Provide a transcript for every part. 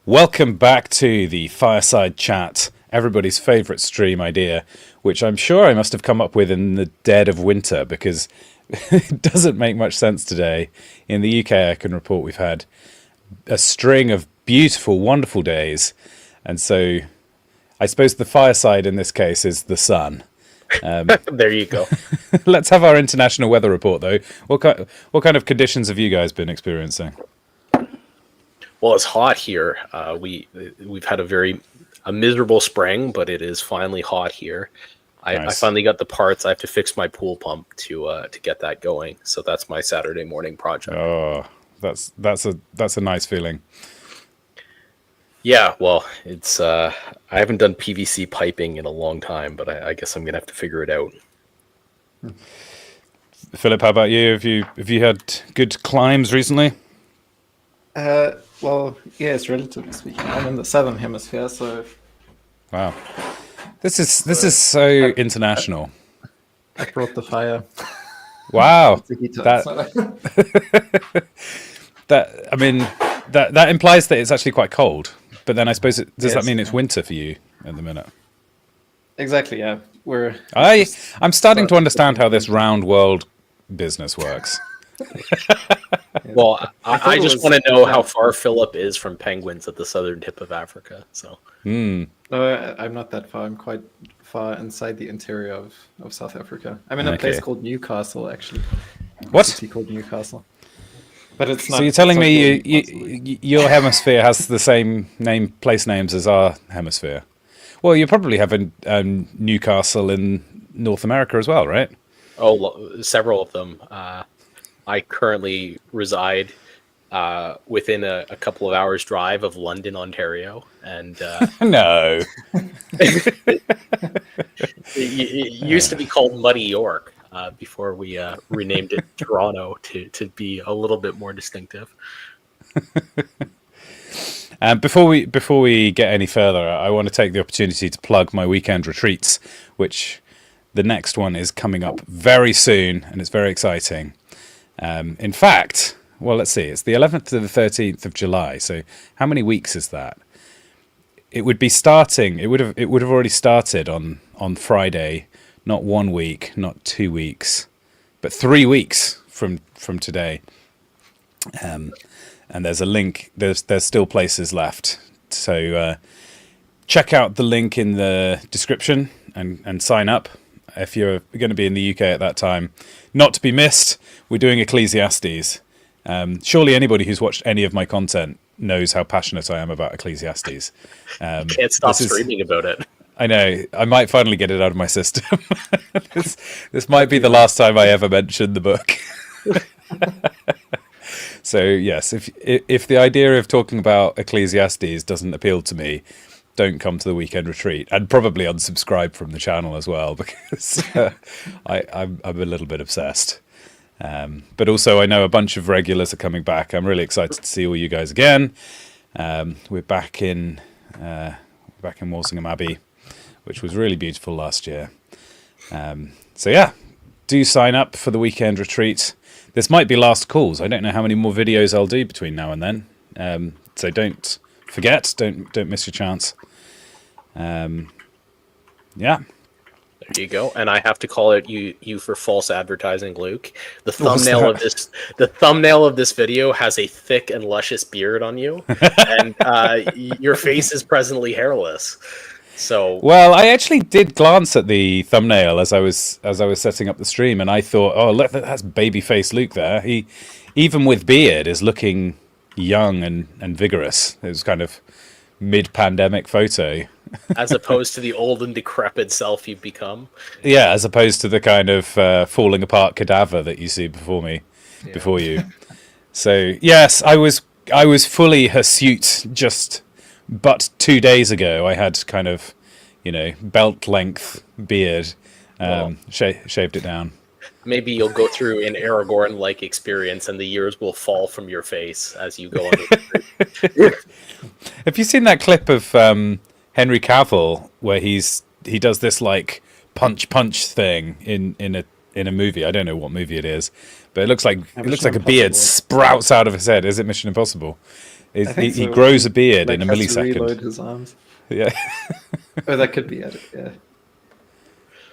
Welcome back to the Fireside Chat, everybody's favourite stream idea, which I'm sure I must have come up with in the dead of winter because it doesn't make much sense today. In the UK, I can report we've had a string of beautiful, wonderful days, and so I suppose the fireside in this case is the sun. There you go. Let's have our international weather report, though. What kind of conditions have you guys been experiencing? Well, it's hot here. We've had a miserable spring, but it is finally hot here. I finally got the parts. I have to fix my pool pump to get that going. So that's my Saturday morning project. Oh, that's a nice feeling. Yeah, well, it's I haven't done PVC piping in a long time, but I guess I'm gonna have to figure it out. Philip, how about you? Have you had good climbs recently? Well, yes, relatively speaking. I'm in the southern hemisphere, so Wow, this is so international. I brought the fire. Wow, The heater, that implies that it's actually quite cold. But then I suppose does that Yes, mean it's yeah. winter for you at the minute? Exactly, yeah. I'm starting to understand how this round world business works. Well, I thought it just was- want to know how far Philip is from penguins at the southern tip of Africa. So No, I'm not that far. I'm quite far inside the interior of South Africa. I'm in a place Okay. called Newcastle, actually. What? A city called Newcastle. But it's not. So you're telling it's not me called Newcastle. your hemisphere has the same place names as our hemisphere? Well, you probably have a Newcastle in North America as well, right? several of them. I currently reside within a couple of hours drive of London, Ontario, and No. it used to be called Muddy York before we renamed it Toronto to be a little bit more distinctive. Before we get any further, I want to take the opportunity to plug my weekend retreats, which the next one is coming up very soon, and it's very exciting. In fact, well, let's see, it's the 11th to the 13th of July. So how many weeks is that? It would be starting. It would have already started on Friday. Not 1 week, not 2 weeks, but 3 weeks from today. And there's a link. There's still places left. So check out the link in the description and sign up if you're going to be in the UK at that time. Not to be missed, we're doing Ecclesiastes. Surely anybody who's watched any of my content knows how passionate I am about Ecclesiastes. Can't stop screaming about it. I know. I might finally get it out of my system. This might be the last time I ever mention the book. So yes, if the idea of talking about Ecclesiastes doesn't appeal to me, don't come to the weekend retreat, and probably unsubscribe from the channel as well, because I'm a little bit obsessed. But also, I know a bunch of regulars are coming back. I'm really excited to see all you guys again. We're back in Walsingham Abbey, which was really beautiful last year. So yeah, do sign up for the weekend retreat. This might be last calls. I don't know how many more videos I'll do between now and then. So don't forget, don't miss your chance. Yeah. There you go. And I have to call it you for false advertising, Luke. The What's thumbnail of this video has a thick and luscious beard on you, and your face is presently hairless. So Well, I actually did glance at the thumbnail as I was setting up the stream, and I thought, oh, look, that's babyface Luke there. He, even with beard, is looking young and vigorous. It was kind of mid-pandemic photo. as opposed to the old and decrepit self you've become. Yeah, as opposed to the kind of falling apart cadaver that you see before you. So yes, I was fully hirsute just but 2 days ago. I had kind of, belt length beard, shaved it down. Maybe you'll go through an Aragorn-like experience, and the years will fall from your face as you go on. Have you seen that clip of Henry Cavill where he does this like punch thing in a movie? I don't know what movie it is, but it looks like a beard sprouts out of his head. Is it Mission Impossible? I think He so. grows a beard Like, in a has to reload millisecond. his arms. Yeah. Oh, that could be it. Yeah.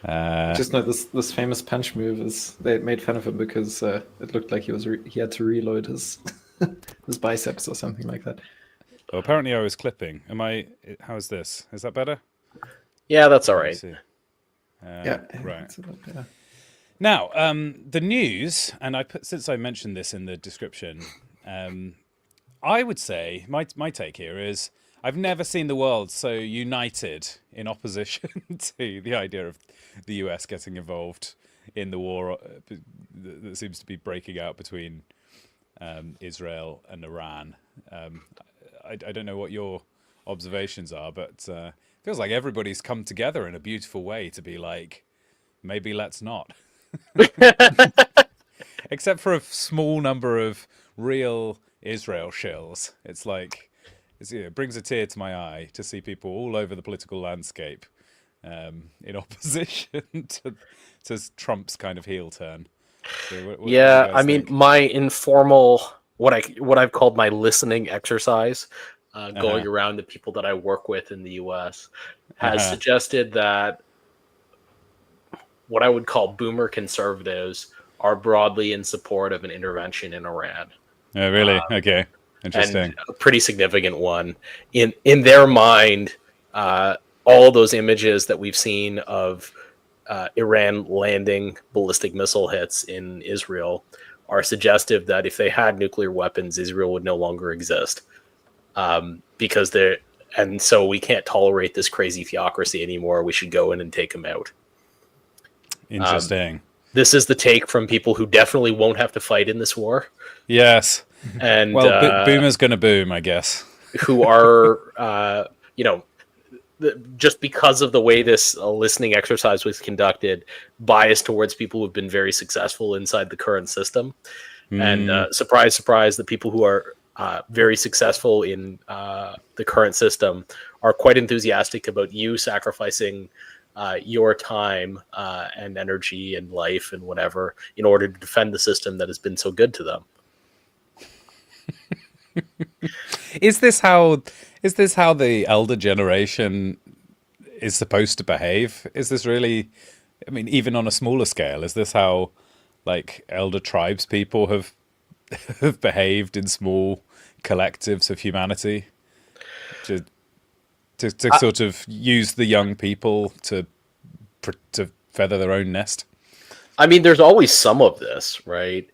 Uh, Just know this famous punch move is they made fun of him because it looked like he had to reload his his biceps or something like that. well, apparently I was clipping. How is this? Is that better? Yeah, that's all Let me right. see. Yeah. Right. It's a bit better. Now, the news, and since I mentioned this in the description, I would say my take here is I've never seen the world so united in opposition to the idea of the US getting involved in the war that seems to be breaking out between Israel and Iran. I don't know what your observations are, but it feels like everybody's come together in a beautiful way to be like, maybe let's not. Except for a small number of real Israel shills. It's like, it brings a tear to my eye to see people all over the political landscape in opposition to Trump's kind of heel turn. So what do you Yeah, guys I mean, think? my informal what I've called my listening exercise, going around the people that I work with in the U.S. has suggested that what I would call boomer conservatives are broadly in support of an intervention in Iran. Oh, really? Okay, interesting. And a pretty significant one. In their mind, all those images that we've seen of Iran landing ballistic missile hits in Israel are suggestive that if they had nuclear weapons, Israel would no longer exist. Because they're, and so we can't tolerate this crazy theocracy anymore. We should go in and take them out. Interesting. This is the take from people who definitely won't have to fight in this war. Yes. And well, boomer's going to boom, I guess. Who are, just because of the way this listening exercise was conducted, biased towards people who have been very successful inside the current system. And surprise, surprise, the people who are very successful in the current system are quite enthusiastic about you sacrificing your time and energy and life and whatever in order to defend the system that has been so good to them. Is this how the elder generation is supposed to behave? Is this really, I mean, even on a smaller scale, is this how like elder tribes people have behaved in small collectives of humanity to sort of use the young people to feather their own nest? I mean, there's always some of this, right?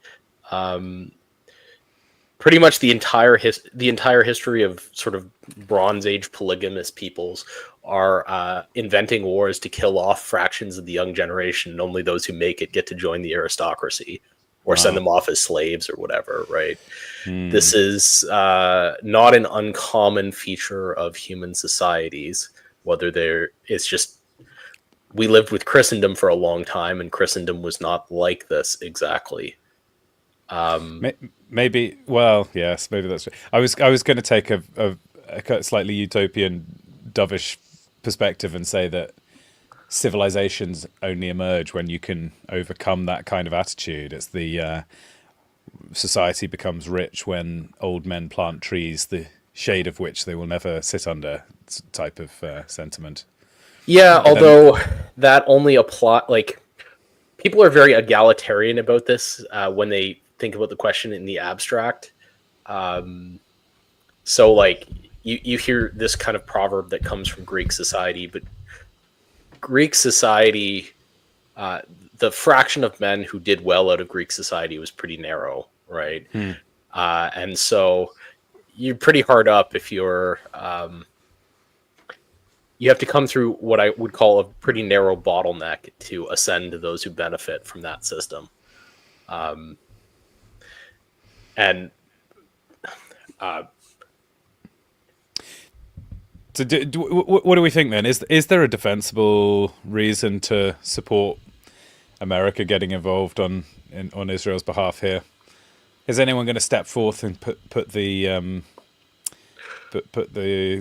Pretty much the entire history of sort of Bronze Age polygamous peoples are inventing wars to kill off fractions of the young generation, and only those who make it get to join the aristocracy or send them off as slaves or whatever, right? This is not an uncommon feature of human societies, it's just we lived with Christendom for a long time, and Christendom was not like this exactly. Maybe, well, yes, maybe that's true. I was going to take a slightly utopian, dovish perspective and say that civilizations only emerge when you can overcome that kind of attitude. It's the society becomes rich when old men plant trees, the shade of which they will never sit under type of sentiment. Yeah, although that only apply, like, people are very egalitarian about this when they think about the question in the abstract. So, like, you hear this kind of proverb that comes from Greek society, but Greek society, the fraction of men who did well out of Greek society was pretty narrow, right? And so you're pretty hard up if you're... you have to come through what I would call a pretty narrow bottleneck to ascend to those who benefit from that system. So what do we think then? Is there a defensible reason to support America getting involved on Israel's behalf here? Is anyone going to step forth and put the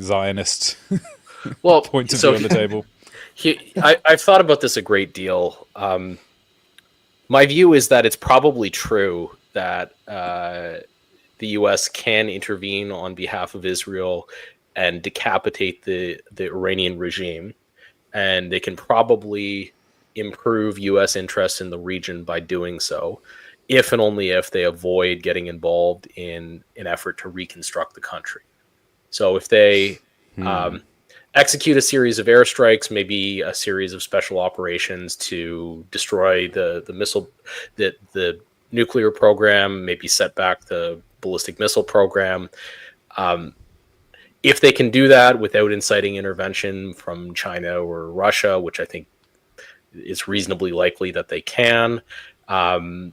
Zionist point of view on the table? I've thought about this a great deal. My view is that it's probably true that the U.S. can intervene on behalf of Israel and decapitate the Iranian regime, and they can probably improve U.S. interests in the region by doing so, if and only if they avoid getting involved in an effort to reconstruct the country. So if they execute a series of airstrikes, maybe a series of special operations to destroy the missile, the nuclear program, maybe set back the ballistic missile program. If they can do that without inciting intervention from China or Russia, which I think is reasonably likely that they can, and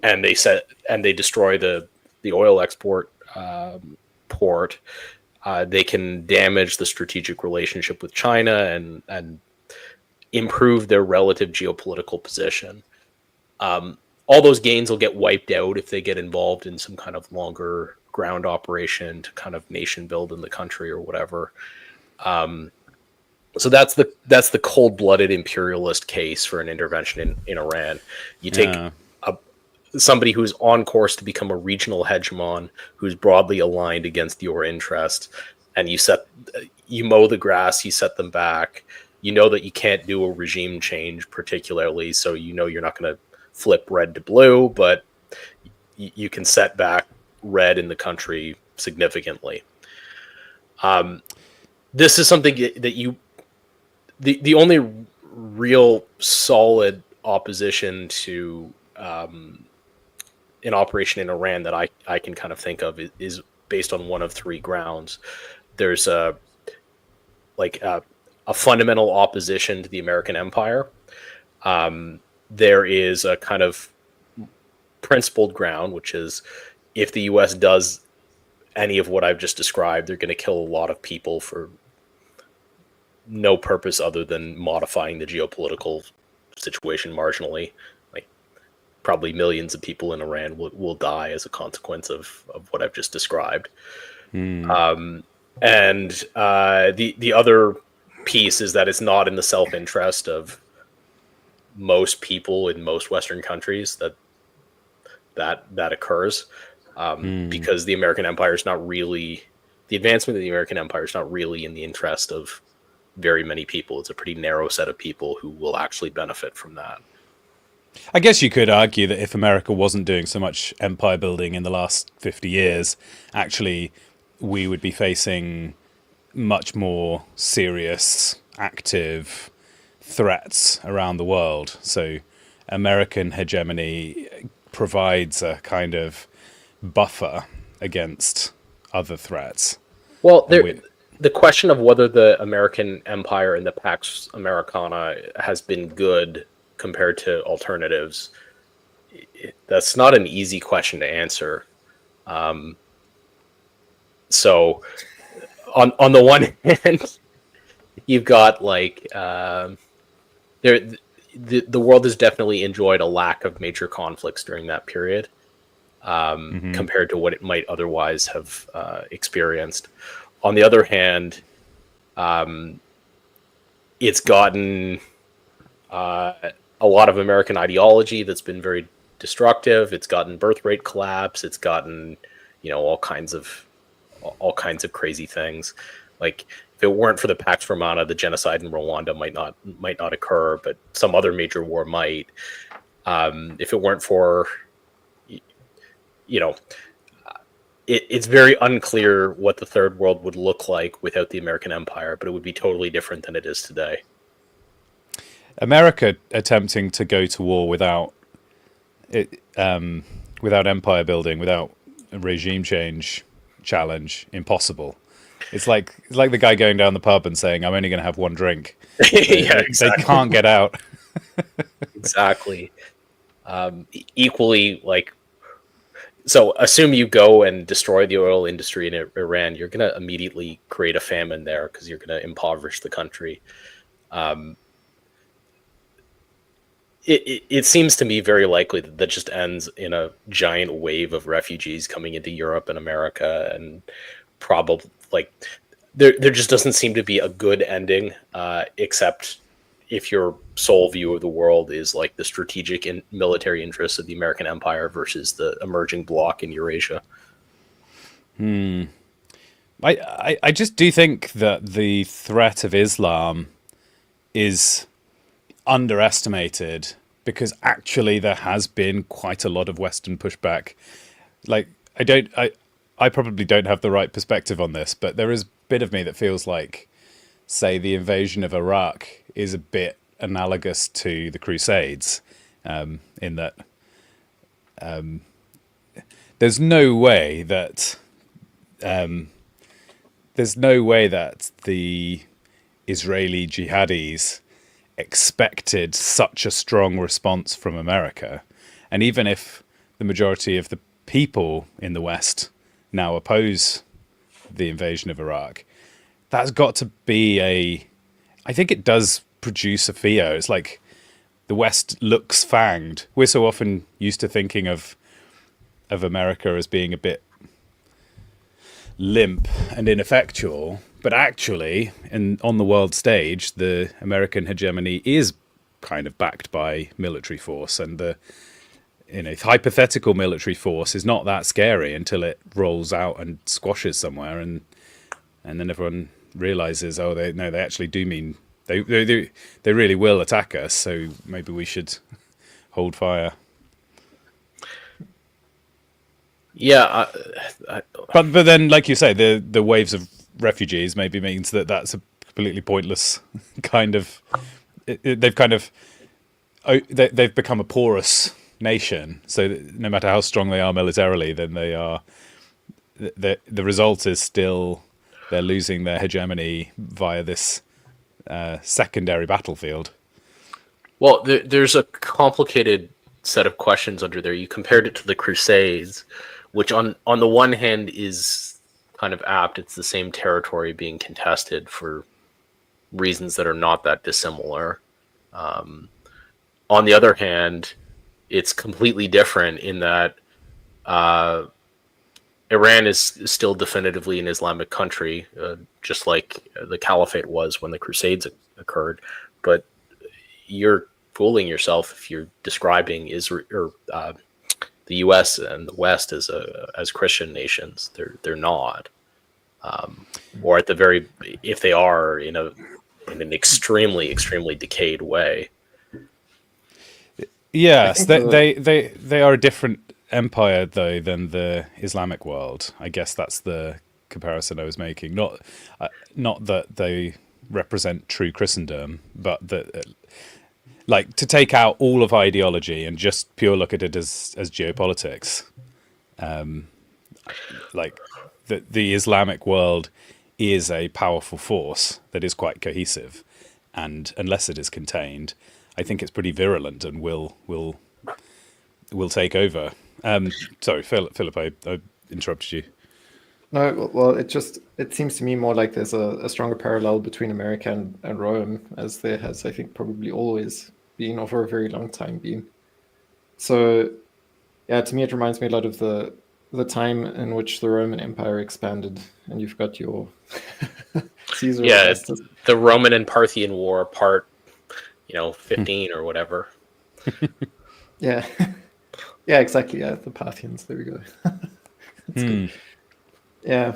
they destroy the oil export port, they can damage the strategic relationship with China and improve their relative geopolitical position. All those gains will get wiped out if they get involved in some kind of longer ground operation to kind of nation build in the country or whatever. So that's the cold-blooded imperialist case for an intervention in Iran. You take somebody who's on course to become a regional hegemon, who's broadly aligned against your interest, and you mow the grass, you set them back. You know that you can't do a regime change particularly, so you know you're not going to flip red to blue, but you can set back red in the country significantly. This is something that the only real solid opposition to an operation in Iran that I can kind of think of is based on one of three grounds. There's a fundamental opposition to the American empire. There is a kind of principled ground, which is if the U.S. does any of what I've just described, they're going to kill a lot of people for no purpose other than modifying the geopolitical situation marginally. Like probably millions of people in Iran will die as a consequence of what I've just described. And the other piece is that it's not in the self-interest of most people in most Western countries that occurs, because the American empire is not really, the advancement of the American empire is not really in the interest of very many people. It's a pretty narrow set of people who will actually benefit from that. I guess you could argue that if America wasn't doing so much empire building in the last 50 years, actually we would be facing much more serious, active threats around the world. So American hegemony provides a kind of buffer against other threats. Well, the question of whether the American empire and the Pax Americana has been good compared to alternatives, that's not an easy question to answer. So on the one hand, you've got like the world has definitely enjoyed a lack of major conflicts during that period, compared to what it might otherwise have experienced. On the other hand, it's gotten a lot of American ideology that's been very destructive. It's gotten birth rate collapse. It's gotten, all kinds of crazy things. Like if it weren't for the Pax Romana, the genocide in Rwanda might not occur, but some other major war might. If it weren't for, it's very unclear what the third world would look like without the American empire, but it would be totally different than it is today. America attempting to go to war without empire building, without a regime change challenge, impossible. It's like the guy going down the pub and saying, "I'm only going to have one drink." Yeah, exactly. They can't get out. Exactly. Equally, so assume you go and destroy the oil industry in Iran, you're going to immediately create a famine there because you're going to impoverish the country. It seems to me very likely that just ends in a giant wave of refugees coming into Europe and America, and probably there just doesn't seem to be a good ending, except if your sole view of the world is the strategic and military interests of the American empire versus the emerging bloc in Eurasia. I just do think that the threat of Islam is underestimated because actually there has been quite a lot of Western pushback. Like I probably don't have the right perspective on this, but there is a bit of me that feels like, say, the invasion of Iraq is a bit analogous to the Crusades, in that there's no way that the Israeli jihadis expected such a strong response from America. And even if the majority of the people in the West now oppose the invasion of Iraq, that's got to be I think it does produce a fear. It's like the West looks fanged. We're so often used to thinking of America as being a bit limp and ineffectual, but actually, on the world stage, the American hegemony is kind of backed by military force, and the hypothetical military force is not that scary until it rolls out and squashes somewhere, and then everyone realizes, oh, they actually do mean they really will attack us. So maybe we should hold fire. Yeah, but then, like you say, the waves of refugees maybe means that's a completely pointless kind of. They've become a porous nation. So that no matter how strong they are militarily, then they are. The result is still they're losing their hegemony via this secondary battlefield. Well, there's a complicated set of questions under there. You compared it to the Crusades, which on the one hand is kind of apt. It's the same territory being contested for reasons that are not that dissimilar. On the other hand, it's completely different in that Iran is still definitively an Islamic country, just like the Caliphate was when the Crusades occurred. But you're fooling yourself if you're describing Israel or the U.S. and the West as Christian nations. They're not, or at the very, if they are, in an extremely decayed way. Yes, they are a different empire though than the Islamic world. I guess that's the comparison I was making. Not that they represent true Christendom, but that. Like, to take out all of ideology and just pure look at it as geopolitics, like the Islamic world is a powerful force that is quite cohesive, and unless it is contained, I think it's pretty virulent and will take over. Sorry, Philip, I interrupted you. No, well, it seems to me more like there's a stronger parallel between America and Rome, as there has, I think, probably always been, or for a very long time been. So, yeah, to me it reminds me a lot of the time in which the Roman Empire expanded, and you've got your Caesar. Yeah, Augustus. The Roman and Parthian War, part 15 or whatever. Yeah, yeah, exactly. Yeah, the Parthians. There we go. That's good. Yeah.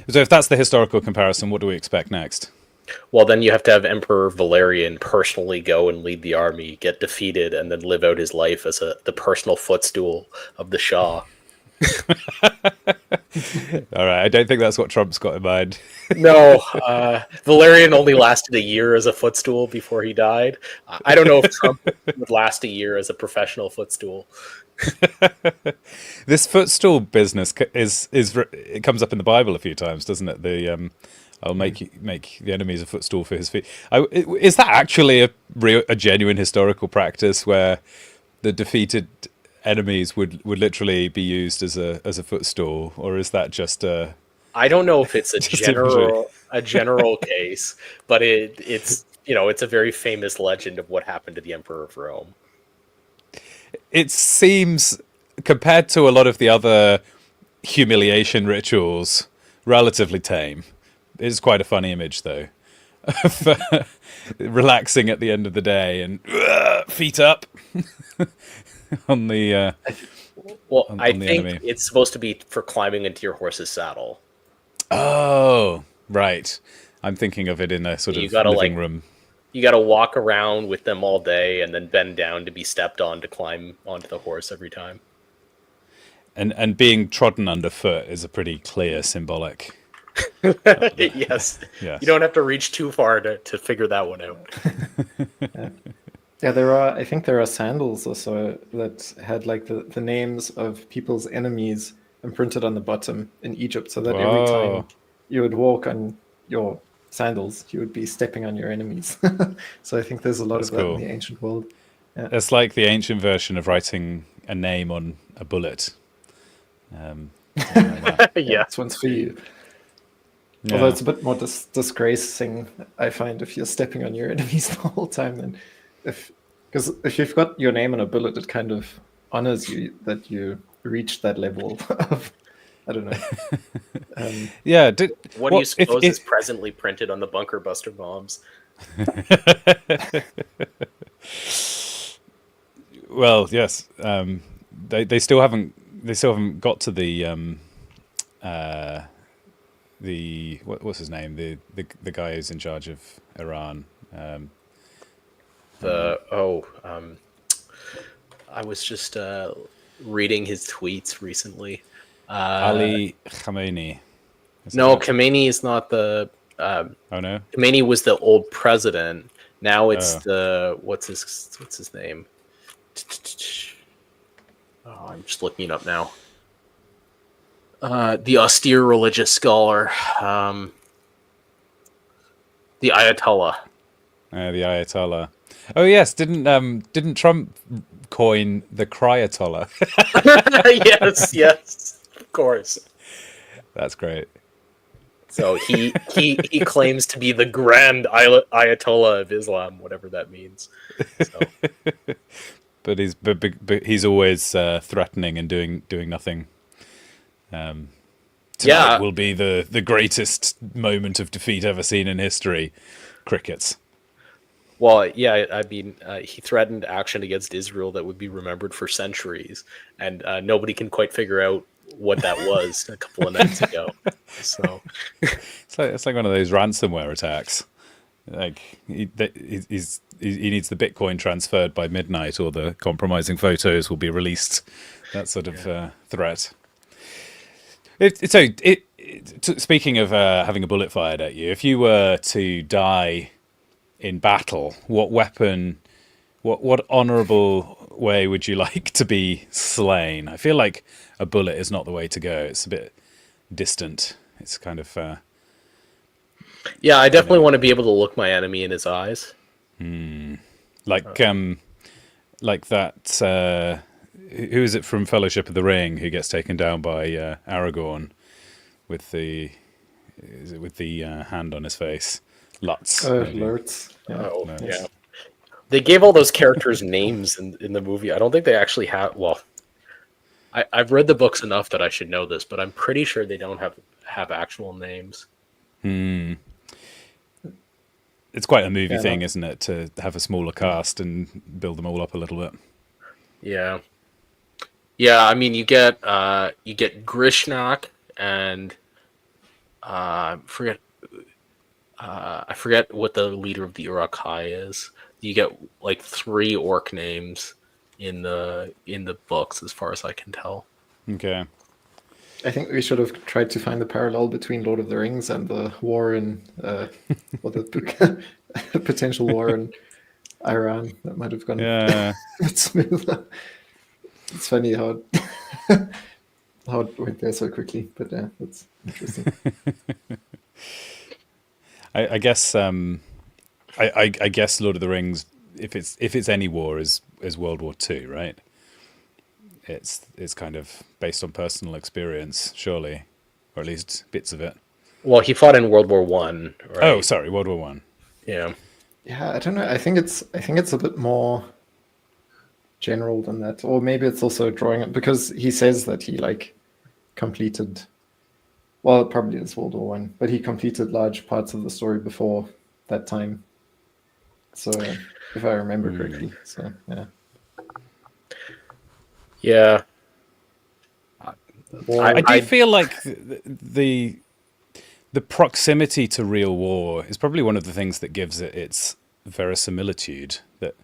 So if that's the historical comparison, what do we expect next? Well, then you have to have Emperor Valerian personally go and lead the army, get defeated, and then live out his life as the personal footstool of the Shah. All right, I don't think that's what Trump's got in mind. No, Valerian only lasted a year as a footstool before he died. I don't know if Trump would last a year as a professional footstool. This footstool business is it comes up in the Bible a few times, doesn't it? The I'll make the enemies a footstool for his feet. Is that actually a genuine historical practice where the defeated enemies would literally be used as a footstool, or is that just a? I don't know if it's a general case, but it's it's a very famous legend of what happened to the Emperor of Rome. It seems, compared to a lot of the other humiliation rituals, relatively tame. It's quite a funny image, though. Relaxing at the end of the day and feet up. on the Well, on, I on the think enemy. it's supposed to be for climbing into your horse's saddle. Oh, right. I'm thinking of it in a sort You of gotta living room. you gotta walk around with them all day and then bend down to be stepped on to climb onto the horse every time. And being trodden underfoot is a pretty clear symbolic. Yes, you Yes. don't have to reach too far to figure that one out. Yeah, I think there are sandals also that had like the names of people's enemies imprinted on the bottom in Egypt, so that every Whoa. time you would walk on your sandals, you would be stepping on your enemies. So I think there's a lot That's of that in cool. the ancient world. Yeah. It's like the ancient version of writing a name on a bullet. Something like that. Yeah, Yeah. this one's for you. Although Yeah. it's a bit more disgracing, I find, if you're stepping on your enemies the whole time, than because if you've got your name on a bullet, it kind of honors you that you reached that level of, I don't know. Yeah. What do you What if suppose it? is presently printed on the bunker buster bombs? Well, yes. They still haven't got to what's his name, the guy who's in charge of Iran. I was just reading his tweets recently. Ali Khamenei. Is No, that it? Khomeini is not the. Oh no. Khomeini was the old president. Now it's Oh. the what's his name? Oh, I'm just looking it up now. The austere religious scholar, the Ayatollah. The Ayatollah. Oh yes, didn't Trump coin the Cryatollah? Yes, of course. That's great. So he claims to be the grand Ayatollah of Islam, whatever that means. So, But he's always threatening and doing nothing. Tonight yeah, will be the greatest moment of defeat ever seen in history. Crickets. well, yeah. I mean, he threatened action against Israel that would be remembered for centuries, and nobody can quite figure out what that was a couple of nights ago. So, It's like one of those ransomware attacks. Like he needs the Bitcoin transferred by midnight, or the compromising photos will be released. That sort of threat. Speaking of having a bullet fired at you, if you were to die in battle, what weapon, what honourable way would you like to be slain? I feel like a bullet is not the way to go. It's a bit distant. It's kind of yeah, I definitely want to be able to look my enemy in his eyes. like that. Who is it from Fellowship of the Ring who gets taken down by Aragorn with the hand on his face? Lutz. Maybe. Alerts. Yeah. Oh, Nice. yeah. They gave all those characters names in the movie. I don't think they actually have. Well, I've read the books enough that I should know this, but I'm pretty sure they don't have actual names. It's quite a movie Yeah, thing, no. isn't it, to have a smaller cast and build them all up a little bit. Yeah, yeah. I mean, you get Grishnak and forget I forget what the leader of the Uruk-hai is. You get like 3 orc names in the books, as far as I can tell. Okay. I think we should have tried to find the parallel between Lord of the Rings and the war in, or the potential war in Iran. That might have gone Yeah. a bit smoother. It's funny how how it went there so quickly, but yeah, that's interesting. I guess I guess Lord of the Rings, if it's any war, is World War II, right? It's kind of based on personal experience, surely, or at least bits of it. Well, he fought in World War One, right? Oh, sorry, World War One. Yeah. Yeah, I don't know. I think it's a bit more general than that, or maybe it's also drawing it because he says that he like completed. Well, it probably is World War One, but he completed large parts of the story before that time. So, if I remember correctly, so yeah. Yeah. I do feel like the proximity to real war is probably one of the things that gives it its verisimilitude. That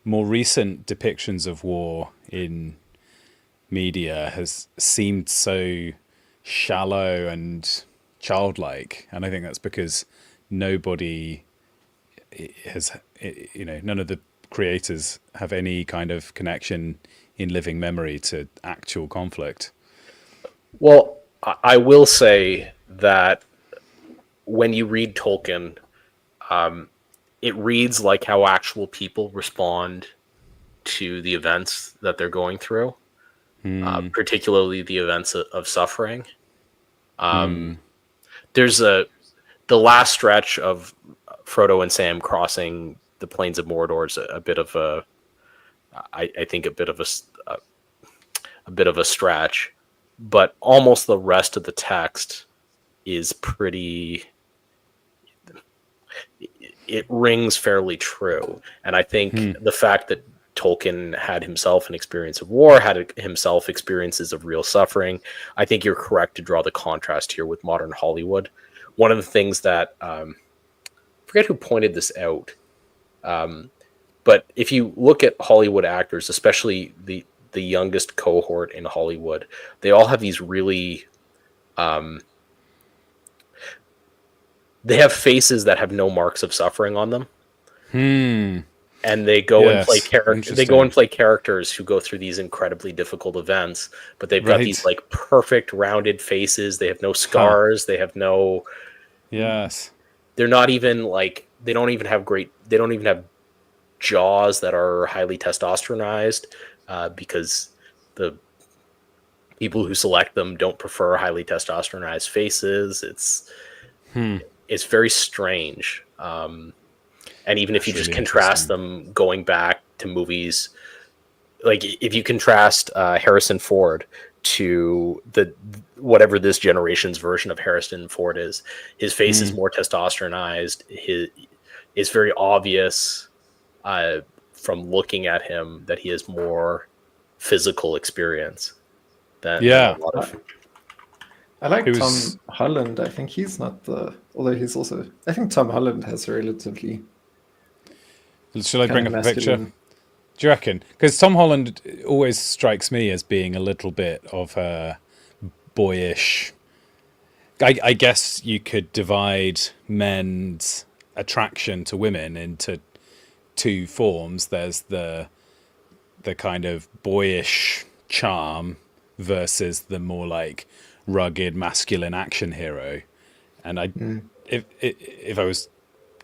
more recent depictions of war in media has seemed so shallow and childlike, and I think that's because nobody has, none of the creators have any kind of connection in living memory to actual conflict. Well, I will say that when you read Tolkien, it reads like how actual people respond to the events that they're going through, particularly the events of suffering. There's the last stretch of Frodo and Sam crossing the plains of Mordor is a bit of a, I think a bit of a bit of a stretch, but almost the rest of the text is pretty. It rings fairly true, and I think the fact that Tolkien had himself an experience of war, had himself experiences of real suffering, I think you're correct to draw the contrast here with modern Hollywood. One of the things that I forget who pointed this out, but if you look at Hollywood actors, especially the youngest cohort in Hollywood, they all have these really they have faces that have no marks of suffering on them. And they go and play They go and play characters who go through these incredibly difficult events, but they've got these like perfect rounded faces. They have no scars. They have no. Yes. They're not even like they don't even have jaws that are highly testosteronized, because the people who select them don't prefer highly testosteronized faces. It's very strange. And even if you just contrast them going back to movies, like if you contrast Harrison Ford to whatever this generation's version of Harrison Ford is, his face is more testosteronized. It's very obvious from looking at him that he has more physical experience than a lot of. I like Tom Holland. I think he's not although he's also. I think Tom Holland has a relatively. Shall I bring up a picture? Do you reckon? Because Tom Holland always strikes me as being a little bit of a boyish. I guess you could divide men's attraction to women into two forms. There's the kind of boyish charm versus the more like rugged masculine action hero. And if I was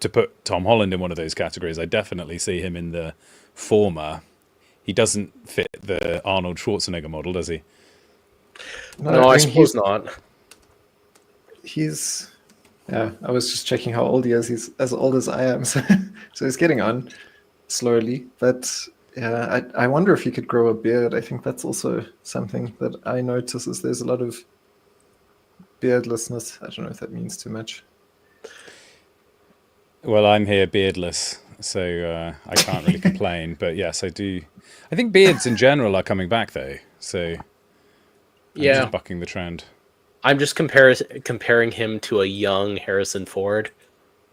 to put Tom Holland in one of those categories, I definitely see him in the former. He doesn't fit the Arnold Schwarzenegger model, does he? No, I suppose not. He's I was just checking how old he is. He's as old as I am, so he's getting on slowly. But yeah, I wonder if he could grow a beard. I think that's also something that I notice is there's a lot of beardlessness. I don't know if that means too much. Well, I'm here beardless, so I can't really complain. But yes, I do. I think beards in general are coming back, though. So I'm just bucking the trend. I'm just comparing him to a young Harrison Ford.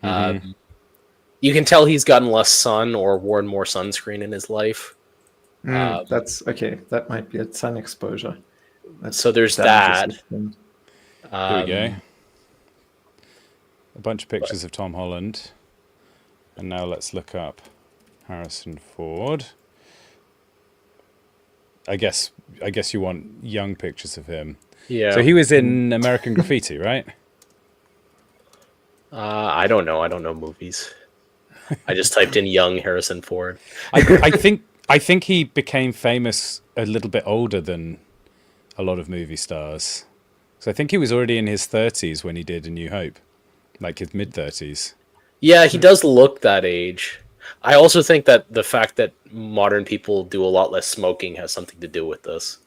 You can tell he's gotten less sun or worn more sunscreen in his life. That's okay. That might be a sun exposure. So there's that. Here we go. A bunch of pictures of Tom Holland. And now let's look up Harrison Ford. I guess you want young pictures of him. Yeah. So he was in American Graffiti, right? I don't know. I don't know movies. I just typed in young Harrison Ford. I think he became famous a little bit older than a lot of movie stars. So I think he was already in his 30s when he did A New Hope, like his mid-30s. Yeah, he does look that age. I also think that the fact that modern people do a lot less smoking has something to do with this.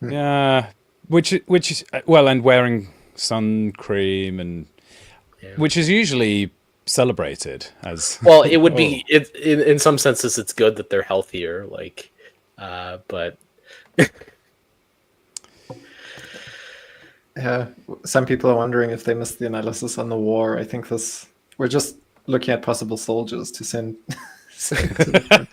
Yeah, which is well, and wearing sun cream and which is usually celebrated as well. It would be in some senses it's good that they're healthier. Like, but Yeah, some people are wondering if they missed the analysis on the war. I think we're just looking at possible soldiers to send, send to the front.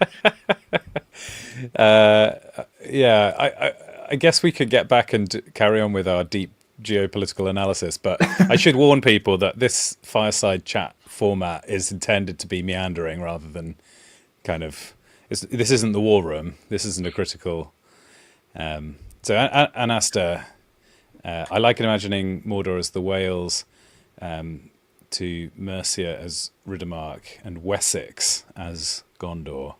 Yeah, I guess we could get back and carry on with our deep geopolitical analysis, but I should warn people that this fireside chat format is intended to be meandering rather than kind of. This isn't the war room. This isn't a critical. So Anasta, I like imagining Mordor as the Wales, to Mercia as Riddermark, and Wessex as Gondor.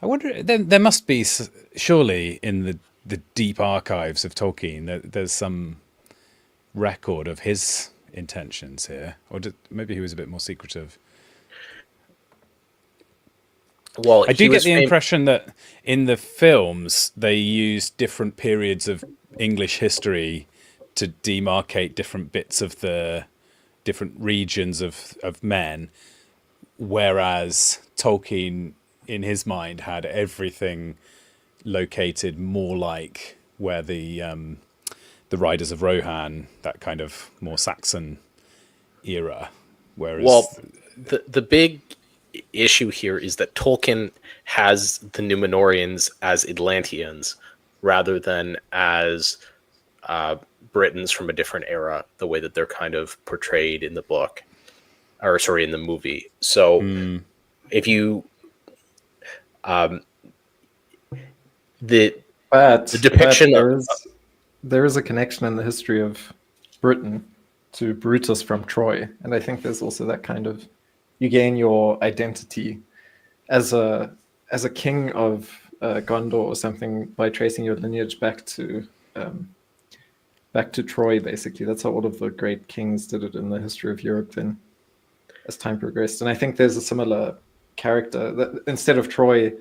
I wonder. Then there must be surely in the deep archives of Tolkien there's some record of his intentions here, or maybe he was a bit more secretive. Well, I do get the impression that in the films they use different periods of English history to demarcate different bits of the different regions of men, whereas Tolkien, in his mind, had everything located more like where the Riders of Rohan, that kind of more Saxon era. Whereas, the big issue here is that Tolkien has the Númenóreans as Atlanteans rather than as Britons from a different era, the way that they're kind of portrayed in the book, or sorry, in the movie. So if you the depiction there is a connection in the history of Britain to Brutus from Troy, and I think there's also that kind of, you gain your identity as a king of Gondor or something by tracing your lineage back to Troy. Basically, that's how all of the great kings did it in the history of Europe. Then, as time progressed, and I think there's a similar character that instead of Troy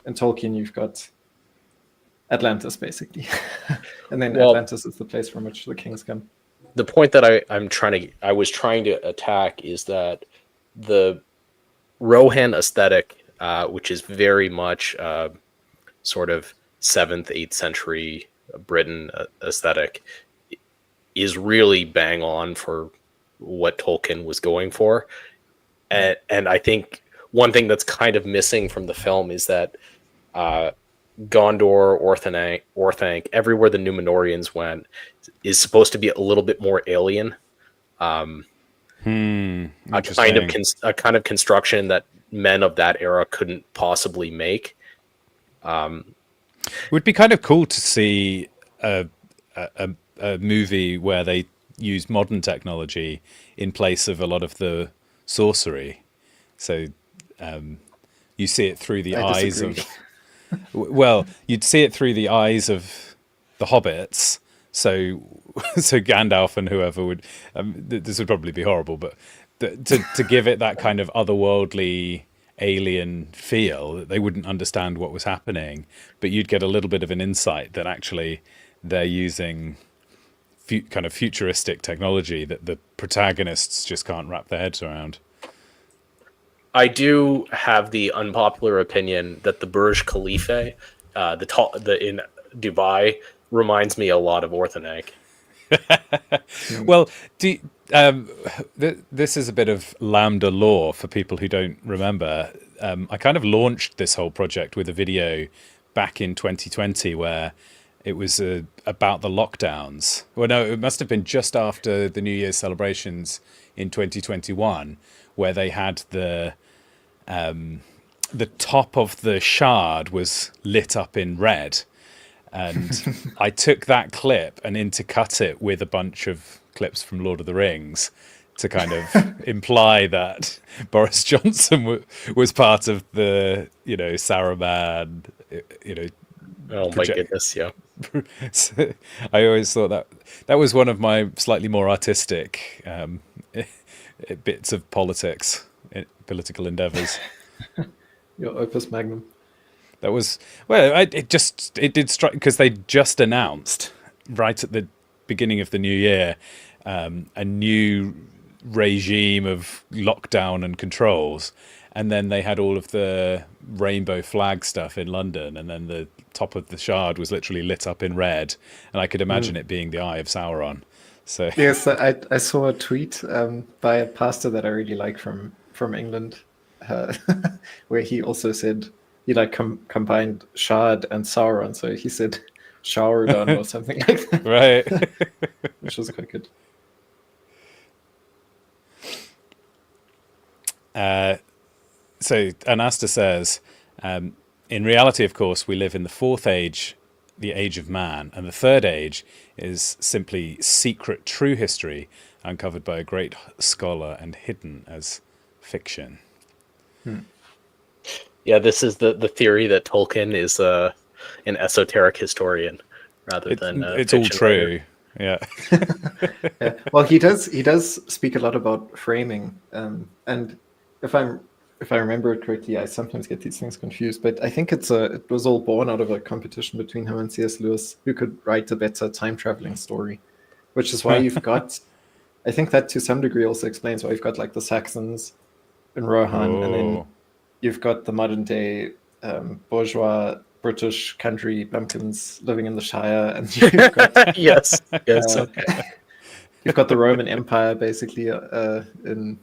in Tolkien, you've got Atlantis, basically, and then Atlantis is the place from which the kings come. The point that I was trying to attack is that the Rohan aesthetic, which is very much sort of 7th, 8th century Britain aesthetic, is really bang on for what Tolkien was going for. And I think one thing that's kind of missing from the film is that Gondor, Orthanc, everywhere the Númenóreans went, is supposed to be a little bit more alien. A kind of construction that men of that era couldn't possibly make. It would be kind of cool to see a movie where they use modern technology in place of a lot of the sorcery. So you see it through the eyes of... Well, you'd see it through the eyes of the hobbits. So Gandalf and whoever would... this would probably be horrible, but to give it that kind of otherworldly alien feel, that they wouldn't understand what was happening, but you'd get a little bit of an insight that actually they're using kind of futuristic technology that the protagonists just can't wrap their heads around. I do have the unpopular opinion that the Burj Khalifa, in Dubai, reminds me a lot of Orthanc. Well, this is a bit of lambda lore for people who don't remember. I kind of launched this whole project with a video back in 2020 where it was about the lockdowns. Well, no, it must have been just after the New Year's celebrations in 2021, where they had the top of the shard was lit up in red. And I took that clip and intercut it with a bunch of clips from Lord of the Rings to kind of imply that Boris Johnson was part of the, Saruman, Oh my goodness, yeah. So I always thought that was one of my slightly more artistic bits of politics, political endeavors. Your opus magnum. That was, well, it did strike, because they just announced right at the beginning of the new year a new regime of lockdown and controls, and then they had all of the rainbow flag stuff in London, and then the top of the Shard was literally lit up in red, and I could imagine it being the Eye of Sauron. So Yes, I saw a tweet by a pastor that I really like from England, uh, where he also said he like combined Shard and Sauron. So he said Shaurodon or something like that, right. which was quite good. So Anasta says, in reality, of course, we live in the fourth age, the age of man, and the third age is simply secret true history uncovered by a great scholar and hidden as fiction. Yeah, this is the theory that Tolkien is an esoteric historian rather than it's all true. Yeah. Yeah. Well, he does speak a lot about framing, and if I remember it correctly, I sometimes get these things confused, but I think it was all born out of a competition between him and C.S. Lewis, who could write a better time traveling story, which is why you've got. I think that to some degree also explains why you've got like the Saxons in Rohan, and then you've got the modern day bourgeois British country bumpkins living in the Shire, and you've got yes. you've got the Roman Empire basically in.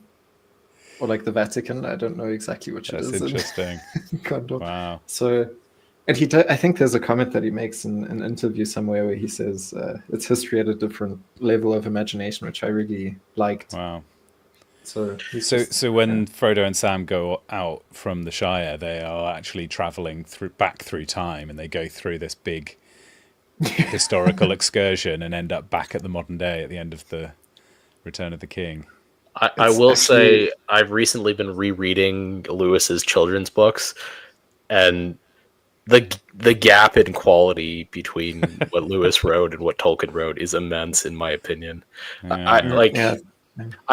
Or like the Vatican, I don't know exactly which it is. That's interesting. Wow. So, and I think there's a comment that he makes in an interview somewhere where he says it's history at a different level of imagination, which I really liked. Wow. So when Frodo and Sam go out from the Shire, they are actually traveling back through time, and they go through this big historical excursion and end up back at the modern day at the end of the Return of the King. I will say I've recently been rereading Lewis's children's books, and the gap in quality between what Lewis wrote and what Tolkien wrote is immense, in my opinion. I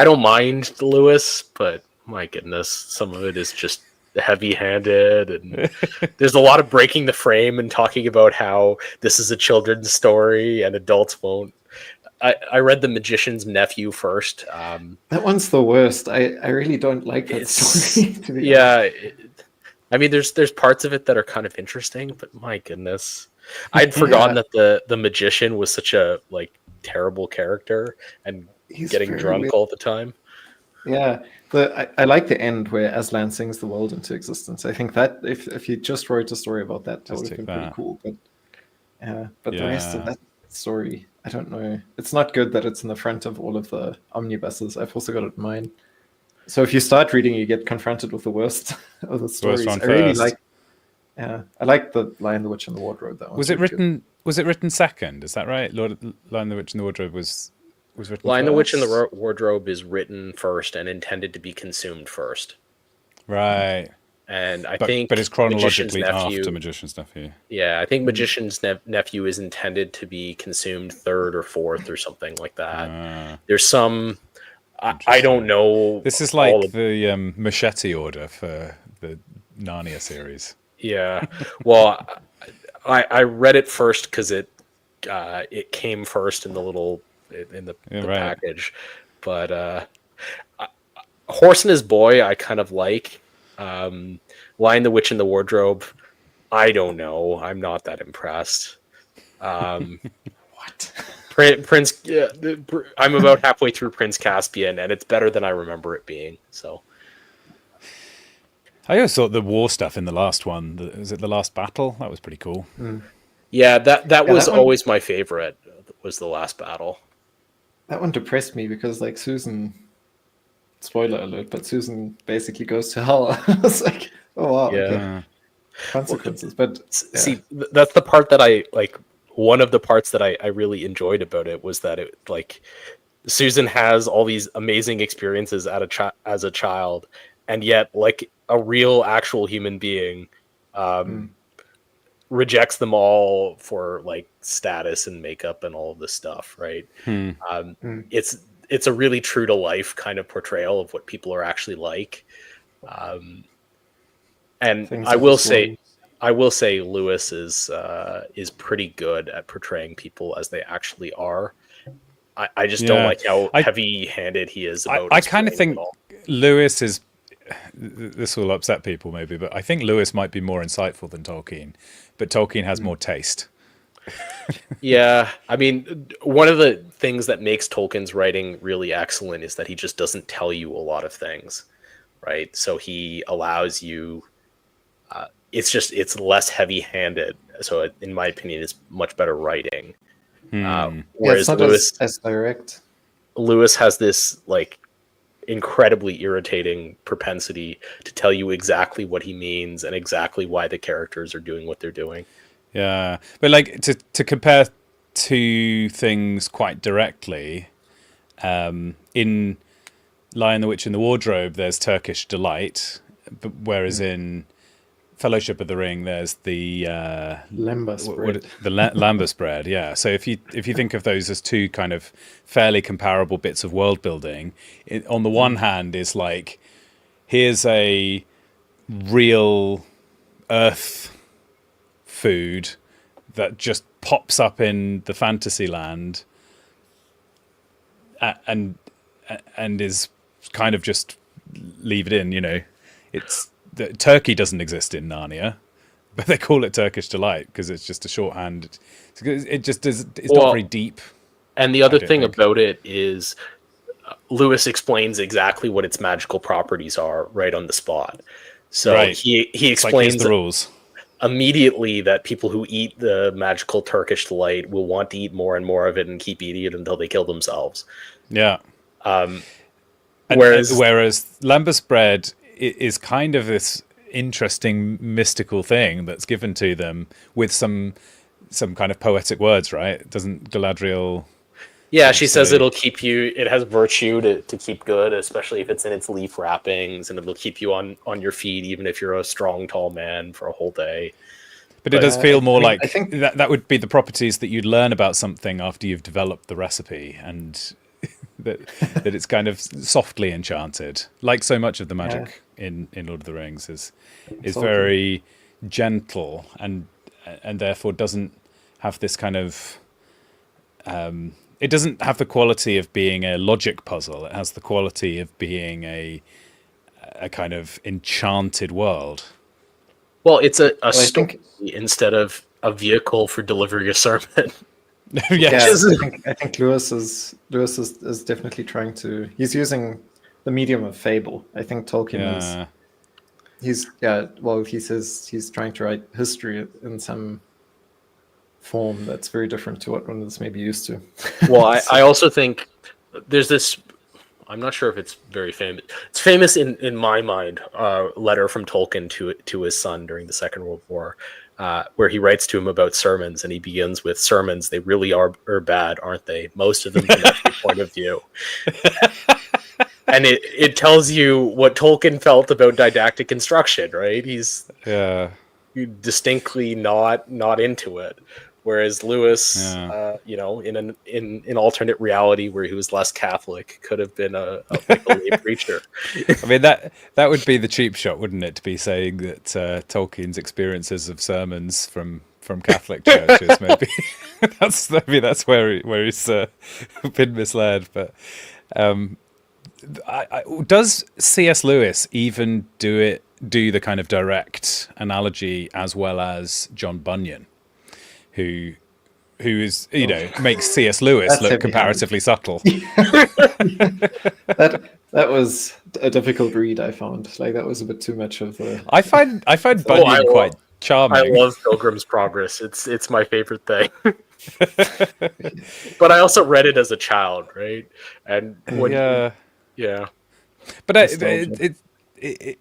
don't mind Lewis, but my goodness, some of it is just heavy-handed, and there's a lot of breaking the frame and talking about how this is a children's story and adults won't. I read The Magician's Nephew first. That one's the worst. I really don't like that story. To be honest. I mean, there's parts of it that are kind of interesting, but my goodness, I'd forgotten that the magician was such a like terrible character and he's getting drunk all the time. Yeah, I like the end where Aslan sings the world into existence. I think that if you just wrote a story about that, that would have been pretty cool. But the rest of that story, I don't know. It's not good that it's in the front of all of the omnibuses. I've also got it in mind. So if you start reading, you get confronted with the worst of the stories. I really like. Yeah, I like the Lion, the Witch, and the Wardrobe. That was it written? Good. Was it written second? Is that right? Lion, the Witch, and the Wardrobe was written. Lion, the Witch, and the Wardrobe is written first and intended to be consumed first. Right. And I think, but it's chronologically after Magician's Nephew. Yeah, I think Magician's Nephew is intended to be consumed third or fourth or something like that. There's some. I don't know. This is like the Machete order for the Narnia series. Yeah, well, I read it first because it came first in the little the package, but Horse and His Boy I kind of like. Lion, the Witch, and the Wardrobe, I don't know. I'm not that impressed. What? Prince? I'm about halfway through Prince Caspian, and it's better than I remember it being. So. I always thought the war stuff in the last one, was it the last battle? That was pretty cool. Yeah, that was always my favorite, was the last battle. That one depressed me because, like, Susan, spoiler alert, but Susan basically goes to hell. I was like, oh, wow, okay. Consequences. But see, that's the part that I, like, one of the parts that I really enjoyed about it was that it, like, Susan has all these amazing experiences as a child, and yet, like, a real actual human being rejects them all for like status and makeup and all of this stuff, right? It's a really true to life kind of portrayal of what people are actually like. And I will say Lewis is pretty good at portraying people as they actually are. I just don't like how heavy-handed he is about. I kind of think Lewis is this will upset people maybe, but I think Lewis might be more insightful than Tolkien, but Tolkien has more taste. Yeah, I mean, one of the things that makes Tolkien's writing really excellent is that he just doesn't tell you a lot of things, right? So he allows you. It's less heavy-handed. So in my opinion, it's much better writing. Whereas it's not as direct. Lewis has this like incredibly irritating propensity to tell you exactly what he means and exactly why the characters are doing what they're doing. Yeah, but like to compare two things quite directly, in Lion, the Witch, and the Wardrobe, there's Turkish delight, but whereas in Fellowship of the Ring, there's the lembas bread. lembas bread. Yeah. So if you think of those as two kind of fairly comparable bits of world building, on the one hand is like, here's a real Earth food that just pops up in the fantasy land, and is kind of just leave it in. You know, Turkey doesn't exist in Narnia, but they call it Turkish delight because it's just a shorthand. It just is. It's not very deep. And the other thing about it is, Lewis explains exactly what its magical properties are right on the spot. So he explains the rules immediately that people who eat the magical Turkish delight will want to eat more and more of it and keep eating it until they kill themselves. Yeah. Whereas lembas bread is kind of this interesting mystical thing that's given to them with some kind of poetic words, right? Doesn't Galadriel? Yeah, she says it'll keep you. It has virtue to keep good, especially if it's in its leaf wrappings, and it'll keep you on your feet, even if you're a strong, tall man for a whole day. But it does feel more I think that would be the properties that you'd learn about something after you've developed the recipe, and that it's kind of softly enchanted, like so much of the magic in Lord of the Rings is very gentle and therefore doesn't have this kind of it doesn't have the quality of being a logic puzzle. It has the quality of being a kind of enchanted world. Well, it's a story instead of a vehicle for delivering a sermon. Yes. I think Lewis is definitely trying to. He's using the medium of fable. I think Tolkien is. He says he's trying to write history in some form that's very different to what one is maybe used to. Well, I also think there's this. I'm not sure if it's very famous. It's famous in my mind. Letter from Tolkien to his son during the Second World War, where he writes to him about sermons, and he begins with sermons. They really are bad, aren't they? Most of them from every point of view. And it tells you what Tolkien felt about didactic instruction, right? He's distinctly not into it. Whereas Lewis, in an alternate reality where he was less Catholic, could have been a lay preacher. I mean, that would be the cheap shot, wouldn't it? To be saying that Tolkien's experiences of sermons from Catholic churches, maybe that's where he's been misled. But does C.S. Lewis even do the kind of direct analogy as well as John Bunyan? Who is, makes C.S. Lewis look comparatively subtle. That was a difficult read, I found. Like, that was a bit too much of the... I find Bunyan quite charming. I love Pilgrim's Progress. It's my favorite thing. But I also read it as a child, right? And But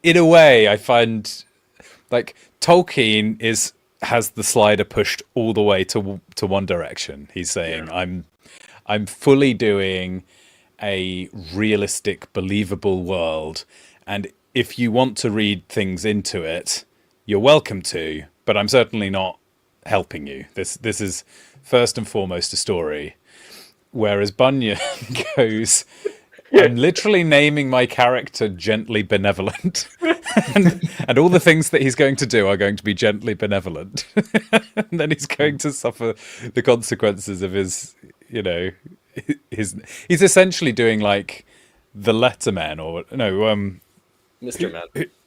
in a way, I find like Tolkien has the slider pushed all the way to one direction. He's saying, I'm fully doing a realistic, believable world, and if you want to read things into it, you're welcome to, but I'm certainly not helping you. This is first and foremost a story. Whereas Bunyan goes, I'm literally naming my character Gently Benevolent. and all the things that he's going to do are going to be gently benevolent. And then he's going to suffer the consequences of his he's essentially doing like the Letterman Mr. Man.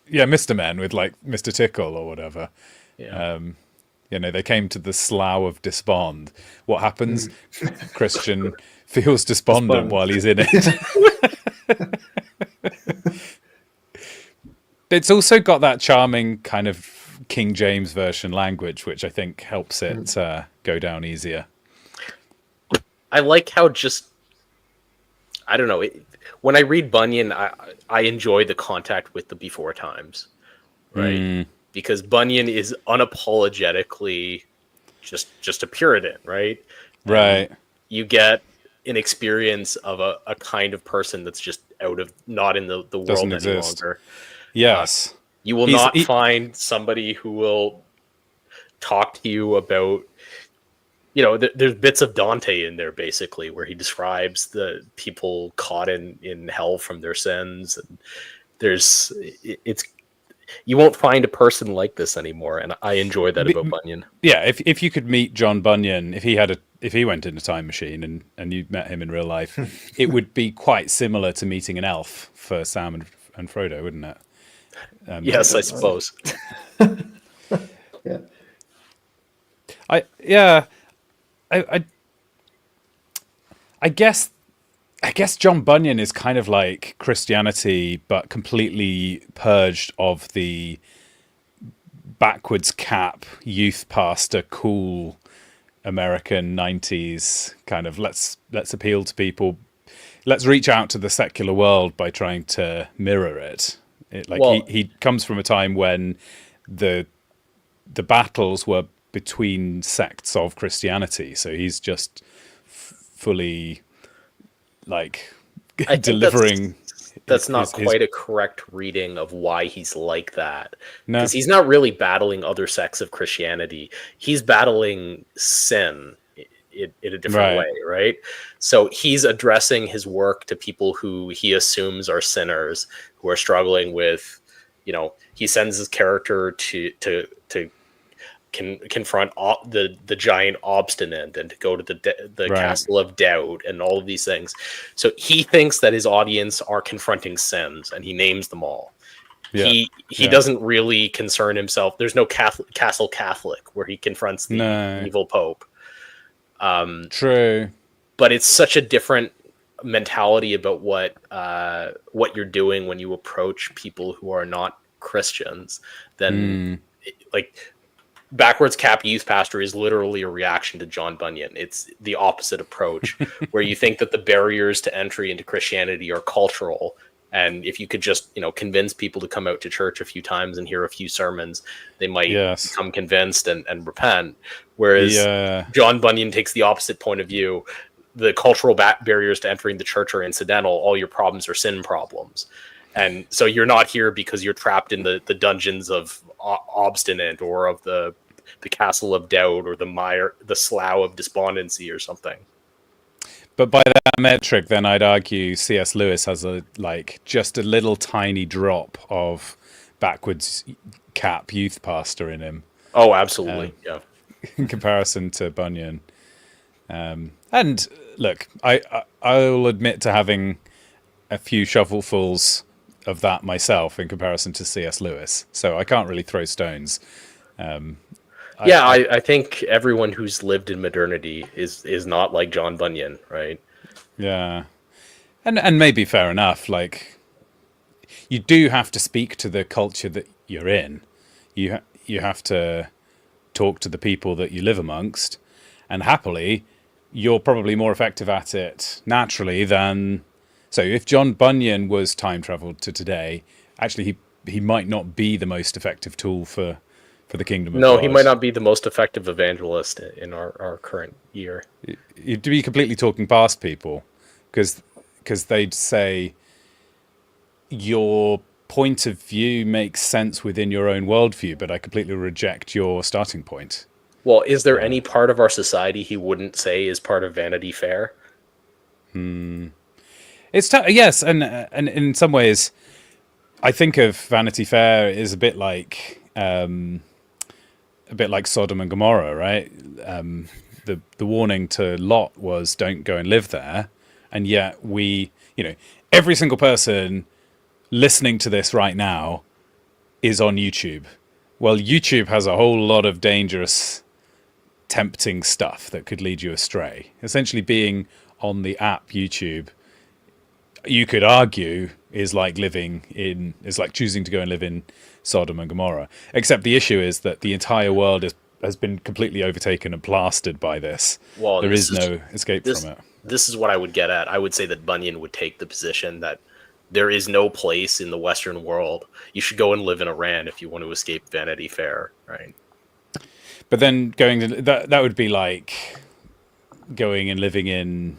Yeah, Mr. Men with like Mr. Tickle or whatever. Yeah. They came to the Slough of Despond. What happens? Christian feels despondent while he's in it. It's also got that charming kind of King James version language, which I think helps it go down easier. I like how I don't know. When I read Bunyan, I enjoy the contact with the before times, right? Because Bunyan is unapologetically just a Puritan, right? Right. You get an experience of a kind of person that's just not in the world any longer. Yes. You will not find somebody who will talk to you about, there's bits of Dante in there basically where he describes the people caught in hell from their sins. And you won't find a person like this anymore. And I enjoy that about Bunyan. Yeah. If you could meet John Bunyan, if he went in a time machine and you met him in real life, it would be quite similar to meeting an elf for Sam and Frodo, wouldn't it? Yes, I suppose. Yeah. I guess John Bunyan is kind of like Christianity, but completely purged of the backwards cap youth pastor, cool American 90s kind of let's appeal to people, let's reach out to the secular world by trying to mirror it. He comes from a time when the battles were between sects of Christianity, so he's just fully delivering. That's not quite a correct reading of why he's like that. No, because he's not really battling other sects of Christianity. He's battling sin in a different way, right? So he's addressing his work to people who he assumes are sinners, who are struggling with, he sends his character to confront the giant obstinate and to go to the castle of doubt and all of these things. So he thinks that his audience are confronting sins, and he names them all. Yeah. He doesn't really concern himself. There's no castle Catholic where he confronts the evil Pope. True, but it's such a different mentality about what you're doing when you approach people who are not Christians. Then backwards cap youth pastor is literally a reaction to John Bunyan. It's the opposite approach, where you think that the barriers to entry into Christianity are cultural. And if you could just, convince people to come out to church a few times and hear a few sermons, they might become convinced and repent. Whereas John Bunyan takes the opposite point of view. The cultural barriers to entering the church are incidental. All your problems are sin problems. And so you're not here because you're trapped in the dungeons of obstinate or of the castle of doubt or the slough of despondency or something. But by that metric, then I'd argue C.S. Lewis has just a little tiny drop of backwards cap youth pastor in him. Oh, absolutely, yeah. In comparison to Bunyan, and look, I'll admit to having a few shovelfuls of that myself in comparison to C.S. Lewis, so I can't really throw stones. I think everyone who's lived in modernity is not like John Bunyan, right? Yeah, and maybe fair enough. You do have to speak to the culture that you're in. You have to talk to the people that you live amongst, and happily, you're probably more effective at it naturally than. So, if John Bunyan was time traveled to today, actually, he might not be the most effective tool for the kingdom of God. No, he might not be the most effective evangelist in our current year. You'd be completely talking past people because they'd say your point of view makes sense within your own worldview, but I completely reject your starting point. Well, is there any part of our society he wouldn't say is part of Vanity Fair? It's yes, and in some ways, I think of Vanity Fair is a bit like Sodom and Gomorrah, right? The warning to Lot was don't go and live there, and yet every single person listening to this right now is on YouTube. Well, YouTube has a whole lot of dangerous, tempting stuff that could lead you astray. Essentially, being on the app YouTube, you could argue, is like choosing to go and live in Sodom and Gomorrah. Except the issue is that the entire world has been completely overtaken and plastered by this. Well, there is no escape from it. This is what I would get at. I would say that Bunyan would take the position that there is no place in the Western world. You should go and live in Iran if you want to escape Vanity Fair, right? But then going to that would be like going and living in,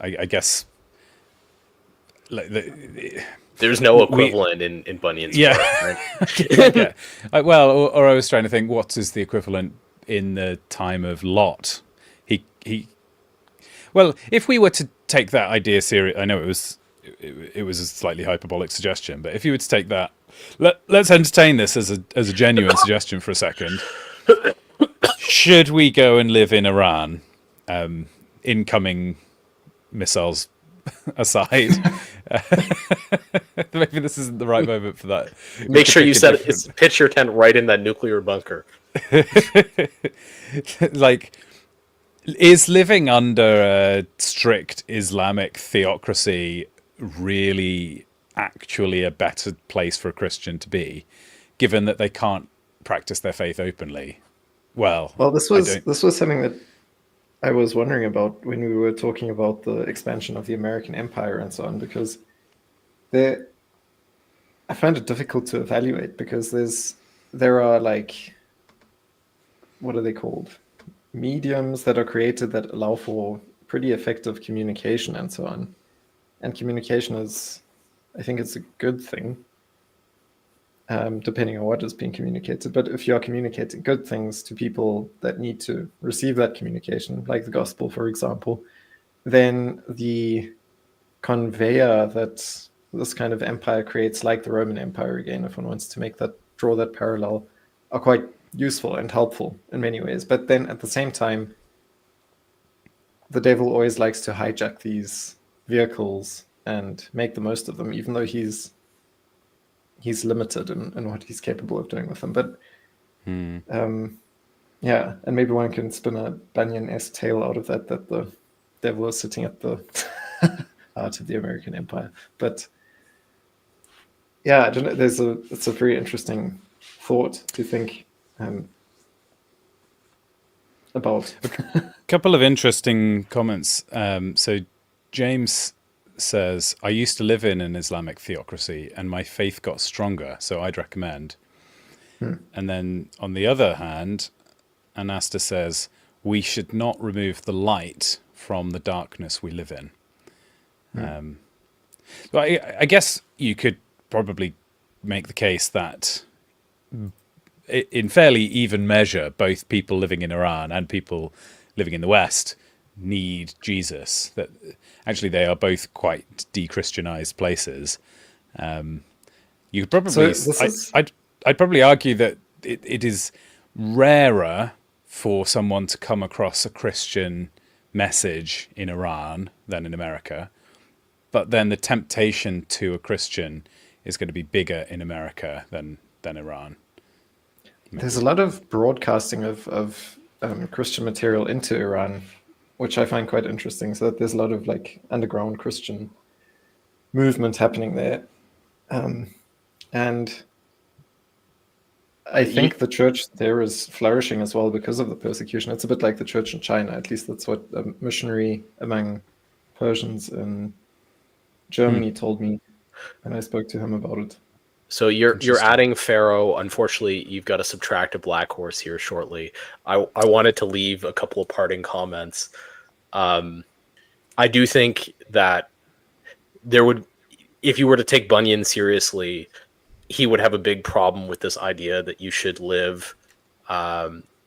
I guess, like there's no equivalent in Bunyan's work, right? Yeah. Well, or I was trying to think, what is the equivalent in the time of Lot? He. Well, if we were to take that idea serious, I know it was a slightly hyperbolic suggestion, but if you were to take that, let's entertain this as a genuine suggestion for a second. Should we go and live in Iran, incoming missiles aside? Maybe this isn't the right moment for that. Make sure you pitch your tent right in that nuclear bunker. Like, is living under a strict Islamic theocracy really actually a better place for a Christian to be, given that they can't practice their faith openly? Well, this was something that I was wondering about when we were talking about the expansion of the American empire and so on, because I find it difficult to evaluate, because there are like, what are they called? Mediums that are created that allow for pretty effective communication and so on. And communication is, I think it's a good thing, depending on what is being communicated. But if you are communicating good things to people that need to receive that communication, like the gospel, for example, then the conveyor that this kind of empire creates, like the Roman Empire, again, if one wants to draw that parallel, are quite useful and helpful in many ways. But then at the same time, the devil always likes to hijack these vehicles and make the most of them, even though he's limited in what he's capable of doing with them. But yeah, and maybe one can spin a Bunyan-esque tale out of that the devil is sitting at the heart of the American empire. But yeah, I don't know. It's a very interesting thought to think about. A couple of interesting comments. So James says, I used to live in an Islamic theocracy and my faith got stronger, so I'd recommend. And then on the other hand, Anasta says, we should not remove the light from the darkness we live in. So I guess you could probably make the case that in fairly even measure, both people living in Iran and people living in the West need Jesus. That actually they are both quite de-Christianized places. You could probably, I'd probably argue that it is rarer for someone to come across a Christian message in Iran than in America. But then the temptation to a Christian is going to be bigger in America than Iran. There's a lot of broadcasting of Christian material into Iran, which I find quite interesting. So that there's a lot of like underground Christian movement happening there. And I think the church there is flourishing as well because of the persecution. It's a bit like the church in China. At least that's what a missionary among Persians in Germany told me when I spoke to him about it. So you're adding Pharaoh. Unfortunately, you've got to subtract a black horse here shortly. I wanted to leave a couple of parting comments. I do think that there would, if you were to take Bunyan seriously, he would have a big problem with this idea that you should live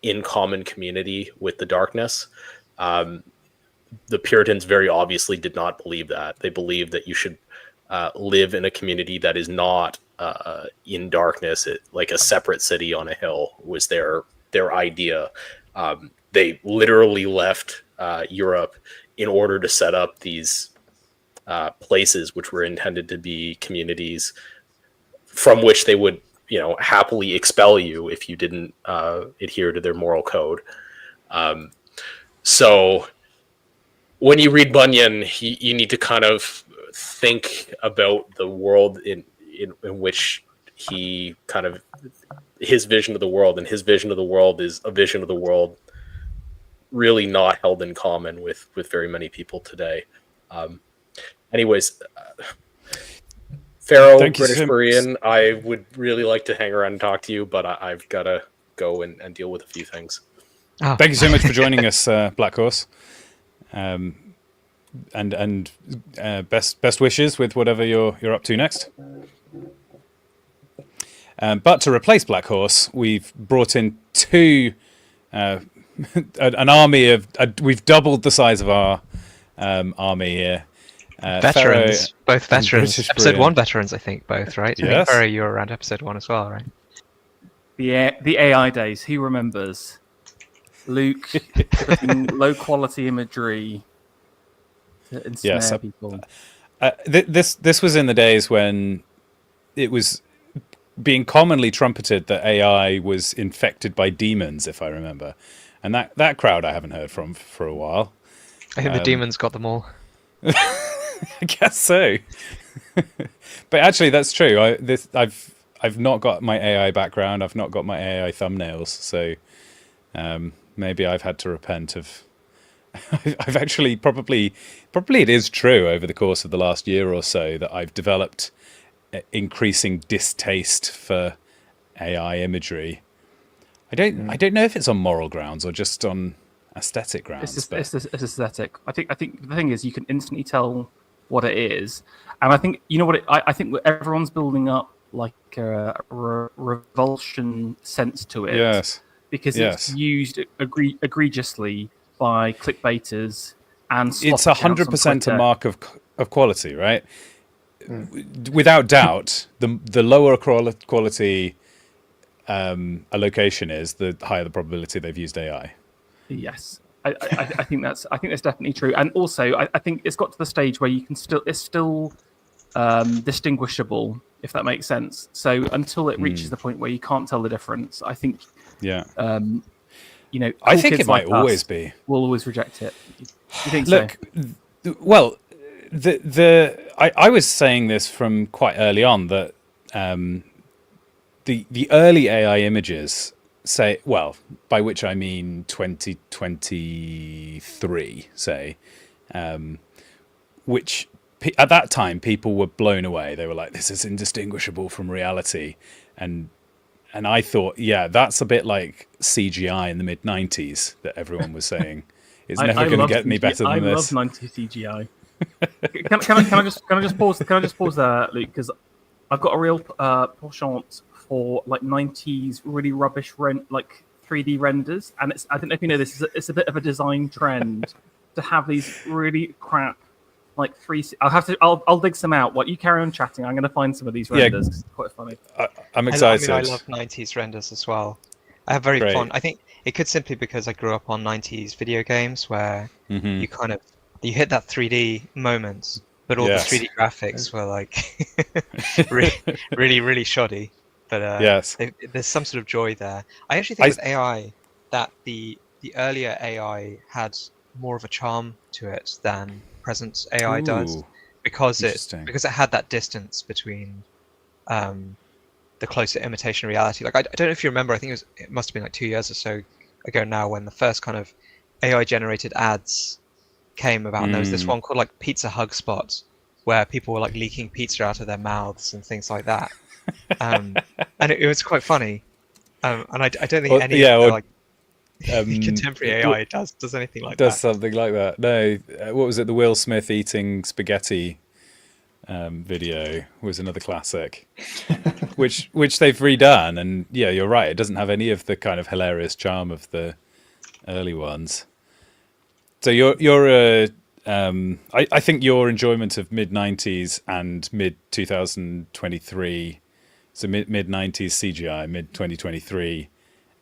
in common community with the darkness. The Puritans very obviously did not believe that. They believed that you should live in a community that is not in darkness. Like a separate city on a hill was their idea. They literally left Europe in order to set up these places which were intended to be communities from which they would, happily expel you if you didn't adhere to their moral code. So when you read Bunyan, you need to kind of think about the world in which he kind of, his vision of the world, and his vision of the world is a vision of the world really not held in common with very many people today. Anyways, Pharaoh, British Korean, I would really like to hang around and talk to you, but I've got to go and deal with a few things. Oh. Thank you so much for joining us, Black Horse. And best wishes with whatever you're up to next. But to replace Black Horse, we've brought in two, an army of. We've doubled the size of our army here. Veterans, both veterans. Episode 1 veterans, I think, both, right? Yes. I think Pharaoh, you were around episode 1 as well, right? The AI days. Who remembers? Luke, low quality imagery to ensnare people. This was in the days when it was being commonly trumpeted that AI was infected by demons, if I remember, and that crowd I haven't heard from for a while. I think the demons got them all. I guess so. But actually, that's true. I've not got my AI background. I've not got my AI thumbnails. So maybe I've had to repent of. I've actually probably it is true over the course of the last year or so that I've developed increasing distaste for AI imagery. I don't know if it's on moral grounds or just on aesthetic grounds. It's aesthetic. I think the thing is you can instantly tell what it is, and I think I think everyone's building up like a revulsion sense to it. Yes, because it's used egregiously by clickbaiters and it's 100% a mark of quality, right? Without doubt, the lower quality a location is, the higher the probability they've used AI. Yes, I think that's definitely true, and also I think it's got to the stage where it's still distinguishable, if that makes sense. So until it reaches the point where you can't tell the difference, I think cool I think it might like always be. We'll always reject it. You think Look, so? Well, I was saying this from quite early on that the early AI images say, well, by which I mean 2023, say, which at that time people were blown away. They were like, "This is indistinguishable from reality," and I thought, yeah, that's a bit like CGI in the mid-90s that everyone was saying. It's never going to get any better than this. I love 90s CGI. Can I just pause? Can I just pause there, Luke? Because I've got a real penchant for like 90s really rubbish 3D renders, and I don't know if you know this. It's a bit of a design trend to have these really crap like I'll dig some out. What you carry on chatting, I'm going to find some of these renders. It's quite funny. I'm excited. I love 90s renders as well. I have very fun. I think it could simply because I grew up on 90s video games where you kind of you hit that 3D moment, but all the 3D graphics were like really, really shoddy. But there's some sort of joy there. I actually think with AI that the earlier AI had more of a charm to it than present AI does, because it had that distance between the closer imitation of reality. Like I don't know if you remember, I think it must have been like 2 years or so ago now when the first kind of AI generated ads came about, and there was this one called like Pizza Hug Spot where people were like leaking pizza out of their mouths and things like that. And it was quite funny. And I don't think any contemporary AI does anything like that. Does something like that. No, what was it? The Will Smith eating spaghetti video was another classic, which they've redone. And yeah, you're right. It doesn't have any of the kind of hilarious charm of the early ones. So I think your enjoyment of mid-90s and mid-2023, so mid-90s CGI, mid-2023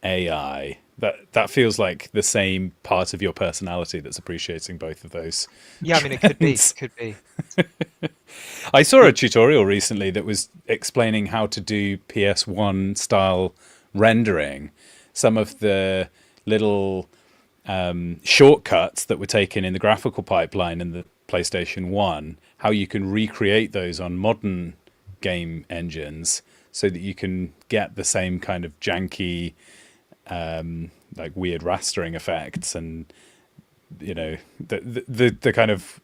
AI That feels like the same part of your personality that's appreciating both of those. Yeah, I mean, it could be. Could be. I saw a tutorial recently that was explaining how to do PS1 style rendering. Some of the little shortcuts that were taken in the graphical pipeline in the PlayStation 1, how you can recreate those on modern game engines so that you can get the same kind of janky, like weird rastering effects, and the kind of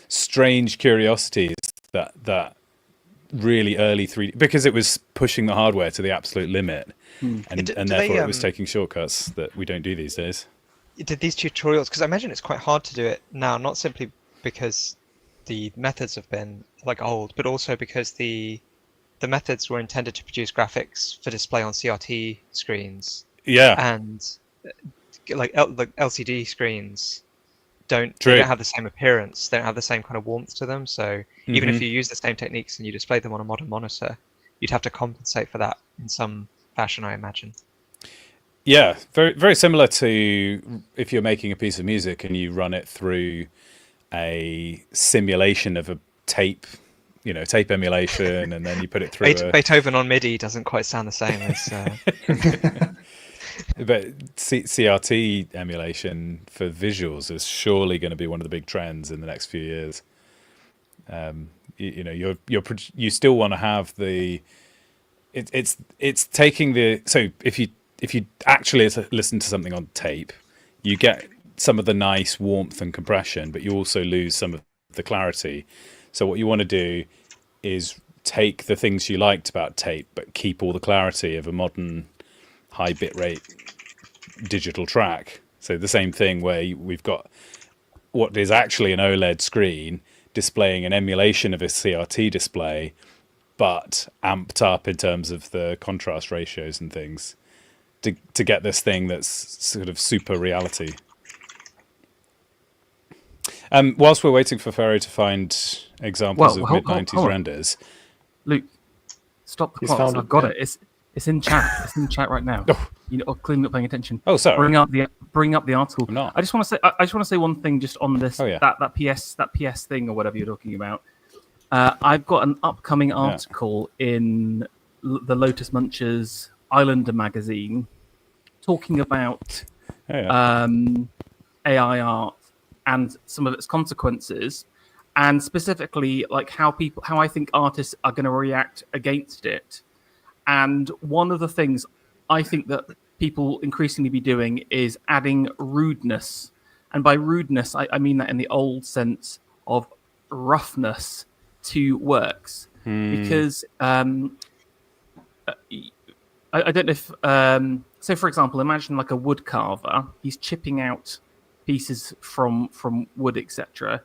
strange curiosities that really early 3D, because it was pushing the hardware to the absolute limit, and therefore it was taking shortcuts that we don't do these days. Did these tutorials, because I imagine it's quite hard to do it now, not simply because the methods have been like old, but also because the methods were intended to produce graphics for display on CRT screens. Yeah. And like LCD screens they don't have the same appearance. They don't have the same kind of warmth to them. So even if you use the same techniques and you display them on a modern monitor, you'd have to compensate for that in some fashion, I imagine. Yeah, very very similar to if you're making a piece of music and you run it through a simulation of a tape, tape emulation, and then you put it through Beethoven on MIDI doesn't quite sound the same as but CRT emulation for visuals is surely going to be one of the big trends in the next few years. You still want to have it's taking the, so if you actually listen to something on tape, you get some of the nice warmth and compression, but you also lose some of the clarity. So what you want to do is take the things you liked about tape, but keep all the clarity of a modern high bitrate digital track. So the same thing where we've got what is actually an OLED screen displaying an emulation of a CRT display, but amped up in terms of the contrast ratios and things to get this thing that's sort of super reality. Whilst we're waiting for Ferry to find examples of mid-90s renders. Luke, stop the clock. I've got it. It's in chat. It's in chat right now. Or clearly not paying attention. Oh, sorry. Bring up the article. I'm not. I just want to say one thing just on this. That PS thing or whatever you're talking about. I've got an upcoming article in the Lotus Munchers Islander magazine talking about AI art and some of its consequences, and specifically like how I think artists are going to react against it. And one of the things I think that people increasingly be doing is adding rudeness. And by rudeness, I mean that in the old sense of roughness to works. Because I don't know if... so, for example, imagine like a wood carver. He's chipping out pieces from wood, etc.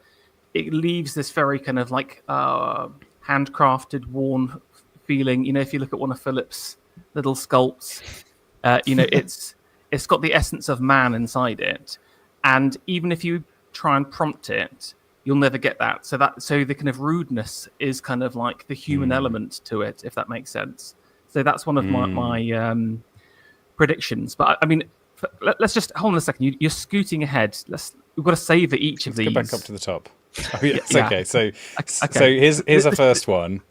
It leaves this very kind of like handcrafted, worn feeling. If you look at one of Philip's little sculpts, it's got the essence of man inside it. And even if you try and prompt it, you'll never get that. So the kind of rudeness is kind of like the human element to it, if that makes sense. So that's one of my predictions. But I mean, let's just hold on a second. You're scooting ahead. We've got to savor each of these. Go back up to the top. Oh, yes, yeah. Okay. So here's a first one.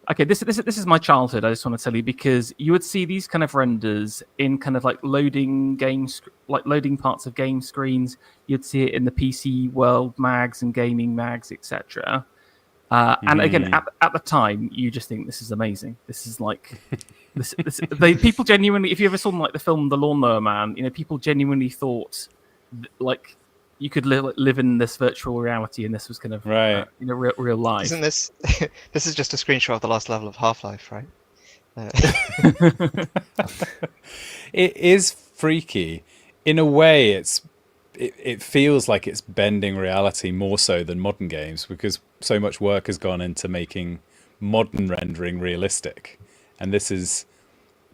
Okay, this is my childhood. I just want to tell you, because you would see these kind of renders in kind of like loading parts of game screens. You'd see it in the PC World mags and gaming mags, etc. And again, at the time, you just think this is amazing. This is like people genuinely. If you ever saw like the film The Lawnmower Man, people genuinely thought like you could live in this virtual reality, and this was kind of real life. Isn't this? This is just a screenshot of the last level of Half-Life, right? It is freaky. In a way, it feels like it's bending reality more so than modern games, because so much work has gone into making modern rendering realistic, and this is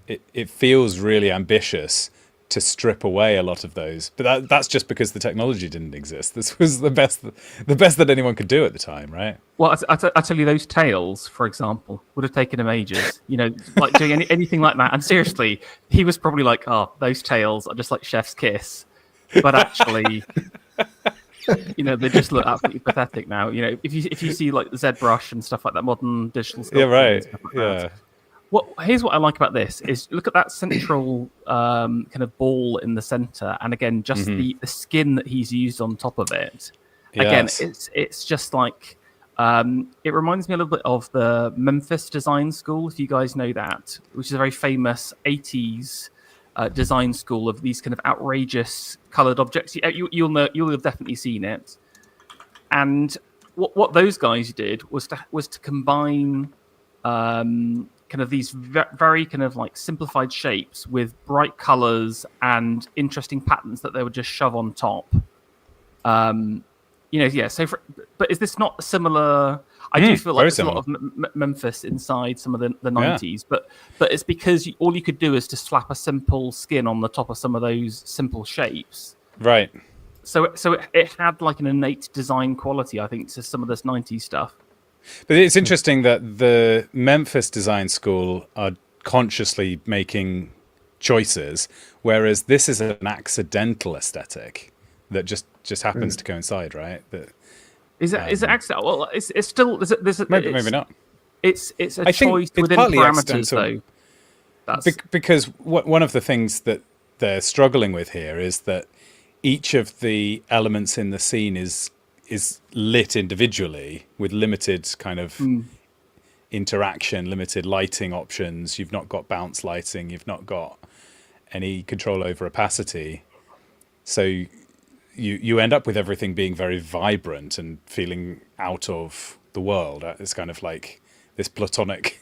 it feels really ambitious to strip away a lot of those. But that's just because the technology didn't exist. This was the best that anyone could do at the time, right? Well, I tell you, those tails, for example, would have taken him ages. Like doing anything like that. And seriously, he was probably like, "Oh, those tails are just like Chef's kiss," but actually, they just look absolutely pathetic now. If you see like the ZBrush and stuff like that, modern digital stuff. Yeah, right. Like that. Here's what I like about this is look at that central kind of ball in the center, and again, just the skin that he's used on top of it. Yes. Again, it's just like it reminds me a little bit of the Memphis design school, if you guys know that, which is a very famous 80s design school of these kind of outrageous colored objects. You'll have definitely seen it. And what those guys did was to combine kind of these very kind of like simplified shapes with bright colors and interesting patterns that they would just shove on top. So but is this not similar? I do feel like there's a lot of Memphis inside some of the 90s, but it's because all you could do is just slap a simple skin on the top of some of those simple shapes. Right. So it had like an innate design quality, I think, to some of this 90s stuff. But it's interesting that the Memphis design school are consciously making choices, whereas this is an accidental aesthetic that just happens to coincide, right? Is it accidental? Well, it's still maybe not. It's a choice within parameters, though. Because one of the things that they're struggling with here is that each of the elements in the scene is lit individually with limited kind of interaction, limited lighting options. You've not got bounce lighting. You've not got any control over opacity. So you end up with everything being very vibrant and feeling out of the world. It's kind of like this platonic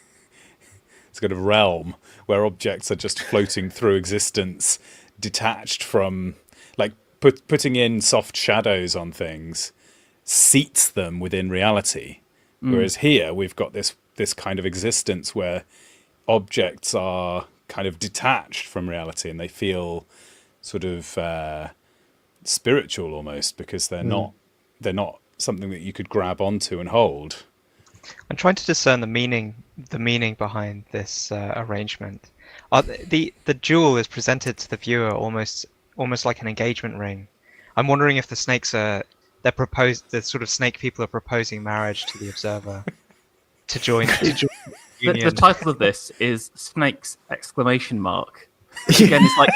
kind of realm where objects are just floating through existence, detached from, like, putting in soft shadows on things seats them within reality. Whereas here we've got this kind of existence where objects are kind of detached from reality and they feel sort of spiritual almost, because they're not something that you could grab onto and hold. I'm trying to discern the meaning behind this arrangement. The jewel is presented to the viewer almost like an engagement ring. I'm wondering if the snakes are the sort of snake people are proposing marriage to the observer to join the union. The title of this is Snakes! ! Again, it's like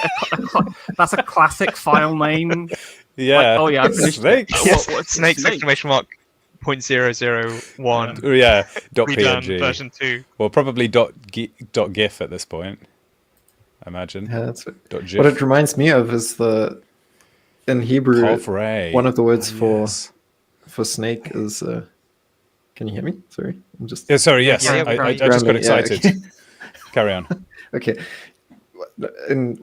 that's a classic file name. Yeah. Like, I finished Snakes. Yes. Snakes! ! .001. Yeah. .png version 2. Well, probably .gif at this point, I imagine. Yeah, that's what it reminds me of is in Hebrew, one of the words for snake is. Can you hear me? Sorry, I'm just. Yeah, sorry. Yes, I just got excited. Yeah, okay. Carry on. Okay. In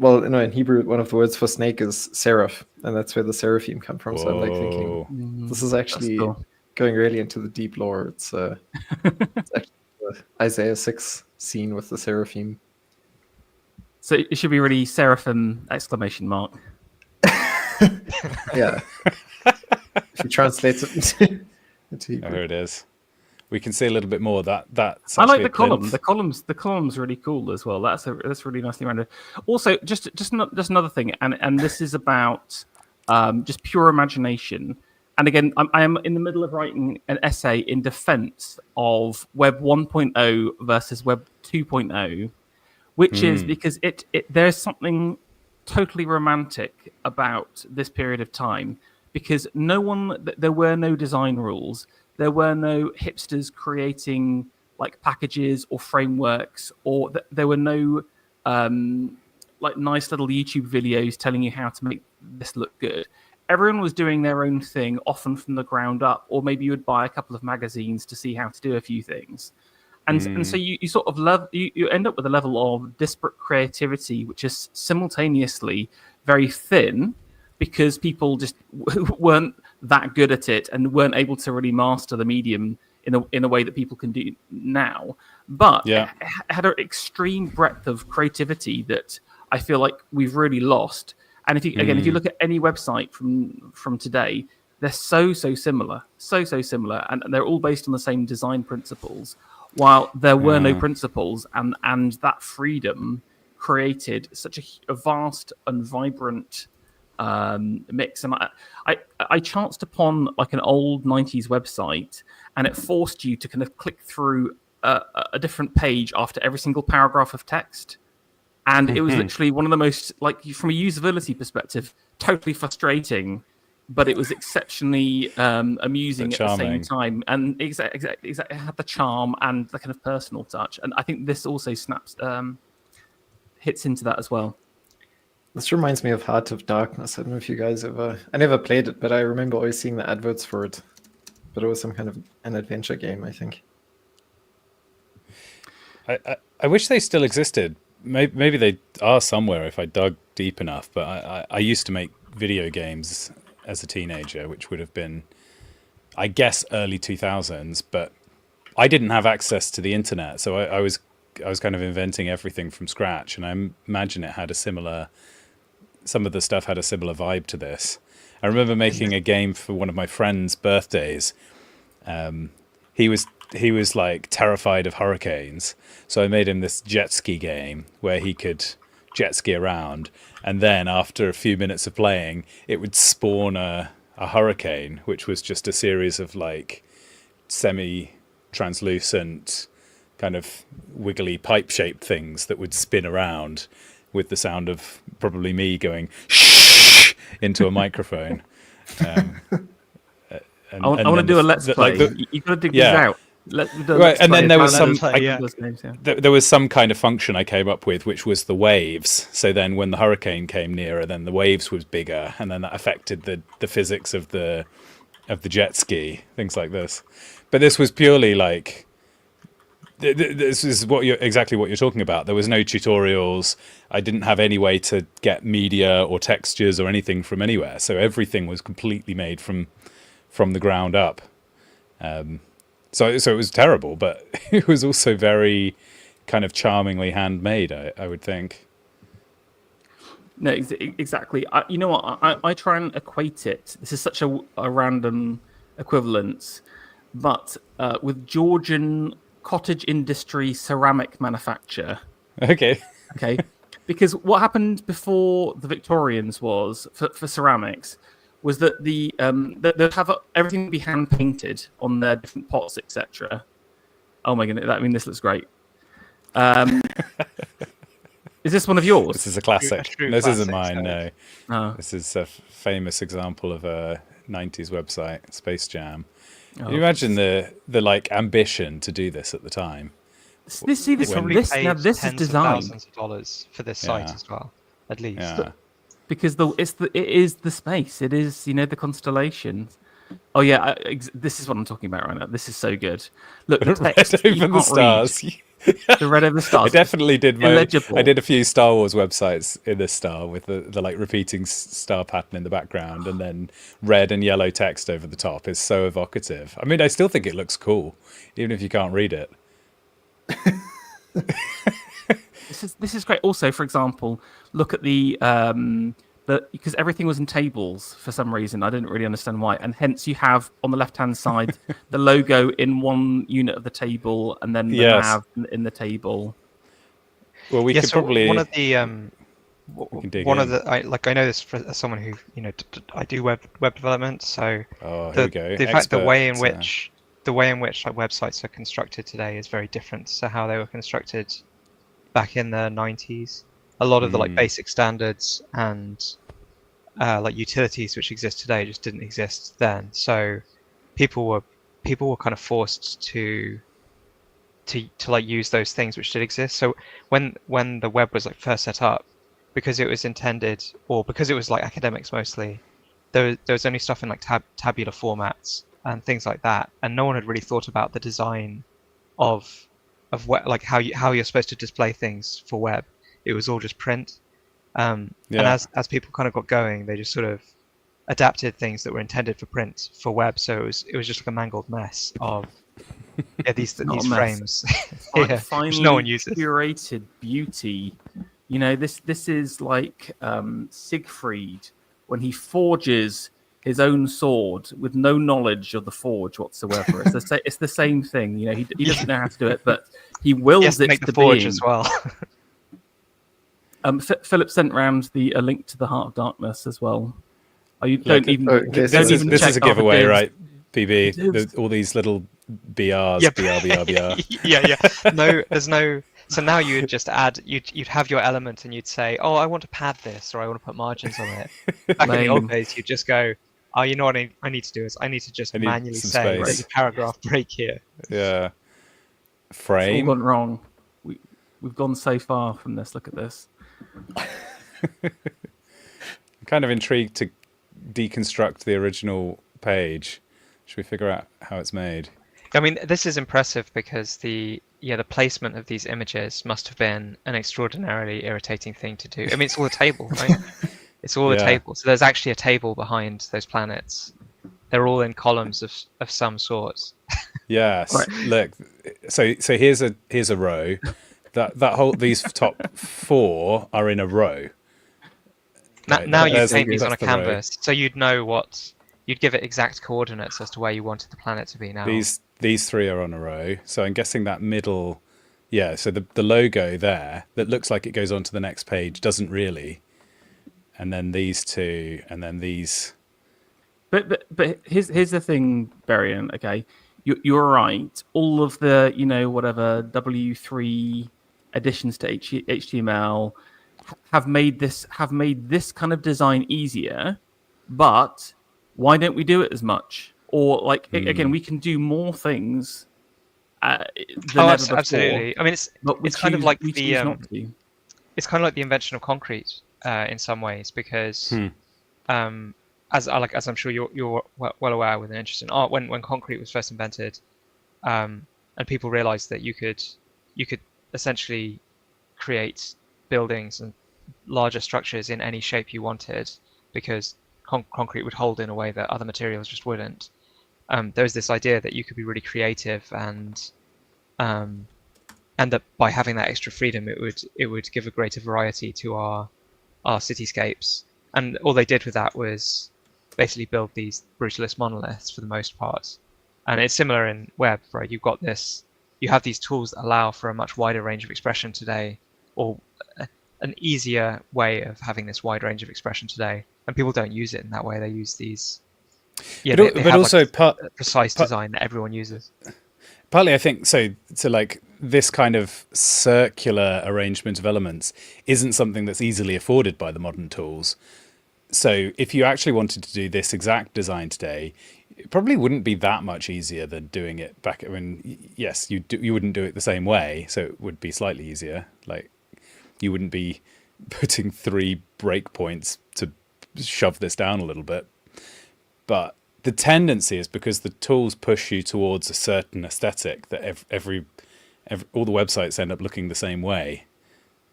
Hebrew, one of the words for snake is seraph, and that's where the seraphim come from. Whoa. So I'm like thinking, this is actually going really into the deep lore. It's actually the Isaiah 6 scene with the seraphim. So it should be really seraphim ! Yeah. If you translate it into Hebrew. There it is. We can see a little bit more. That's I like the column. The column's really cool as well. That's really nicely rendered. Also, just another thing, and this is about just pure imagination. And again, I am in the middle of writing an essay in defense of Web 1.0 versus Web 2.0, which is because there's something totally romantic about this period of time, because there were no design rules. There were no hipsters creating like packages or frameworks, or there were no like nice little YouTube videos telling you how to make this look good. Everyone was doing their own thing, often from the ground up, or maybe you would buy a couple of magazines to see how to do a few things. And so you sort of you end up with a level of disparate creativity, which is simultaneously very thin, because people just weren't that good at it and weren't able to really master the medium in a way that people can do now. But it had an extreme breadth of creativity that I feel like we've really lost. And if you look at any website from today, they're so similar, so similar, and they're all based on the same design principles. While there were no principles, and that freedom created such a vast and vibrant mix. And I chanced upon like an old 90s website, and it forced you to kind of click through a different page after every single paragraph of text. And it was literally one of the most, like, from a usability perspective, totally frustrating, but it was exceptionally amusing at the same time. And exactly, it had the charm and the kind of personal touch. And I think this also hits into that as well. This reminds me of Heart of Darkness. I don't know if you guys I never played it, but I remember always seeing the adverts for it. But it was some kind of an adventure game, I think. I wish they still existed. Maybe they are somewhere if I dug deep enough. But I used to make video games as a teenager, which would have been, I guess, early 2000s. But I didn't have access to the internet, so I was kind of inventing everything from scratch. And I imagine it had some of the stuff had a similar vibe to this. I remember making a game for one of my friends' birthdays. He was like terrified of hurricanes, so I made him this jet ski game where he could jet ski around, and then after a few minutes of playing, it would spawn a hurricane, which was just a series of like semi-translucent, kind of wiggly pipe-shaped things that would spin around with the sound of probably me going shh into a microphone. I want to do a let's play. You've got to dig this out. Right, and then there was there was some kind of function I came up with, which was the waves. So then when the hurricane came nearer, then the waves was bigger, and then that affected the physics of the jet ski, things like this. But this was purely like, this is exactly what you're talking about. There was no tutorials. I didn't have any way to get media or textures or anything from anywhere. So everything was completely made from the ground up. So it was terrible, but it was also very kind of charmingly handmade, I would think. No, exactly. You know what? I try and equate it. This is such a random equivalence, but with Georgian cottage industry ceramic manufacture. Okay. Because what happened before the Victorians was, for ceramics, was that they'd have everything be hand painted on their different pots, etc. Oh my goodness! This looks great. Is this one of yours? This is a classic. This isn't mine. No. Oh. This is a famous example of a 90s website, Space Jam. Can you imagine the like ambition to do this at the time? This is designed thousands of dollars for this site as well, at least. Yeah. Because it is the space. It is, the constellations. Oh yeah, this is what I'm talking about right now. This is so good. Look, the text, red over the stars. The red over the stars. I definitely did. Illegible. I did a few Star Wars websites in this star with the like repeating star pattern in the background, and then red and yellow text over the top is so evocative. I mean, I still think it looks cool, even if you can't read it. This is great. Also, for example, look at because everything was in tables for some reason. I didn't really understand why, and hence you have on the left-hand side the logo in one unit of the table, and then the nav in the table. Well, we could probably one of the I know this as someone who I do web development, so here we go. the way in which like websites are constructed today is very different to how they were constructed back in the 90s. A lot of the like basic standards and like utilities which exist today just didn't exist then. So people were kind of forced to like use those things which did exist. So when the web was like first set up, because it was intended, or because it was like academics mostly, there was only stuff in like tabular formats and things like that, and no one had really thought about the design of like how you're supposed to display things for web. It was all just print, and as people kind of got going, they just sort of adapted things that were intended for print for web. So it was just like a mangled mess of these frames. Finally no one uses. Curated beauty This is like Siegfried when he forges his own sword with no knowledge of the forge whatsoever. It's the same thing. He doesn't know how to do it, but he wills it to forge being. as well. Philip sent round a link to the Heart of Darkness as well. This is a giveaway, right? PB, all these little BRs, BR. Yeah. No, there's no. So now you'd just add, you'd have your element and you'd say, oh, I want to pad this, or I want to put margins on it. Back in the old days, you'd just go, oh, you know what I need to do is I need to just manually say there's a paragraph break here. Yeah. Frame. It's all gone wrong. We've gone so far from this. Look at this. I'm kind of intrigued to deconstruct the original page. Should we figure out how it's made? I mean, this is impressive because the placement of these images must have been an extraordinarily irritating thing to do. I mean, it's all a table, right? It's all a table. So there's actually a table behind those planets. They're all in columns of some sort. Yes. Right. Look. So here's a row. These top 4 are in a row. Right. Now you paint these on a canvas, so you'd know you'd give it exact coordinates as to where you wanted the planet to be now. These 3 are on a row, so I'm guessing that middle, so the logo there that looks like it goes on to the next page doesn't really, and then these 2, and then these. But here's the thing, Berian. Okay, you're right. All of the whatever W3 additions to HTML have made this kind of design easier, but why don't we do it as much? Or again, we can do more things. Than ever before, absolutely. I mean, it's kind of like the invention of concrete in some ways, because as I'm sure you're well aware with an interest in art, when concrete was first invented, and people realized that you could essentially create buildings and larger structures in any shape you wanted, because concrete would hold in a way that other materials just wouldn't. There was this idea that you could be really creative, and that by having that extra freedom, it would give a greater variety to our cityscapes. And all they did with that was basically build these brutalist monoliths for the most part. And it's similar in web, right? You have these tools that allow for a much wider range of expression today, or an easier way of having this wide range of expression today. And people don't use it in that way. They use these. Yeah, but also precise design that everyone uses. Partly, I think so like this kind of circular arrangement of elements isn't something that's easily afforded by the modern tools. So if you actually wanted to do this exact design today, it probably wouldn't be that much easier than doing it back. I mean, yes, you wouldn't do it the same way, so it would be slightly easier. Like you wouldn't be putting 3 breakpoints to shove this down a little bit. But the tendency is because the tools push you towards a certain aesthetic that all the websites end up looking the same way.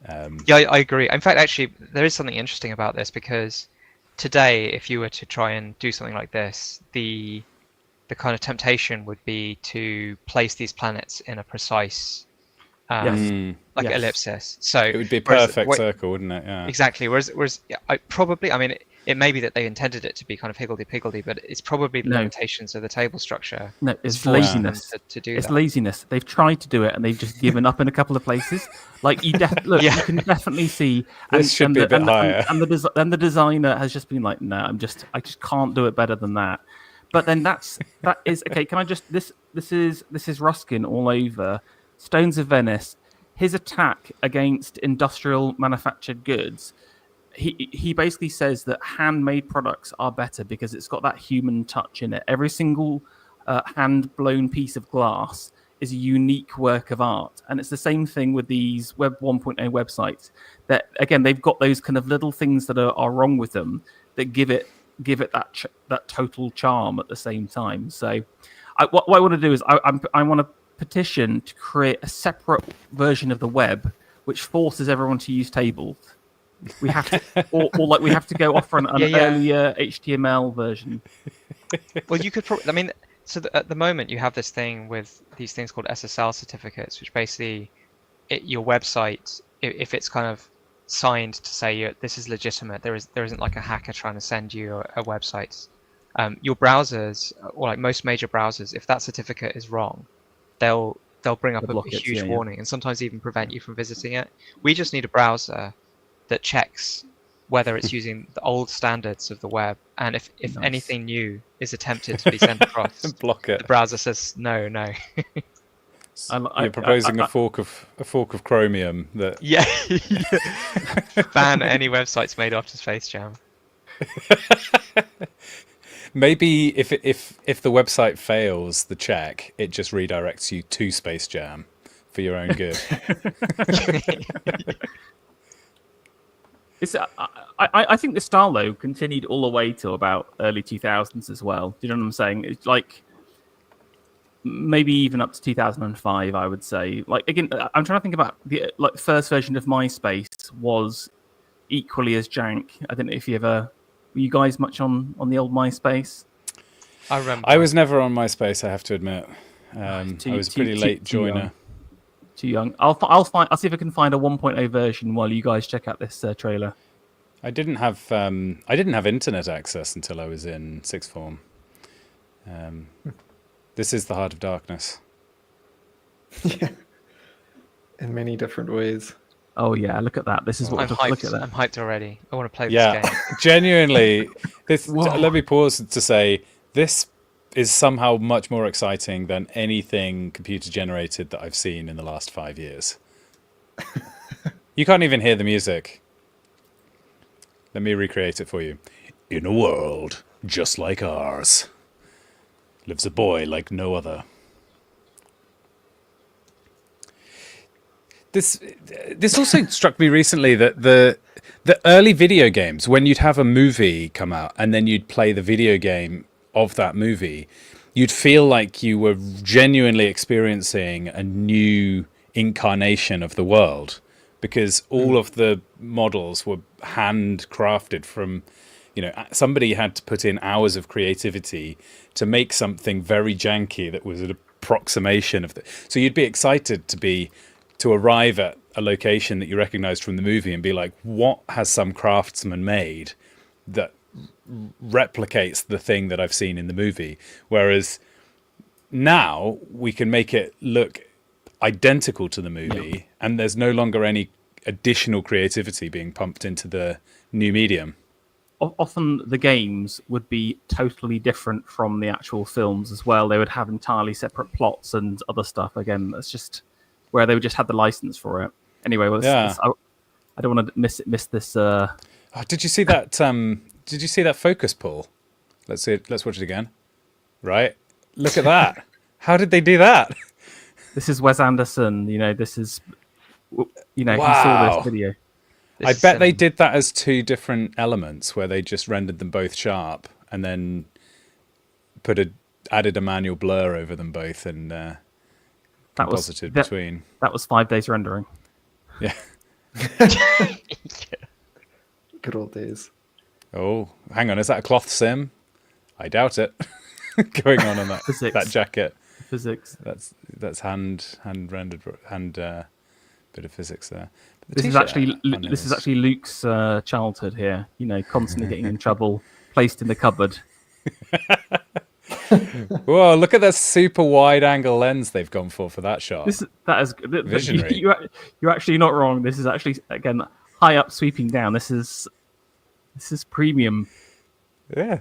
I agree. In fact, actually, there is something interesting about this, because today, if you were to try and do something like this, the kind of temptation would be to place these planets in a precise ellipsis. So it would be a perfect circle, wouldn't it? Yeah. Exactly. Whereas it may be that they intended it to be kind of higgledy-piggledy, but it's probably the limitations of the table structure. No, it's laziness. It's laziness. They've tried to do it and they've just given up in a couple of places. Like you can definitely see. This should be a bit higher. And the designer has just been like, no, I just can't do it better than that. But then that is okay. Can I just this is Ruskin all over. Stones of Venice. His attack against industrial manufactured goods. He basically says that handmade products are better because it's got that human touch in it. Every single hand-blown piece of glass is a unique work of art. And it's the same thing with these Web 1.0 websites. That, again, they've got those kind of little things that are wrong with them that give it that total charm at the same time. So what I want to do is I want to petition to create a separate version of the web which forces everyone to use tables. We have to, or like we have to go off an earlier HTML version. Well, you could probably. I mean, so at the moment you have this thing with these things called SSL certificates, which basically, your website, if it's kind of signed to say this is legitimate. There isn't like a hacker trying to send you a website. Your browsers, or like most major browsers, if that certificate is wrong, they'll bring up a huge warning and sometimes even prevent you from visiting it. We just need a browser that checks whether it's using the old standards of the web, and if anything new is attempted to be sent across, block it. The browser says no. You're proposing a fork of Chromium that ban any websites made after Space Jam. Maybe if the website fails the check, it just redirects you to Space Jam for your own good. I think the style though continued all the way till about early 2000s as well. Do you know what I'm saying? It's like maybe even up to 2005, I would say. Like again, I'm trying to think about the first version of MySpace was equally as jank. I don't know if were you guys much on the old MySpace? I remember. I was never on MySpace, I have to admit. I was a pretty late joiner. Too young. I'll see if I can find a 1.0 version while you guys check out this trailer. I didn't have internet access until I was in sixth form. This is the Heart of Darkness. Yeah, in many different ways. Oh yeah, look at that. This is what I'm look at that. I'm hyped already. I want to play this game. Genuinely. Let me pause to say this is somehow much more exciting than anything computer generated that I've seen in the last 5 years. You can't even hear the music. Let me recreate it for you. In a world just like ours lives a boy like no other. This also struck me recently that the early video games, when you'd have a movie come out and then you'd play the video game of that movie, you'd feel like you were genuinely experiencing a new incarnation of the world, because all of the models were handcrafted from, somebody had to put in hours of creativity to make something very janky that was an approximation of so you'd be excited to arrive at a location that you recognized from the movie and be like, what has some craftsman made that replicates the thing that I've seen in the movie? Whereas now we can make it look identical to the movie, and there's no longer any additional creativity being pumped into the new medium. Often the games would be totally different from the actual films as well. They would have entirely separate plots and other stuff. Again, that's just where they would just have the license for it. Anyway, well, I don't want to miss this. Did you see that? Did you see that focus pull? Let's see it. Let's watch it again. Right, look at that. How did they do that? This is Wes Anderson. This is, Wow. He saw this video. I bet they did that as two different elements, where they just rendered them both sharp and then added a manual blur over them both and composited between. That was 5 days rendering. Yeah. Good old days. Oh, hang on. Is that a cloth sim? I doubt it. Going on that Physics. That jacket. Physics. That's hand rendered bit of physics there. This is actually Luke's childhood here. Constantly getting in trouble, placed in the cupboard. Whoa! Look at that super wide angle lens they've gone for that shot. That is visionary. You're actually not wrong. This is actually, again, high up, sweeping down. This is premium. Yeah.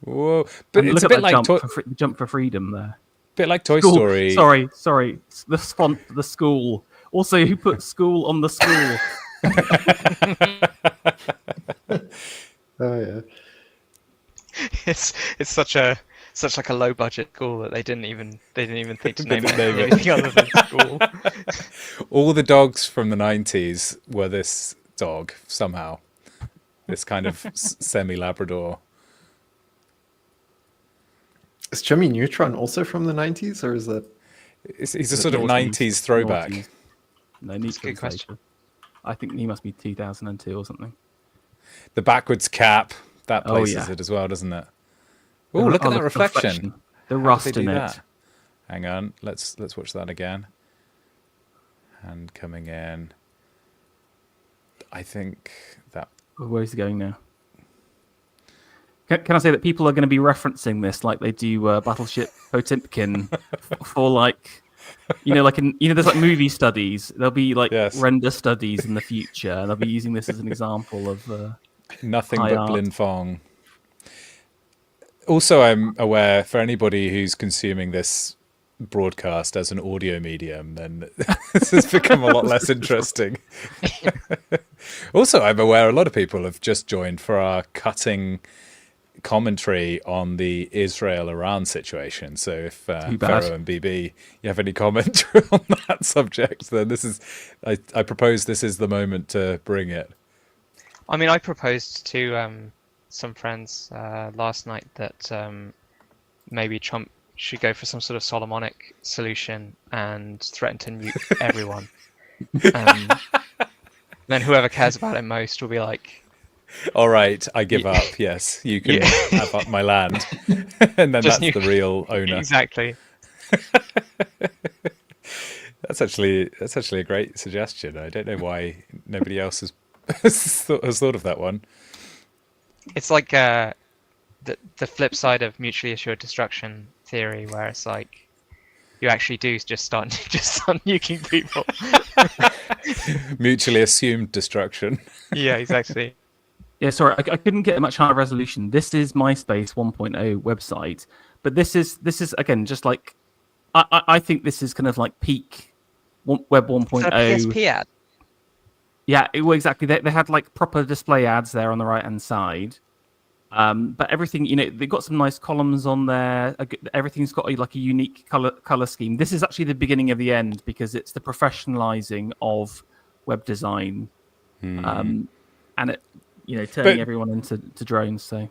Whoa! But and it's look a at bit that like jump for freedom there. Bit like Toy Story. Sorry. The font for the school. Also, who put school on the school? Oh yeah. It's such like a low budget school that they didn't even think to name it anything other than school. All the dogs from the 90s were this dog somehow. This kind of semi-Labrador. Is Jimmy Neutron also from the 90s, or is that? He's a sort of 90s throwback. No, that's a good question. I think he must be 2002 or something. The backwards cap, that places it as well, doesn't it? Oh, look at that reflection. The rust in it. Hang on, let's watch that again. Hand coming in. I think that... Where's he going now? Can I say that people are going to be referencing this like they do Battleship Potemkin for like, like there's like movie studies. There'll be like render studies in the future, and they'll be using this as an example of nothing but Blin Fong. Also, I'm aware for anybody who's consuming this broadcast as an audio medium, then this has become a lot less interesting. Also, I'm aware a lot of people have just joined for our cutting commentary on the Israel-Iran situation. So if Pharaoh and BB, you have any commentary on that subject, then I propose this is the moment to bring it. I mean, I proposed to some friends last night that maybe Trump should go for some sort of Solomonic solution and threaten to nuke everyone. Then whoever cares about it most will be like, all right, I give up. Yes, you can have up my land. And then that's the real owner. Exactly. That's actually a great suggestion. I don't know why nobody else has thought of that one. It's like the flip side of mutually assured destruction theory, where it's like you actually do just start nuking people. Mutually assumed destruction. Yeah, exactly. Yeah, sorry, I couldn't get a much higher resolution. This is MySpace 1.0 website, but this is again just like I think this is kind of like peak Web 1.0. PSP ad. Yeah, well, exactly. They had like proper display ads there on the right hand side, but everything they've got some nice columns on there. Everything's got like a unique color scheme. This is actually the beginning of the end because it's the professionalizing of web design, and it. Turning everyone into drones. So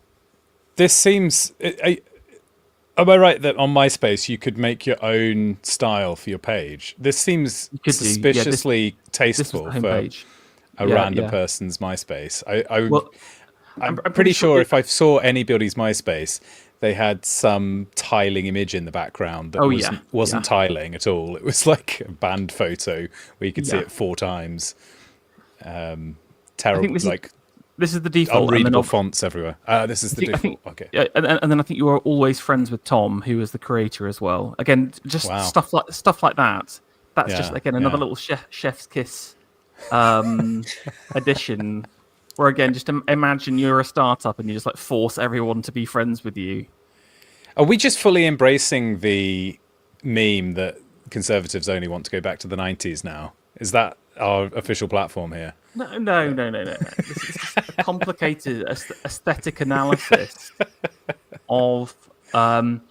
this seems. Am I right that on MySpace you could make your own style for your page? This seems suspiciously tasteful for a random person's MySpace. I'm pretty sure if I saw anybody's MySpace, they had some tiling image in the background that wasn't tiling at all. It was like a band photo where you could see it 4 times. Terrible, This is the default. Unreadable fonts everywhere. This is the default. Okay. Yeah, and then I think you are always friends with Tom, who is the creator as well. Again, just stuff like that. That's just another little chef's kiss addition. Where again, just imagine you're a startup and you just like force everyone to be friends with you. Are we just fully embracing the meme that conservatives only want to go back to the 90s now? Is that our official platform here? No. This is just a complicated aesthetic analysis of. Again,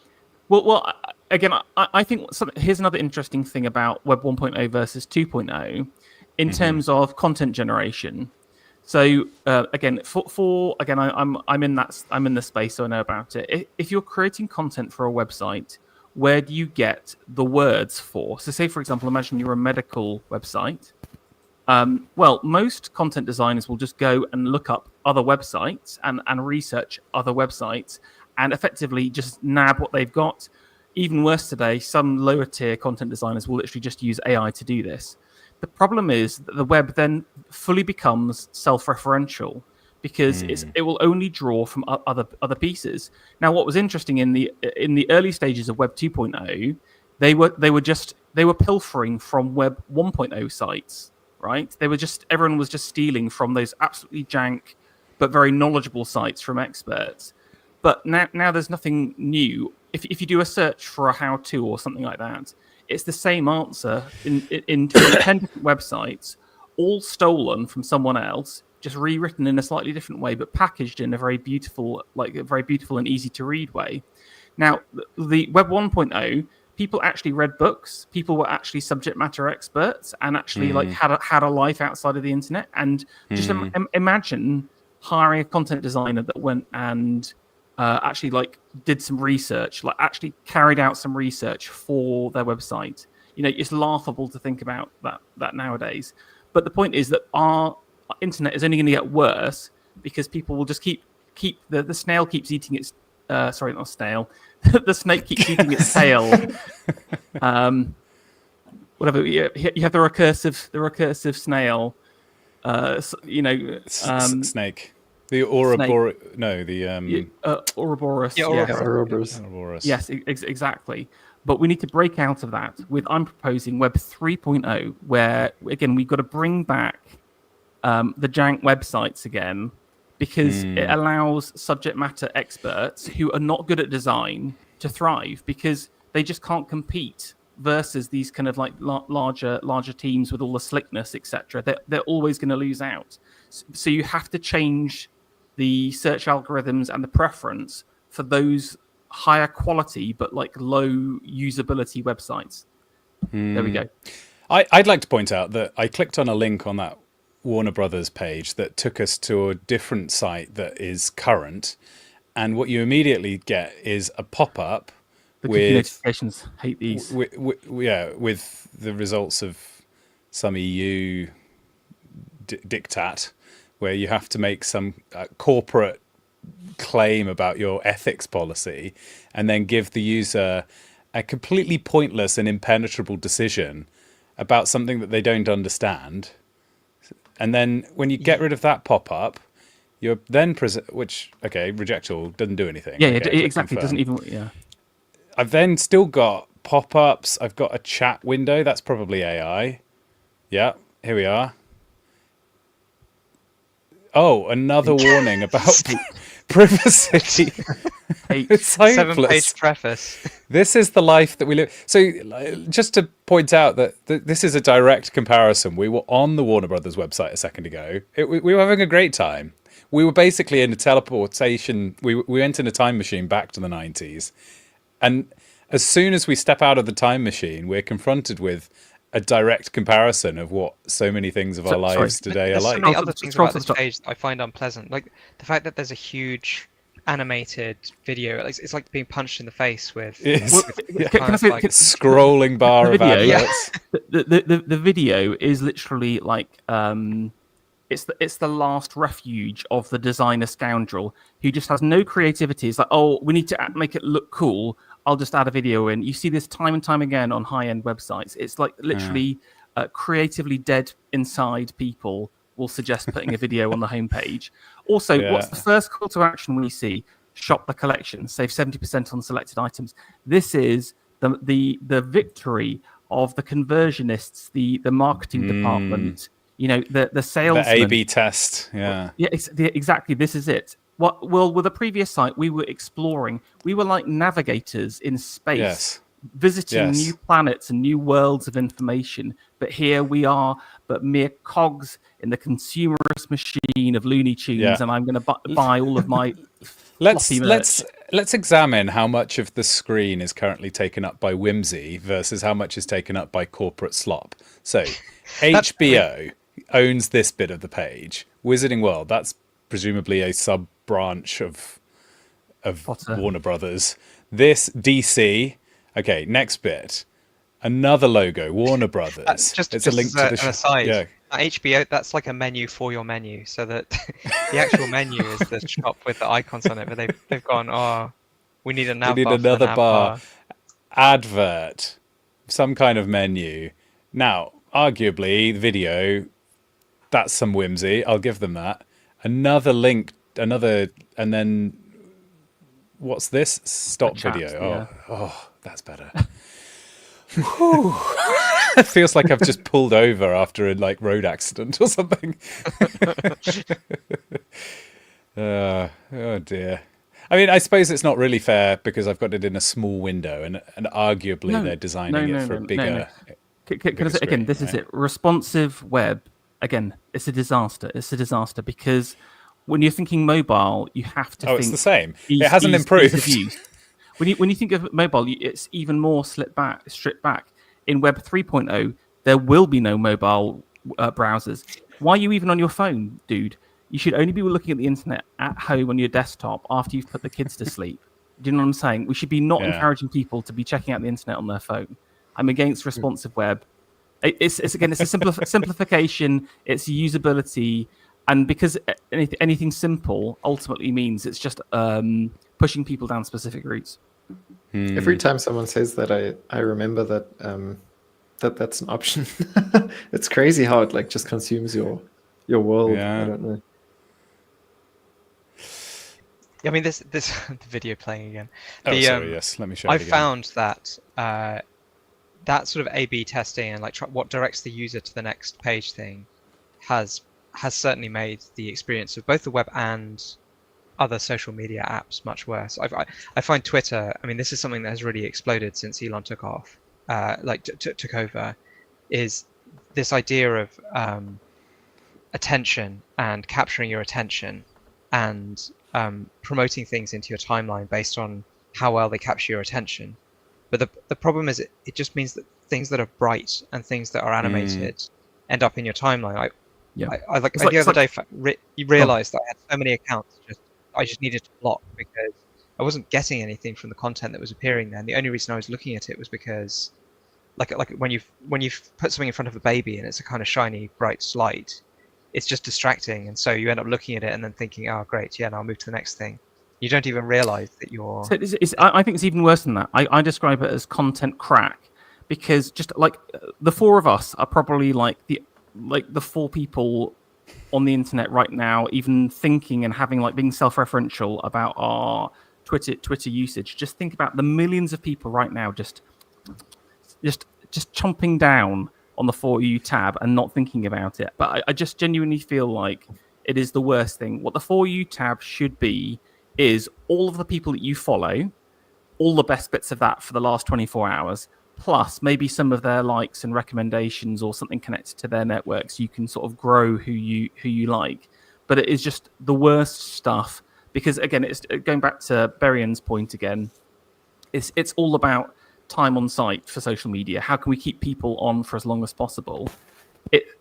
I think here's another interesting thing about Web 1.0 versus 2.0 in terms of content generation. So again, I'm in the space, so I know about it. If you're creating content for a website, where do you get the words for? So, say for example, imagine you're a medical website. Most content designers will just go and look up other websites and research other websites and effectively just nab what they've got. Even worse today, some lower tier content designers will literally just use AI to do this. The problem is that the web then fully becomes self-referential because it will only draw from other pieces. Now, what was interesting in the early stages of Web 2.0, they were pilfering from Web 1.0 sites. Right? Everyone was just stealing from those absolutely jank but very knowledgeable sites from experts. But now there's nothing new. If you do a search for a how-to or something like that, it's the same answer in 10 different websites, all stolen from someone else, just rewritten in a slightly different way, but packaged in a very beautiful and easy to read way. Now, the Web 1.0. People actually read books. People were actually subject matter experts and actually had a life outside of the internet. And just imagine hiring a content designer that went and actually did some research, actually carried out some research for their website. It's laughable to think about that nowadays. But the point is that our internet is only going to get worse because people will just keep the snail keeps eating its. Sorry, not snail. The snake keeps eating its tail. Whatever. You have the recursive snail Snake. The Ouroboros. No, the Ouroboros. Yeah, Yes. Ouroboros. Ouroboros. Yes, exactly. But we need to break out of that with, I'm proposing Web 3.0, where, again, we've got to bring back the jank websites again, because it allows subject matter experts who are not good at design to thrive, because they just can't compete versus these kind of like larger teams with all the slickness, etc. They're always going to lose out. So you have to change the search algorithms and the preference for those higher quality but like low usability websites. There we go. I'd like to point out that I clicked on a link on that Warner Brothers page that took us to a different site that is current, and what you immediately get is a pop-up The with notifications. Hate these. with the results of some EU diktat, where you have to make some corporate claim about your ethics policy and then give the user a completely pointless and impenetrable decision about something that they don't understand. And then when you get rid of that pop-up, you're then reject all, doesn't do anything. Yeah, Okay, exactly. It doesn't even. Yeah. I've then still got pop-ups. I've got a chat window. That's probably AI. Yeah, here we are. Oh, another warning about privacy. It's 7-page preface. This is the life that we live. So just to point out that this is a direct comparison. We were on the Warner Brothers website a second ago. We were having a great time. We were basically in a teleportation. We went in a time machine back to the 90s. And as soon as we step out of the time machine, we're confronted with a direct comparison of what so many things of our lives today are like. There's so many other things about this page that I find unpleasant. Like the fact that there's a huge animated video. It's like being punched in the face with scrolling bar of adverts. The video is literally like it's the last refuge of the designer scoundrel who just has no creativity. It's like, oh, we need to make it look cool. I'll just add a video in. You see this time and time again on high-end websites. It's like literally creatively dead inside people will suggest putting a video on the homepage. Also, what's the first call to action we see? Shop the collection, save 70% on selected items. This is the victory of the conversionists, the marketing department. You know, the salesman. The A/B test. Yeah. Yeah, exactly. This is it. Well, with the previous site, we were exploring. We were like navigators in space, visiting new planets and new worlds of information. But here we are, but mere cogs in the consumerist machine of Looney Tunes, and I'm going to buy all of my. Let's examine how much of the screen is currently taken up by whimsy versus how much is taken up by corporate slop. So, HBO owns this bit of the page. Wizarding World, that's presumably a sub branch of Warner Brothers. This DC. Okay, next bit. Another logo, Warner Brothers. It's a link to the aside. Yeah. HBO, that's like a menu for your menu, so that the actual menu is the shop with the icons on it. But they've gone, we need another bar. Advert, some kind of menu. Now, arguably, video. That's some whimsy. I'll give them that. Another link. And then what's this? Stop video. Oh, that's better. It feels like I've just pulled over after a road accident or something. Oh dear. I mean, I suppose it's not really fair because I've got it in a small window, and arguably they're designing it for a bigger. Again, this is it. Responsive web. Again, it's a disaster. It's a disaster because when you're thinking mobile, you have to think. It's the same. It hasn't improved. When you think of mobile, it's even more stripped back. In Web 3.0, there will be no mobile browsers. Why are you even on your phone, dude? You should only be looking at the internet at home on your desktop after you've put the kids to sleep. Do you know what I'm saying? We should be not encouraging people to be checking out the internet on their phone. I'm against responsive web. It's a simplification. It's usability. And because anything simple ultimately means it's just pushing people down specific routes. Every time someone says that, I remember that that's an option. It's crazy how it just consumes your your world. Yeah. I don't know. I mean, this the video playing again. Oh, sorry. Yes, let me show I it again. found that that sort of A/B testing and like what directs the user to the next page thing has certainly made the experience of both the web and other social media apps much worse. I find Twitter. I mean, this is something that has really exploded since Elon took off, took over. Is this idea of attention and capturing your attention and promoting things into your timeline based on how well they capture your attention. But the problem is it just means that things that are bright and things that are animated end up in your timeline. The other day you realized that I had so many accounts I just needed to block because I wasn't getting anything from the content that was appearing there. And the only reason I was looking at it was because like when you've put something in front of a baby and it's a kind of shiny bright light, it's just distracting, and so you end up looking at it and then thinking, oh great, yeah, now I'll move to the next thing. You don't even realize that you're... So I think it's even worse than that. I describe it as content crack, because just like the four of us are probably like the 4 people on the internet right now, even thinking and having like being self-referential about our Twitter usage. Just think about the millions of people right now just chomping down on the For You tab and not thinking about it. But I just genuinely feel like it is the worst thing. What the For You tab should be is all of the people that you follow, all the best bits of that for the last 24 hours, plus maybe some of their likes and recommendations or something connected to their networks. You can sort of grow who you like. But it is just the worst stuff because, again, it's going back to Berian's point again. It's all about time on site for social media. How can we keep people on for as long as possible?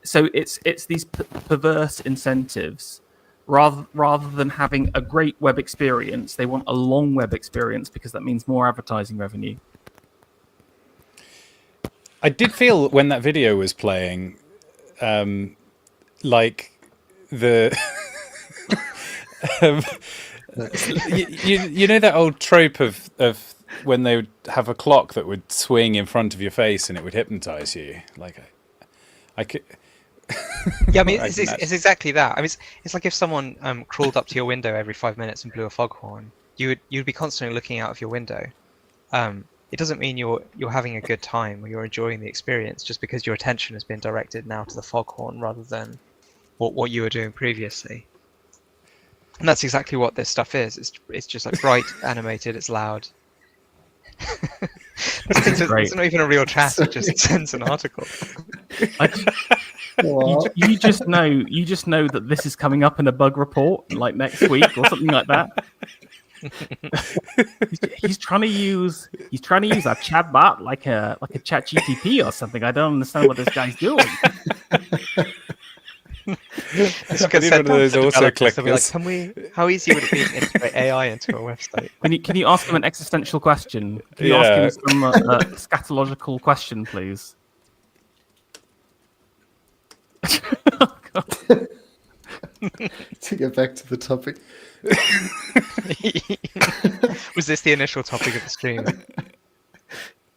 So it's these perverse incentives. Rather than having a great web experience, they want a long web experience because that means more advertising revenue. I did feel when that video was playing, like the you know that old trope of when they would have a clock that would swing in front of your face and it would hypnotize you. Like I could. Yeah, I mean, it's exactly that. I mean, it's like if someone crawled up to your window every 5 minutes and blew a foghorn, you'd be constantly looking out of your window. It doesn't mean you're having a good time or you're enjoying the experience just because your attention has been directed now to the foghorn rather than what you were doing previously. And that's exactly what this stuff is. It's just like bright, animated, it's loud. It's not even a real chat, it just sends an article. You just know that this is coming up in a bug report like next week or something like that. he's trying to use our chat bot like a chat GTP or something. I don't understand what this guy's doing. I need one of those auto-clickers. Like, how easy would it be to integrate AI into a website? Can you ask him an existential question? Can you ask him some scatological question, please? Oh, God. To get back to the topic. Was this the initial topic of the stream?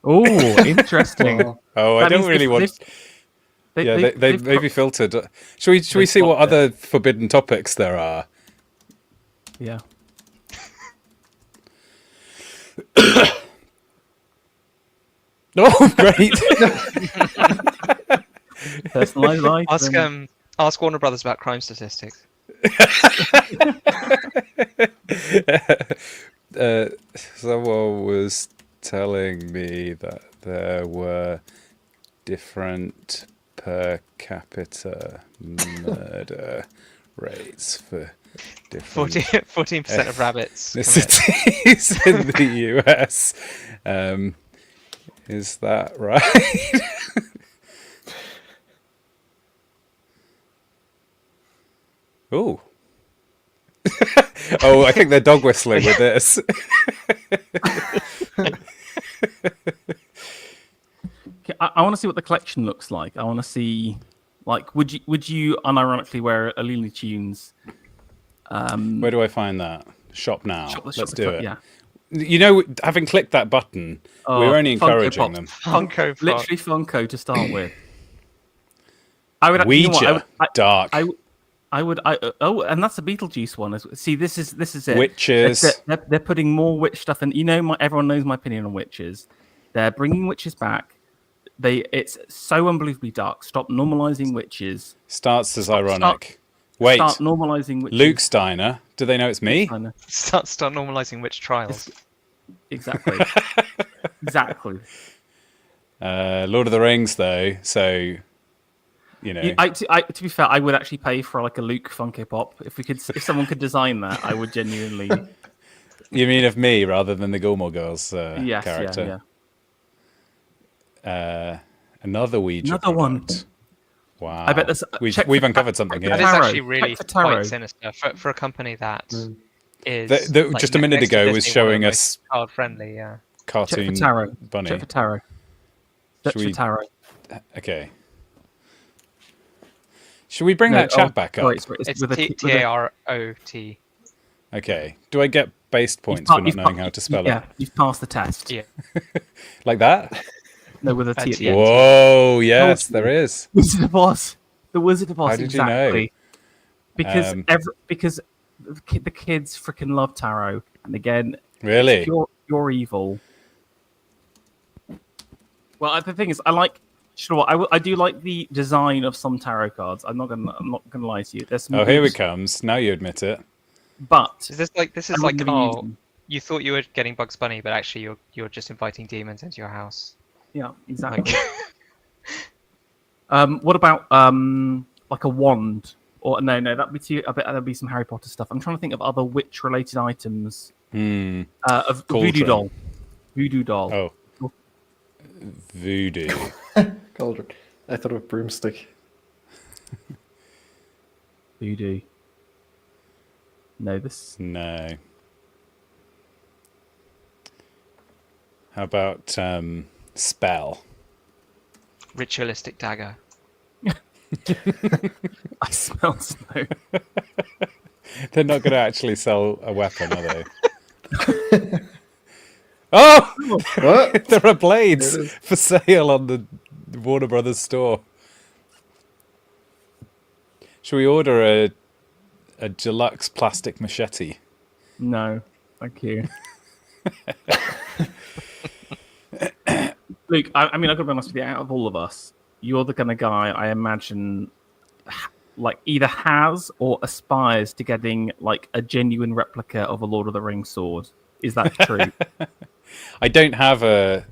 Oh, interesting. Oh, I don't really want... They've maybe filtered. Should we see what other forbidden topics there are? Yeah. Oh, great! Personalized life. Ask Warner Brothers about crime statistics. Someone was telling me that there were different per capita murder rates for different 14% of rabbits cities in the US. Is that right? Ooh. Oh, I think they're dog whistling with this. I want to see what the collection looks like. I want to see, like, would you unironically wear a Looney Tunes? Where do I find that? Shop now. Let's do it. Yeah. You know, having clicked that button, we're only encouraging them. Funko, literally Funko to start with. I would. Ouija, dark. And that's the Beetlejuice one. See, this is it. Witches. They're putting more witch stuff in. Everyone knows my opinion on witches. They're bringing witches back. It's so unbelievably dark. Stop normalizing witches. Starts as ironic. Wait. Start normalizing witches. Luke Steiner. Do they know it's me? Start normalizing witch trials. Exactly. Exactly. Lord of the Rings, though. So, to be fair, I would actually pay for like a Luke Funko Pop if someone could design that. I would genuinely. You mean of me rather than the Gilmore Girls yes, character? Yeah. Another Ouija. Another product. One. Wow. I bet we've uncovered something here. That is actually really quite sinister for a company that is. Just a minute ago was showing us child friendly. Yeah. Cartoon check for tarot. bunny. Check for tarot. Check for tarot. Okay. Should we bring that chat back up? It's with a Tarot. Okay. Do I get based points for not knowing how to spell it? Yeah, you've passed the test. Yeah. Like that? No, with a T at the end. Whoa, yes, there is. Wizard of Oz. The Wizard of Oz. How did you know? Because because the kids freaking love tarot, and again, really, if you're evil. Well, the thing is, I do like the design of some tarot cards. I'm not gonna lie to you. There's some here it comes. Now you admit it. But is this like you thought you were getting Bugs Bunny, but actually you're just inviting demons into your house. Yeah, exactly. What about like a wand? Or no, that'd be too. I bet that'd be some Harry Potter stuff. I'm trying to think of other witch-related items. Of voodoo doll. Voodoo doll. Oh. Voodoo. Cauldron. I thought of broomstick. Voodoo. No, No. How about spell? Ritualistic dagger. I smell snow. They're not going to actually sell a weapon, are they? Oh! What? There are blades for sale on the Warner Brothers store. Should we order a deluxe plastic machete? No, thank you. Luke, I mean, I've got to be honest with you. Out of all of us, you're the kind of guy I imagine, like, either has or aspires to getting like a genuine replica of a Lord of the Rings sword. Is that true? I don't have a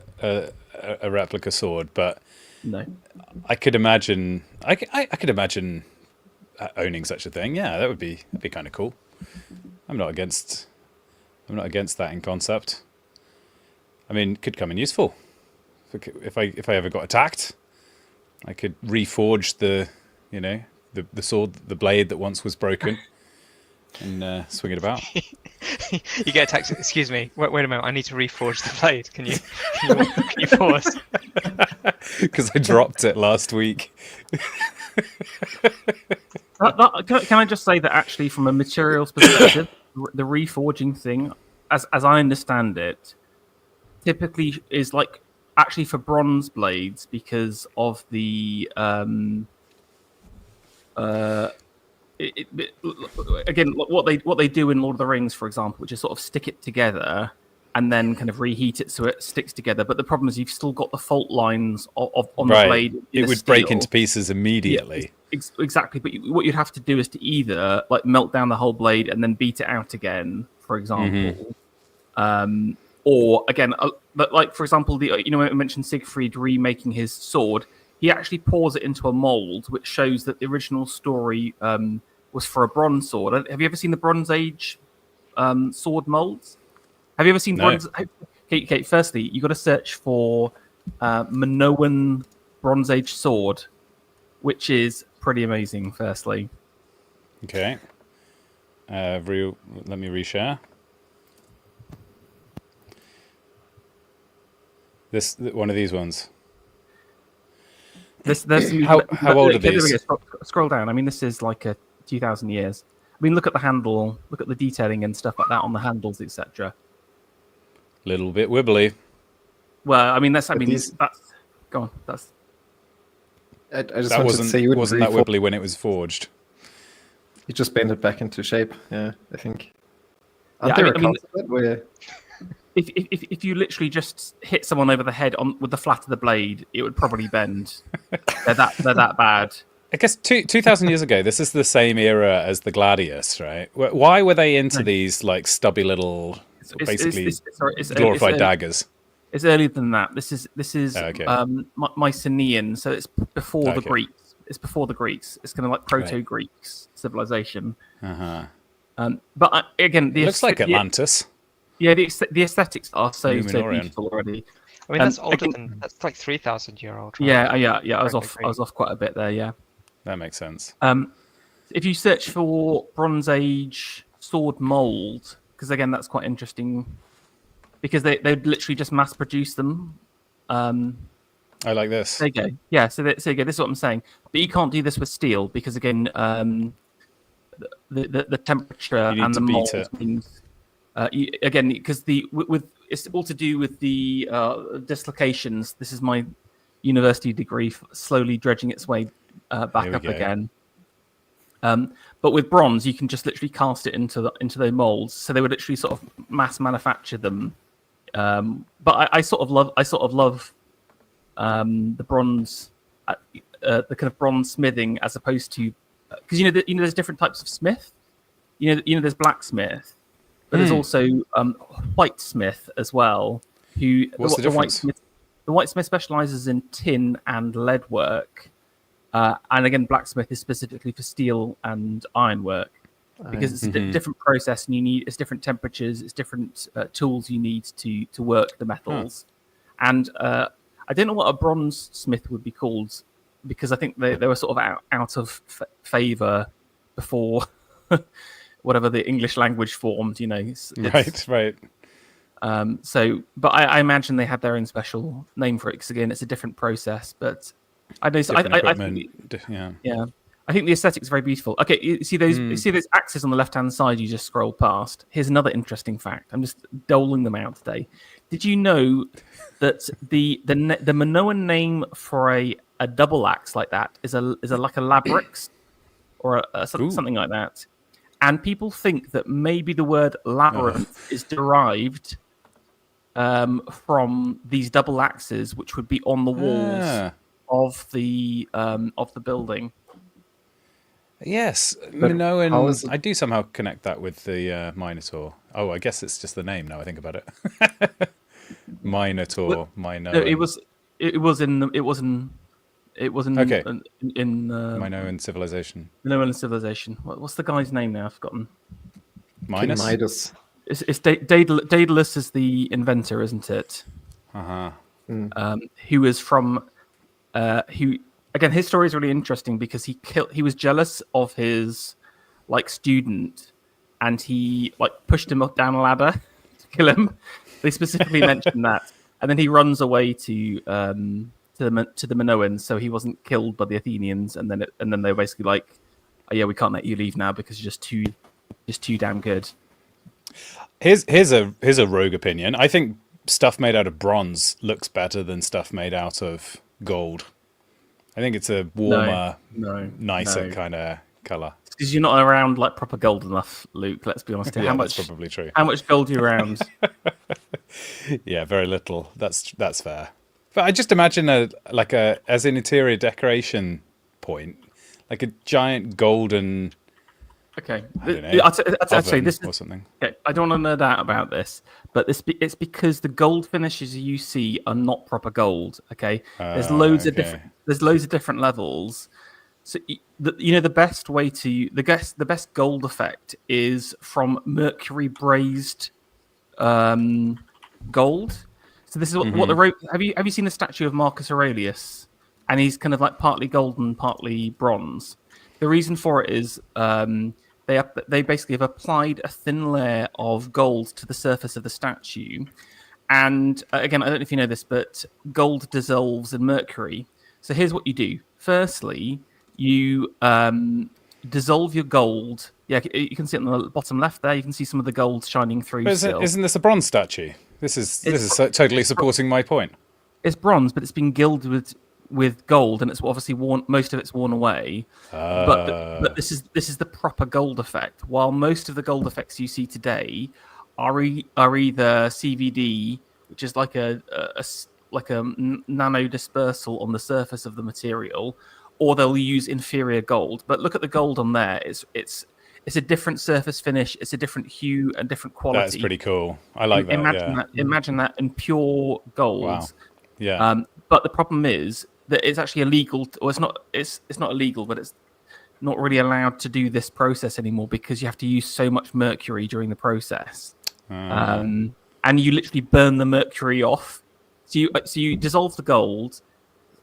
replica sword, but no, I could imagine. I could imagine owning such a thing. Yeah, that'd be kind of cool. I'm not against that in concept. I mean, could come in useful. If I ever got attacked, I could reforge the sword, the blade that once was broken, and swing it about. You get attacked. Excuse me. Wait a moment. I need to reforge the blade. Can you pause? Because I dropped it last week. Can I just say that actually, from a materials perspective, the reforging thing, as I understand it, typically is like actually for bronze blades because of the again what they do in Lord of the Rings, for example, which is sort of stick it together and then kind of reheat it so it sticks together. But the problem is you've still got the fault lines on the blade. It would break into pieces immediately. Yeah, exactly. But what you'd have to do is to either like melt down the whole blade and then beat it out again, for example. Or again, like for example, when I mentioned Siegfried remaking his sword, he actually pours it into a mold, which shows that the original story was for a bronze sword. Have you ever seen the Bronze Age sword molds? Have you ever seen bronze? Okay, firstly, you got to search for Minoan Bronze Age sword, which is pretty amazing. Firstly, okay. Let me reshare. This one of these ones. How old are these? There we go. Scroll down. I mean, this is like a 2,000 years. I mean, look at the handle. Look at the detailing and stuff like that on the handles, etc. Little bit wibbly. Well, I mean, that's. Go on. That's. I just that wanted to say you wasn't that wibbly when it was forged. He just bent it back into shape. Yeah, I think. Yeah, Aren't there I mean, accounts of it where if you literally just hit someone over the head with the flat of the blade, it would probably bend. they're that bad. I guess 2,000 years ago, this is the same era as the gladius, right? Why were they into these like stubby little, basically glorified daggers? It's earlier than that. This is Mycenaean, so it's before the Greeks. It's before the Greeks. It's kind of like proto-Greeks civilization. But again, it looks like Atlantis. The aesthetics are so beautiful already. I mean, that's older than that's like 3,000-year-old. Right? Yeah. I was off quite a bit there. Yeah, that makes sense. If you search for Bronze Age sword mold, because again, that's quite interesting, because they literally just mass produce them. I like this. There you go. Yeah, so there you go. This is what I'm saying. But you can't do this with steel because again, the temperature and the mold means again because it's all to do with the dislocations. This is my university degree slowly dredging its way back up again. But with bronze, you can just literally cast it into the molds. So they would literally sort of mass manufacture them. But I sort of love the bronze, the kind of bronze smithing as opposed to because there's different types of smith. There's blacksmith, but there's also whitesmith as well. What's the difference? The whitesmith specializes in tin and lead work, and again, blacksmith is specifically for steel and ironwork because it's a different process, and it's different temperatures, it's different tools you need to work the metals, and I don't know what a bronze smith would be called because I think they were sort of out of favor before whatever the English language formed. Right. But I imagine they had their own special name for it because again, it's a different process. But I know. I think the aesthetic is very beautiful. Okay, you see those axes on the left-hand side you just scrolled past. Here's another interesting fact. I'm just doling them out today. Did you know that the Minoan name for a double axe like that is like a labrix or something like that? And people think that maybe the word labyrinth is derived from these double axes, which would be on the walls of the building. Yes, Minoan. I do somehow connect that with the Minotaur. Oh, I guess it's just the name now I think about it. Minotaur, Minoan. No, it was in Minoan civilization. Minoan civilization. What's the guy's name now? I've forgotten. Midas. It's Daedalus is the inventor, isn't it? Who is from who. Again, his story is really interesting because he was jealous of his student, and he pushed him up down a ladder to kill him. They specifically mentioned that, and then he runs away to the Minoans, so he wasn't killed by the Athenians. And then they're basically like, "Oh yeah, we can't let you leave now because you're just too damn good." Here's a rogue opinion. I think stuff made out of bronze looks better than stuff made out of gold. I think it's a warmer, nicer kind of color. Because you're not around proper gold enough, Luke. Let's be honest. Yeah, that's probably true. How much gold are you around? Yeah, very little. That's fair. But I just imagine as an interior decoration point, like a giant golden. Okay, I'll say this or something. Okay, I don't want to nerd out about this, but it's because the gold finishes you see are not proper gold. Okay, there's loads of different levels. So the best way to the best gold effect is from mercury brazed gold. So this is what have you seen the statue of Marcus Aurelius? And he's kind of partly golden, partly bronze. The reason for it is they basically have applied a thin layer of gold to the surface of the statue. And again, I don't know if you know this, but gold dissolves in mercury. So here's what you do. Firstly, you dissolve your gold. Yeah, you can see it on the bottom left there. You can see some of the gold shining through. Isn't this a bronze statue? This is totally supporting my point. It's bronze, but it's been gilded with gold, and it's obviously worn. Most of it's worn away. But this is the proper gold effect. While most of the gold effects you see today are either CVD, which is like a nano dispersal on the surface of the material, or they'll use inferior gold. But look at the gold on there. It's a different surface finish. It's a different hue and different quality. That's pretty cool. I like that. Imagine that in pure gold. Wow. Yeah. But the problem is that it's actually illegal. Or it's not. It's not illegal, but it's not really allowed to do this process anymore because you have to use so much mercury during the process. And you literally burn the mercury off. So you dissolve the gold,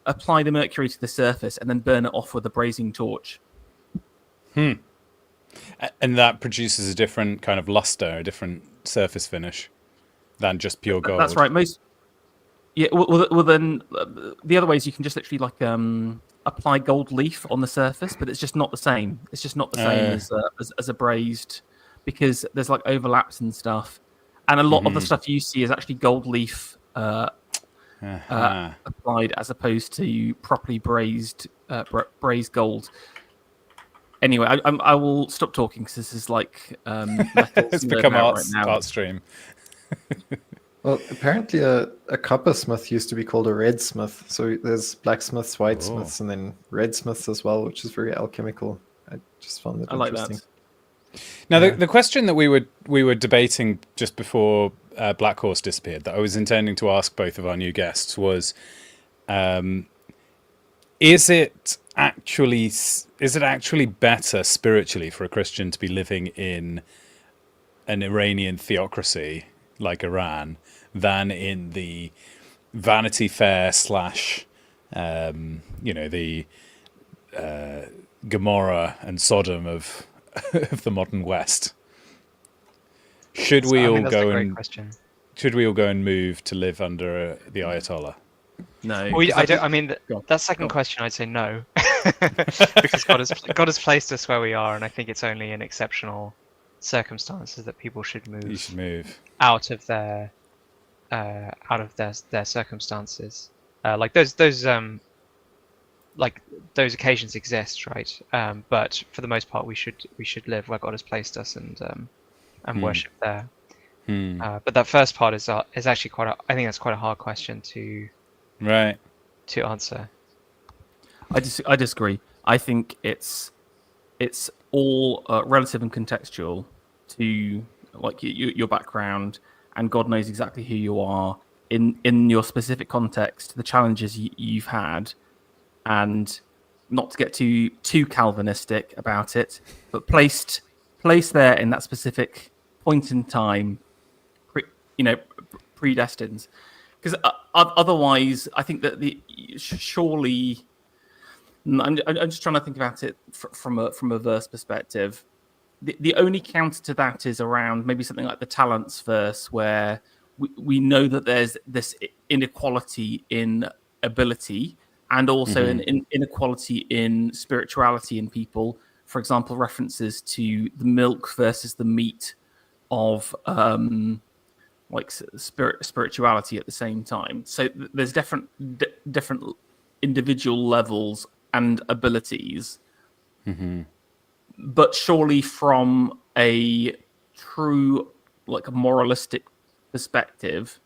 apply the mercury to the surface, and then burn it off with a brazing torch. And that produces a different kind of luster, a different surface finish than just pure gold. That's right. Well, then the other way is you can just literally apply gold leaf on the surface, but it's just not the same. It's just not the same as a brazed, because there's like overlaps and stuff, and a lot of the stuff you see is actually gold leaf applied as opposed to properly braised gold. Anyway, I will stop talking because this is like it's become art stream. Well, apparently a coppersmith used to be called a redsmith. So there's blacksmiths, whitesmiths, and then redsmiths as well, which is very alchemical. I just found that interesting. Like that. Now, the question that we were debating just before Black Horse disappeared, that I was intending to ask both of our new guests was, is it actually better spiritually for a Christian to be living in an Iranian theocracy like Iran than in the Vanity Fair / the Gomorrah and Sodom of the modern West? Should we all go and move to live under the Ayatollah? No, well, I don't. I mean, that second question, I'd say no, because God has placed us where we are, and I think it's only in exceptional circumstances that people should move. You should move out of their circumstances. Like those occasions exist, right? But for the most part, we should live where God has placed us and worship there. But that first part is actually I think that's quite a hard question to answer. I disagree. I think it's all relative and contextual to like your background, and God knows exactly who you are in your specific context, the challenges you've had, and not to get too Calvinistic about it, but placed there in that specific point in time, predestined. Because otherwise, I think that surely, I'm just trying to think about it from a verse perspective. The only counter to that is around maybe something like the talents verse, where we know that there's this inequality in ability and also an inequality in spirituality in people. For example, references to the milk versus the meat of spirituality at the same time. So there's different individual levels and abilities. But surely from a true moralistic perspective,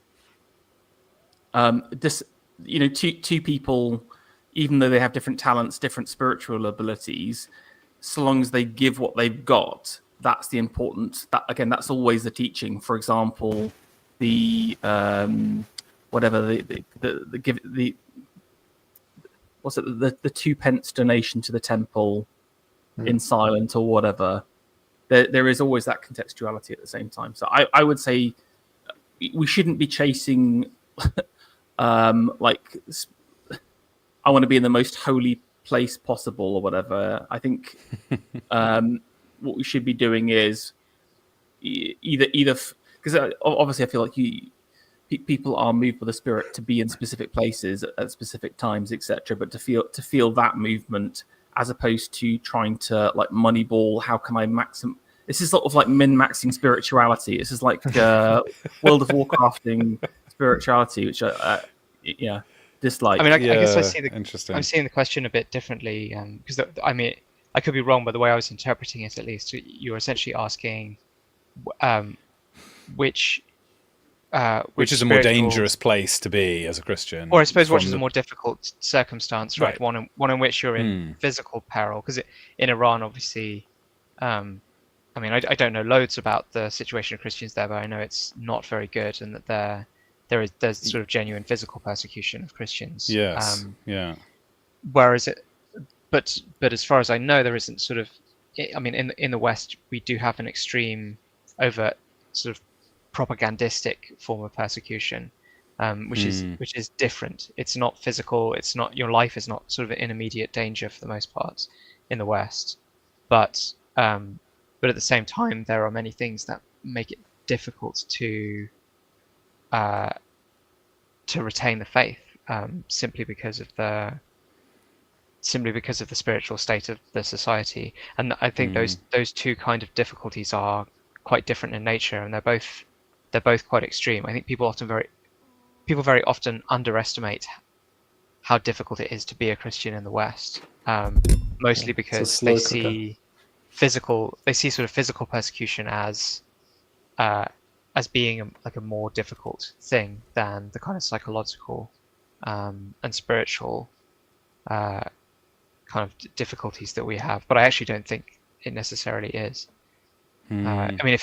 two people, even though they have different talents, different spiritual abilities, so long as they give what they've got, that's the important. That's always the teaching. For example, the what's it, the 2 pence donation to the temple in silent or whatever. There is always that contextuality at the same time. So I would say we shouldn't be chasing I want to be in the most holy place possible or whatever. I think what we should be doing is either because obviously I feel like people are moved by the Spirit to be in specific places at specific times, etc. But to feel that movement, as opposed to trying to Moneyball, how can I maximum? This is sort of like min-maxing spirituality. This is like World of Warcrafting spirituality, which dislike. I mean, I guess interesting. I'm seeing the question a bit differently, because I mean, I could be wrong, but the way I was interpreting it, at least, you were essentially asking, which is a more dangerous place to be as a Christian, or I suppose which is a more difficult circumstance, right? Right. One in which you're in physical peril, because in Iran, obviously, I mean, I don't know loads about the situation of Christians there, but I know it's not very good, and that there's sort of genuine physical persecution of Christians. Yes. Whereas but as far as I know, there isn't sort of. I mean, in the West, we do have an extreme, overt sort of propagandistic form of persecution, which is different. It's not physical. It's not, your life is not sort of in immediate danger for the most part in the West, but at the same time, there are many things that make it difficult to retain the faith, simply because of the spiritual state of the society. And I think those two kind of difficulties are quite different in nature, and they're both quite extreme. I think people very often underestimate how difficult it is to be a Christian in the West, mostly because they see sort of physical persecution as being a more difficult thing than the kind of psychological and spiritual kind of difficulties that we have. But I actually don't think it necessarily is. I mean,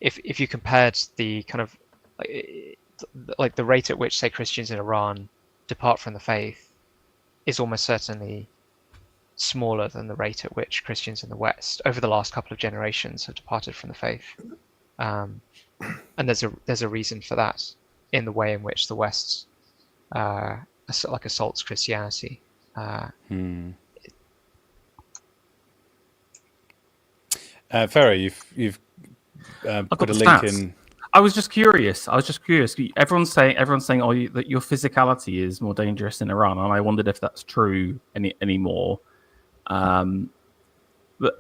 if you compared the kind of like the rate at which, say, Christians in Iran depart from the faith is almost certainly smaller than the rate at which Christians in the West over the last couple of generations have departed from the faith. And there's a reason for that in the way in which the West like assaults Christianity. Ferry, you've put a link in. I was just curious. Everyone's saying, that your physicality is more dangerous in Iran, and I wondered if that's true anymore. But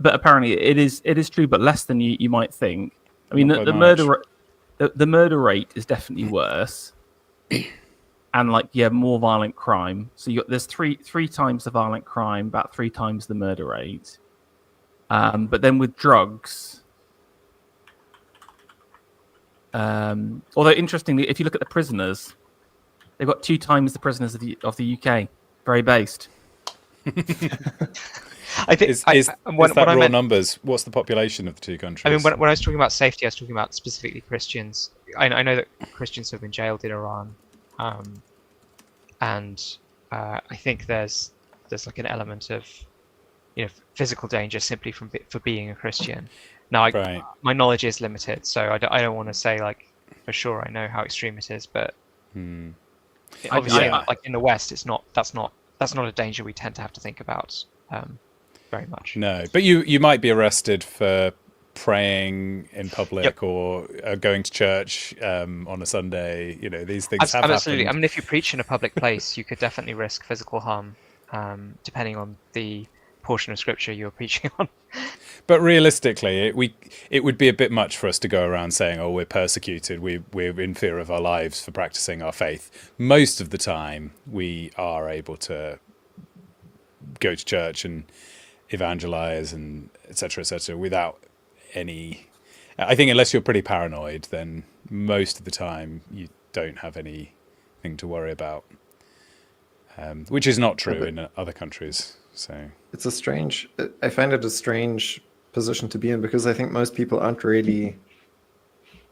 apparently it is true, but less than you might think. I mean, the murder rate is definitely worse, and more violent crime. So there's three times the violent crime, about 3 times the murder rate. But then with drugs. Although interestingly, if you look at the prisoners, they've got 2 times the prisoners of the UK. Very based. I think is that raw numbers? What's the population of the 2 countries? I mean, when I was talking about safety, I was talking about specifically Christians. I know that Christians have been jailed in Iran, and I think there's like an element of physical danger simply for being a Christian. Now, my knowledge is limited, so I don't want to say for sure I know how extreme it is, but obviously, like in the West, that's not a danger we tend to have to think about very much. No, but you might be arrested for praying in public or going to church on a Sunday. These things have absolutely happened. I mean, if you preach in a public place, you could definitely risk physical harm, depending on the portion of scripture you're preaching on. But realistically, it would be a bit much for us to go around saying, "Oh, we're persecuted. We're in fear of our lives for practicing our faith." Most of the time, we are able to go to church and evangelize and etc. without any. I think unless you're pretty paranoid, then most of the time you don't have anything to worry about, which is not true in other countries. So it's I find it a strange position to be in, because I think most people aren't really.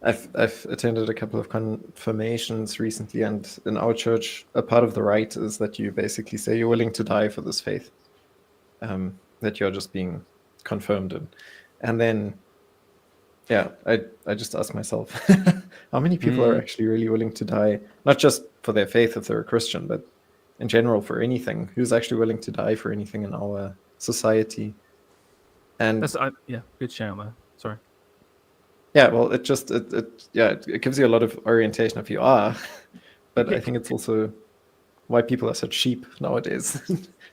I've attended a couple of confirmations recently, and in our church, a part of the rite is that you basically say you're willing to die for this faith, that you're just being confirmed in. And then, I just ask myself, how many people are actually really willing to die, not just for their faith if they're a Christian, but in general for anything? Who's actually willing to die for anything in our society? And good shout there. Sorry. Yeah, well, it gives you a lot of orientation if you are, but I think it's also why people are such sheep nowadays.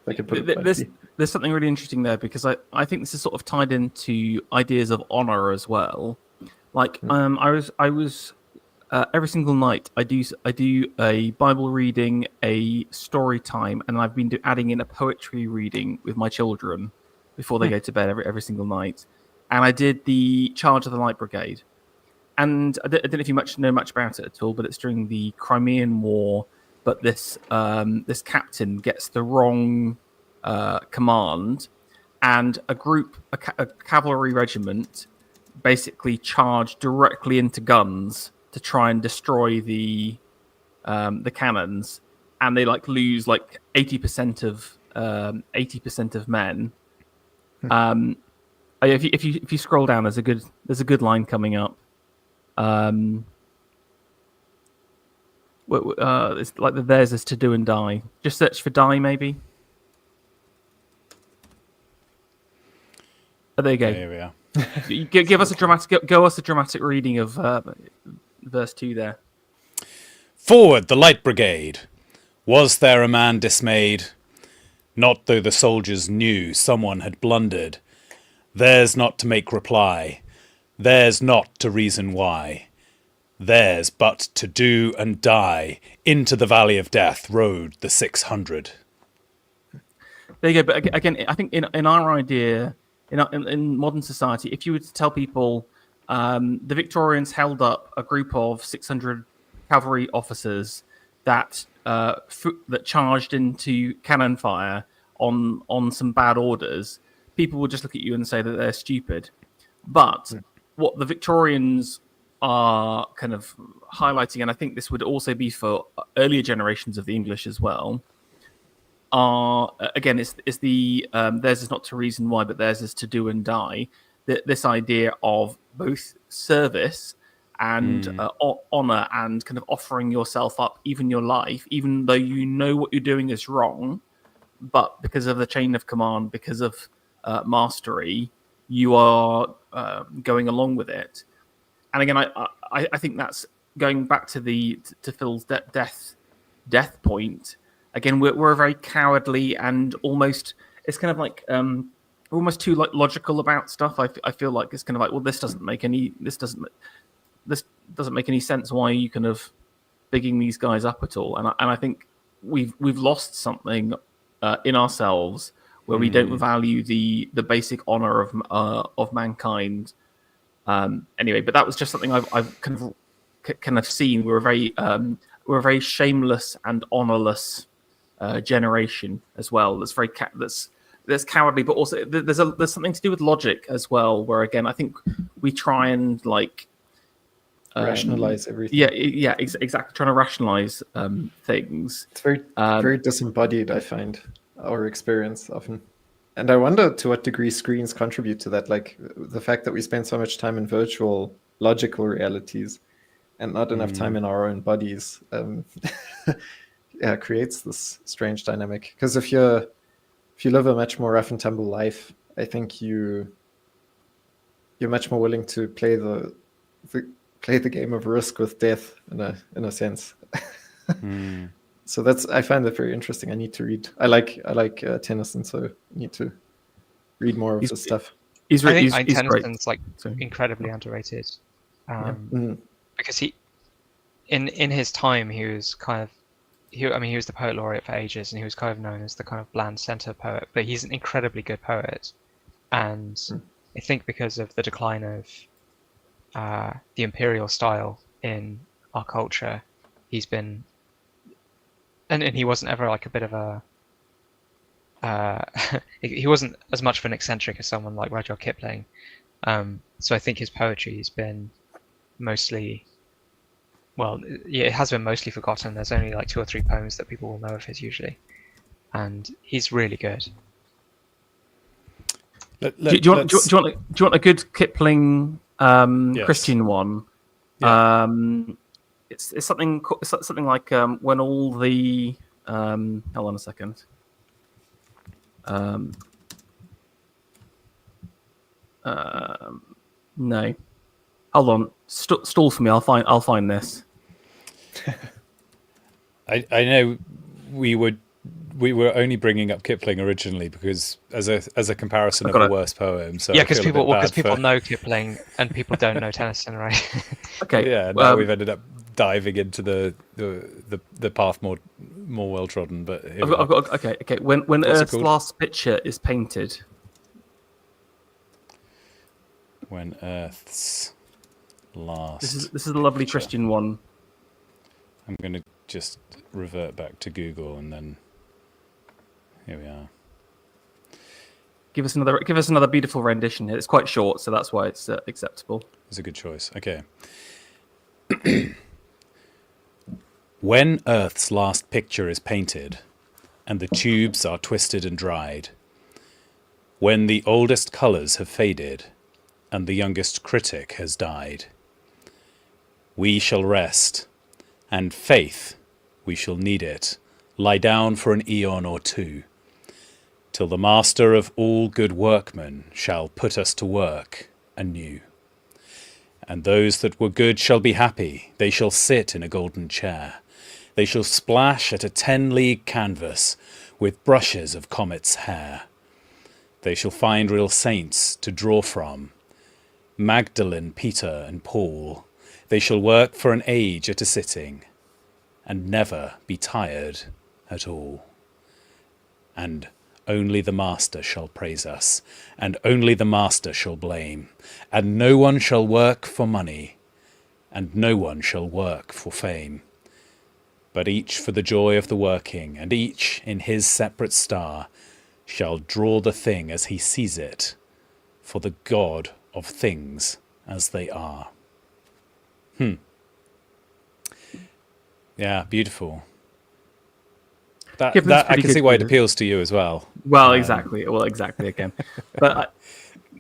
There's something really interesting there, because I think this is sort of tied into ideas of honor as well. I was every single night I do a Bible reading, a story time, and I've been adding in a poetry reading with my children before they go to bed every single night. And I did the Charge of the Light Brigade. And I don't know if you know much about it at all, but it's during the Crimean War. But this captain gets the wrong command, and a cavalry regiment basically charge directly into guns to try and destroy the cannons, and they lose 80% of men. If you scroll down, there's a good line coming up. It's like theirs is to do and die. Just search for die, maybe. Oh, there you go. Here we are. Give us a dramatic reading of verse 2 there. Forward, the Light Brigade. Was there a man dismayed? Not though the soldiers knew someone had blundered. Theirs not to make reply. Theirs not to reason why. Theirs but to do and die. Into the valley of death rode the 600. There you go. But again, I think in our idea, in modern society, if you were to tell people the Victorians held up a group of 600 cavalry officers that charged into cannon fire on some bad orders, people would just look at you and say that they're stupid. But what the Victorians are kind of highlighting, and I think this would also be for earlier generations of the English as well, are again, it's the theirs is not to reason why, but theirs is to do and die. This idea of both service and honor, and kind of offering yourself up, even your life, even though you know what you're doing is wrong, but because of the chain of command, because of mastery, you are going along with it. And again, I think that's going back to Phil's death point. Again, we're very cowardly and almost, it's kind of like almost too logical about stuff. I feel like it's kind of like, well, this doesn't make any sense. Why are you kind of bigging these guys up at all? And I think we've lost something in ourselves where we don't value the basic honor of mankind. Anyway, but that was just something I've kind of seen. We're a very shameless and honorless generation as well. That's very that's cowardly, but also there's something to do with logic as well. Where again, I think we try and rationalize everything. Yeah, exactly. Trying to rationalize things. It's very disembodied, I find, our experience often. And I wonder to what degree screens contribute to that, like the fact that we spend so much time in virtual logical realities and not enough time in our own bodies creates this strange dynamic. Because if you live a much more rough and tumble life, I think you're much more willing to play the game of risk with death in a sense. So I find that very interesting. I need to read. I like Tennyson, so I need to read more of his stuff. I think Tennyson's incredibly underrated, because he, in his time, he was kind of, he was the poet laureate for ages, and he was kind of known as the kind of bland center poet. But he's an incredibly good poet, and I think because of the decline of the imperial style in our culture, he's been. And he wasn't ever like a bit of a... he wasn't as much of an eccentric as someone like Rudyard Kipling. So I think his poetry has been mostly... Well, yeah, it has been mostly forgotten. There's only like 2 or 3 poems that people will know of his usually. And he's really good. Do you want a good Kipling Christian one? Yeah. It's something like when all the hold on a second. No, hold on. Stall for me. I'll find this. I know we were only bringing up Kipling originally because as a comparison of a worse poem. So yeah, because people know Kipling and people don't know Tennyson, right? Okay. Yeah. Now we've ended up diving into the path more well trodden. But I've got okay. When Earth's last picture is painted. When Earth's last. This is a lovely picture. Christian one. I'm going to just revert back to Google, and then here we are. Give us another beautiful rendition. It's quite short, so that's why it's acceptable. It's a good choice. Okay. When Earth's last picture is painted, and the tubes are twisted and dried, when the oldest colours have faded, and the youngest critic has died, we shall rest, and faith, we shall need it, lie down for an eon or two, till the master of all good workmen shall put us to work anew. And those that were good shall be happy, they shall sit in a golden chair, they shall splash at a 10-league canvas with brushes of comet's hair. They shall find real saints to draw from, Magdalene, Peter and Paul. They shall work for an age at a sitting, and never be tired at all. And only the Master shall praise us, and only the Master shall blame, and no one shall work for money, and no one shall work for fame, but each for the joy of the working, and each in his separate star shall draw the thing as he sees it, for the God of things as they are. Yeah, beautiful. That I can see why it appeals to you as well. Well, exactly. Again, but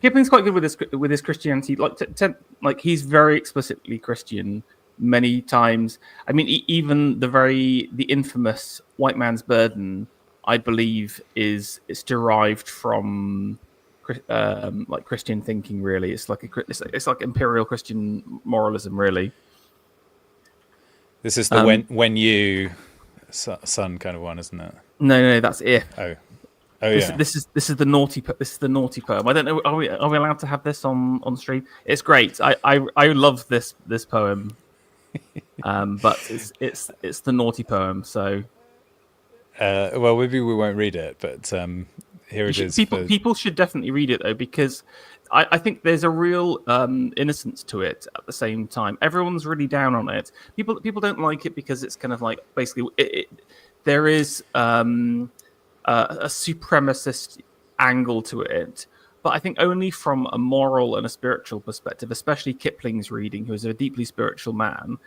Kipling's quite good with his Christianity. Like he's very explicitly Christian many times. I mean, even the infamous White Man's Burden, I believe, it's derived from like Christian thinking. Really, it's like imperial Christian moralism. Really, this is the when you son kind of one, isn't it? No, that's if. This is the naughty poem. I don't know. Are we allowed to have this on stream? It's great. I love this poem. But it's the naughty poem. So, well, maybe we won't read it, but here it is. People should definitely read it though, because I think there's a real innocence to it. At the same time, everyone's really down on it. People don't like it because it's kind of like basically there is a supremacist angle to it. But I think only from a moral and a spiritual perspective, especially Kipling's reading, who is a deeply spiritual man.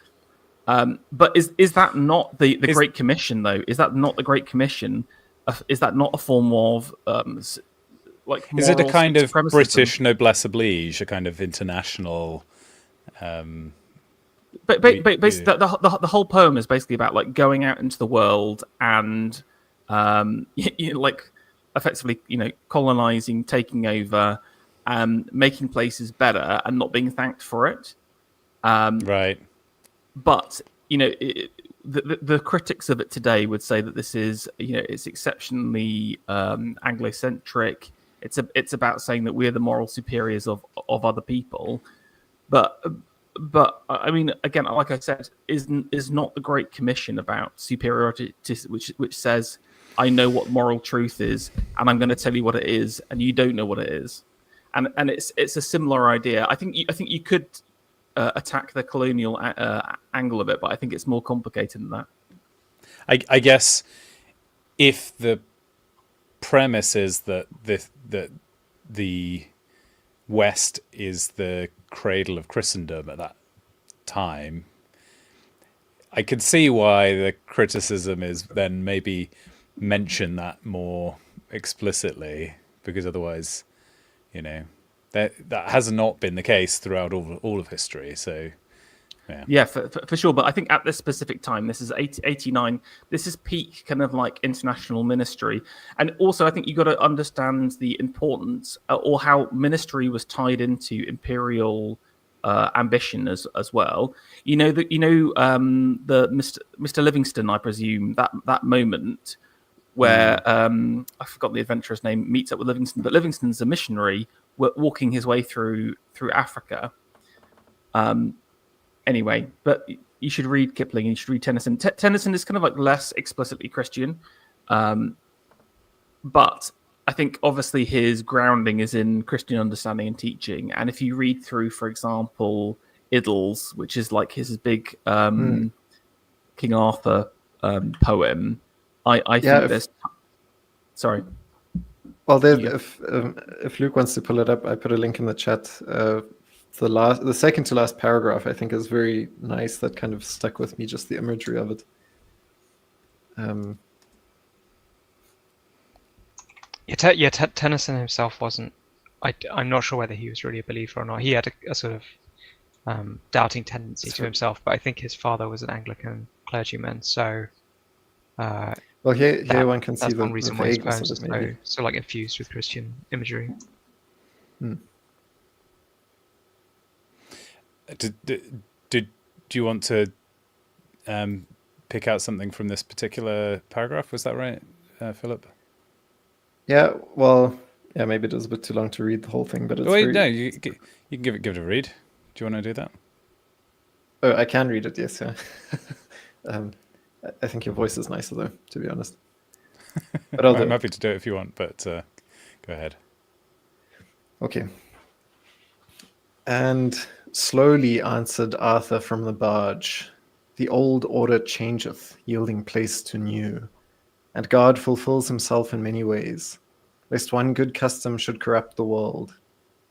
But is that not the Great Commission, though? Is that not the Great Commission? Is that not a form of like? Is it a kind of British noblesse oblige, a kind of international? But basically, the whole poem is basically about like going out into the world and like effectively, colonizing, taking over, making places better, and not being thanked for it. Right. But the critics of it today would say that this is it's exceptionally Anglo-centric. It's about saying that we're the moral superiors of other people. But I mean, again, like I said, is not the Great Commission about superiority, which says, I know what moral truth is, and I'm going to tell you what it is, and you don't know what it is, and it's a similar idea. I think you could attack the colonial angle of it, but I think it's more complicated than that. I guess if the premise is that the West is the cradle of Christendom at that time, I could see why the criticism is then maybe mention that more explicitly, because otherwise, that has not been the case throughout all of history. So, yeah, for sure. But I think at this specific time, this is 89. This is peak kind of like international ministry, and also I think you got to understand the importance or how ministry was tied into imperial ambition as well. The Mr. Livingston, I presume that moment where I forgot the adventurer's name, meets up with Livingston, but Livingston's a missionary walking his way through Africa. Anyway, but you should read Kipling and you should read Tennyson. Tennyson is kind of like less explicitly Christian, but I think obviously his grounding is in Christian understanding and teaching. And if you read through, for example, Idylls, which is like his big King Arthur poem, I think there's. Sorry. Well, if Luke wants to pull it up, I put a link in the chat. The second to last paragraph, I think, is very nice. That kind of stuck with me, just the imagery of it. Tennyson himself wasn't. I'm not sure whether he was really a believer or not. He had a sort of doubting tendency to himself, but I think his father was an Anglican clergyman, so. Well, here one can see one reason why his poems of it, are so like infused with Christian imagery. Do you want to pick out something from this particular paragraph? Was that right, Philip? Yeah. Well, yeah. Maybe it was a bit too long to read the whole thing, but it's no. You can give it a read. Do you want to do that? Oh, I can read it. Yes. Yeah. I think your voice is nicer, though, to be honest. But I'm happy to do it if you want, but go ahead. Okay. And slowly answered Arthur from the barge, the old order changeth, yielding place to new, and God fulfills himself in many ways, lest one good custom should corrupt the world.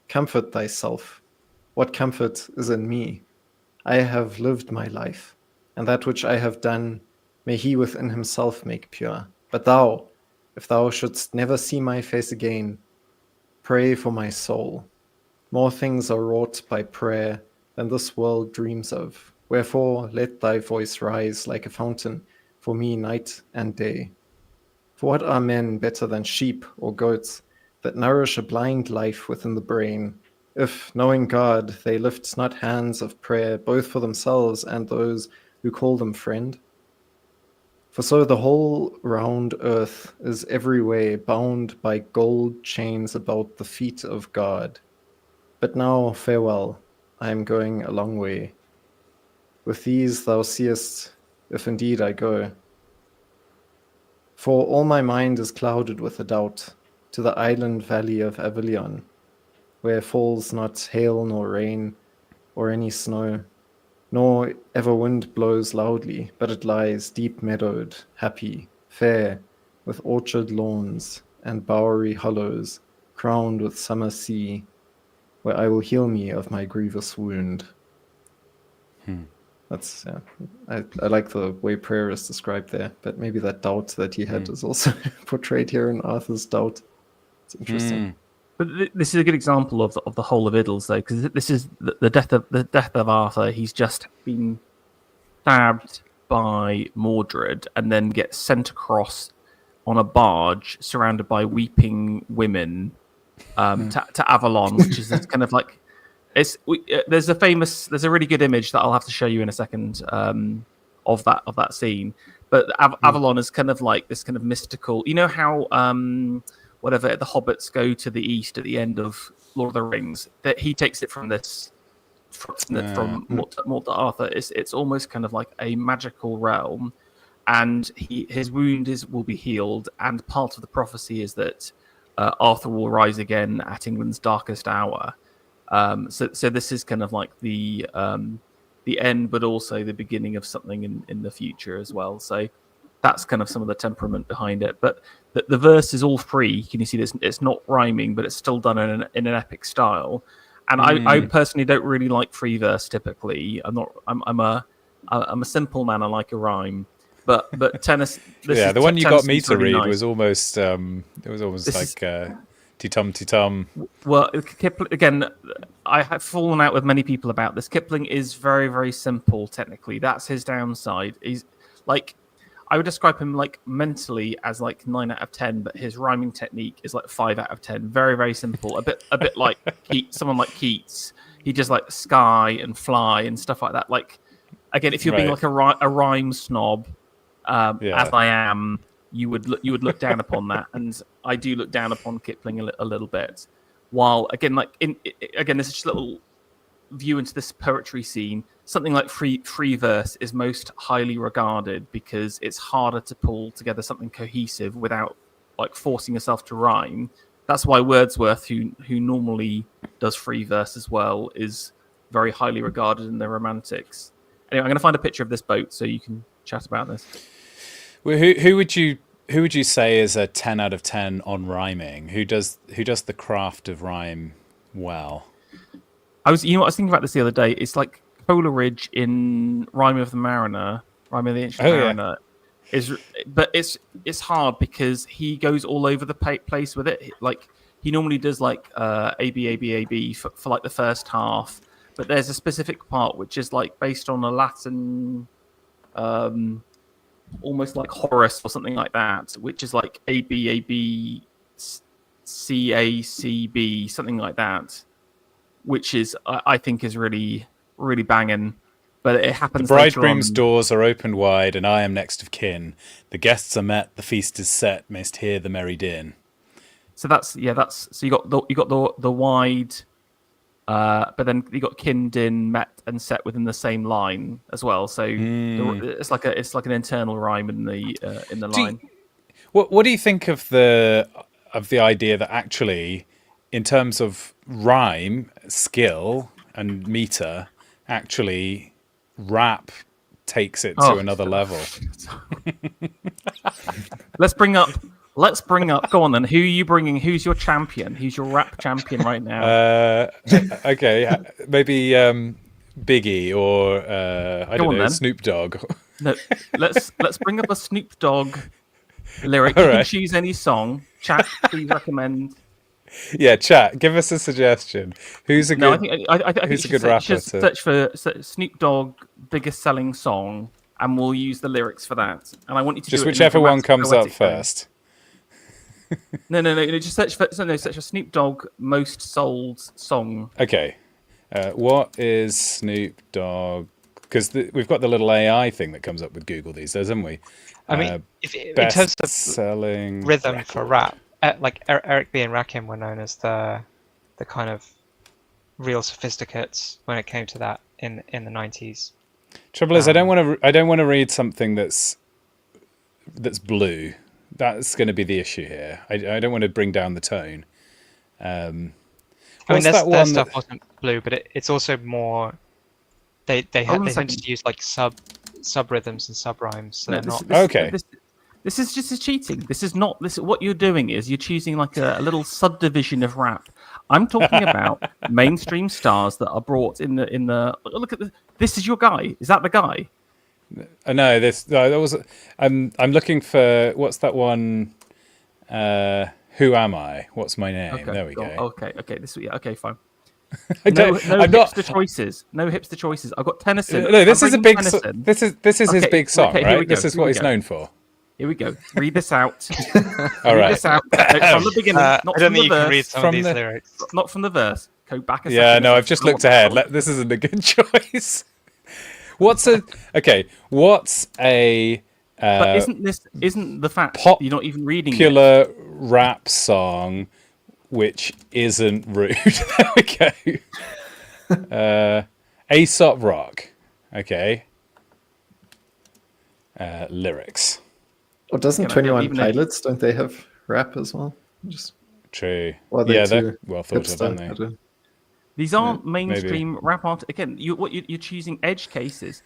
Comfort thyself. What comfort is in me? I have lived my life, and that which I have done may he within himself make pure. But thou, if thou shouldst never see my face again, pray for my soul. More things are wrought by prayer than this world dreams of. Wherefore let thy voice rise like a fountain for me night and day. For what are men better than sheep or goats that nourish a blind life within the brain, if, knowing God, they lift not hands of prayer both for themselves and those who call them friend? For so the whole round earth is every way bound by gold chains about the feet of God. But now farewell, I am going a long way. With these thou seest, if indeed I go. For all my mind is clouded with a doubt, to the island valley of Avilion, where falls not hail nor rain, or any snow, nor ever wind blows loudly, but it lies deep-meadowed, happy, fair, with orchard lawns and bowery hollows, crowned with summer sea, where I will heal me of my grievous wound. That's I like the way prayer is described there, but maybe that doubt that he had is also portrayed here in Arthur's doubt. It's interesting. But this is a good example of the whole of Idylls, though, because this is the death of Arthur. He's just been stabbed by Mordred, and then gets sent across on a barge, surrounded by weeping women, to Avalon, which is kind of like there's a really good image that I'll have to show you in a second of that scene. But Avalon is kind of like this kind of mystical. You know how whatever the hobbits go to the east at the end of Lord of the Rings, that he takes it from this from Mort to Arthur. It's almost kind of like a magical realm, and his wound will be healed, and part of the prophecy is that Arthur will rise again at England's darkest hour. So this is kind of like the end, but also the beginning of something in the future as well. So that's kind of some of the temperament behind it. But the verse is all free. Can you see this? It's not rhyming, but it's still done in an epic style. And I personally don't really like free verse typically. I'm a simple man. I like a rhyme. But tennis. The one you got me to read nice. Was almost like Ti-tum. Well, again, I have fallen out with many people about this. Kipling is very, very simple technically. That's his downside. He's like, I would describe him like mentally as like 9 out of 10, but his rhyming technique is like 5 out of 10. Very, very simple. A bit like someone like Keats. He just like sky and fly and stuff like that. Like, again, if you're being like a rhyme snob, as I am, you would look down upon that, and I do look down upon Kipling a little bit. While again, this is just a little view into this poetry scene, something like free verse is most highly regarded because it's harder to pull together something cohesive without like forcing yourself to rhyme. That's why Wordsworth, who normally does free verse as well, is very highly regarded in the Romantics. Anyway, I'm going to find a picture of this boat so you can chat about this. Well, who would you say is a 10 out of 10 on rhyming? Who does the craft of rhyme well? I was thinking about this the other day. It's like Coleridge in Rime of the Ancient Mariner. But it's hard because he goes all over the place with it. Like he normally does like A B A B A B for like the first half, but there's a specific part which is like based on a Latin, almost like Horace or something like that, which is like A B A B C A C B, something like that, which is I think is really really banging. But it happens. The bridegroom's doors are opened wide, and I am next of kin. The guests are met, the feast is set. Mayst hear the merry din. So that's so you got the wide, but then you got kin, din, met, and set within the same line as well. So it's like an internal rhyme in the line. What do you think of the idea that actually, in terms of rhyme, skill, and meter, actually rap takes it to another level? Let's bring up. Go on then. Who are you bringing? Who's your champion? Who's your rap champion right now? Okay, maybe Biggie or I don't know, then. Snoop Dogg. No, let's bring up a Snoop Dogg lyric. You can choose any song. Chat, please recommend. Yeah, chat. Give us a suggestion. Who's a good? I think who's a good rapper? Just search for Snoop Dogg biggest selling song, and we'll use the lyrics for that. And I want you to just do whichever one comes up first. No. Just search for Snoop Dogg most sold song. Okay, what is Snoop Dogg? Because we've got the little AI thing that comes up with Google these days, haven't we? I mean, in terms of selling rhythm for rap. Like Eric B and Rakim were known as the kind of real sophisticates when it came to that in the 90s. Trouble is, I don't want to read something that's blue. That's going to be the issue here. I don't want to bring down the tone. I mean, their stuff wasn't blue, but it's also more. They tend to use like sub rhythms and sub rhymes. So okay. This is just cheating. This is not. What you're doing is you're choosing like a little subdivision of rap. I'm talking about mainstream stars that are brought in the. Look at this. This is your guy. Is that the guy? No, that was. I'm looking for what's that one? Who am I? What's my name? Okay, there we go. Okay. Okay, fine. No hipster choices. No hipster choices. I've got Tennyson. No, this is a big. This is his big song, right? This is what he's known for. Here we go. Read this out. All right. Read this out from the beginning, not I from don't think the you verse. can read some of these lyrics. Not from the verse. Go back a second. Yeah, no, I've just looked ahead. This isn't a good choice. What's a? But isn't the fact you're not even reading popular rap song which isn't rude? There we go. Aesop Rock. Okay. Lyrics. Well, doesn't 21 Pilots, don't they have rap as well? True. Well, they're well thought of, aren't they? These aren't mainstream rap art. Again, you're choosing edge cases.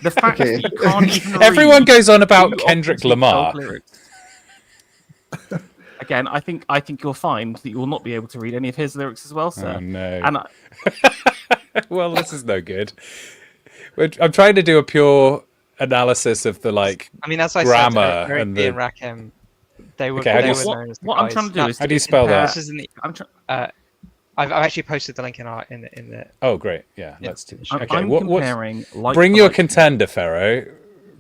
The fact that you can't even everyone goes on about Kendrick Lamar. Again, I think you'll find that you will not be able to read any of his lyrics as well, sir. Oh no. And well, this is no good. I'm trying to do a pure analysis of the as I grammar said, Eric and B and Rakim, they were. Okay, what I'm trying to do is how do you spell that? I've actually posted the link in the. Oh, great! Yeah, let's do. Okay, I'm comparing. Bring your contender, Pharaoh.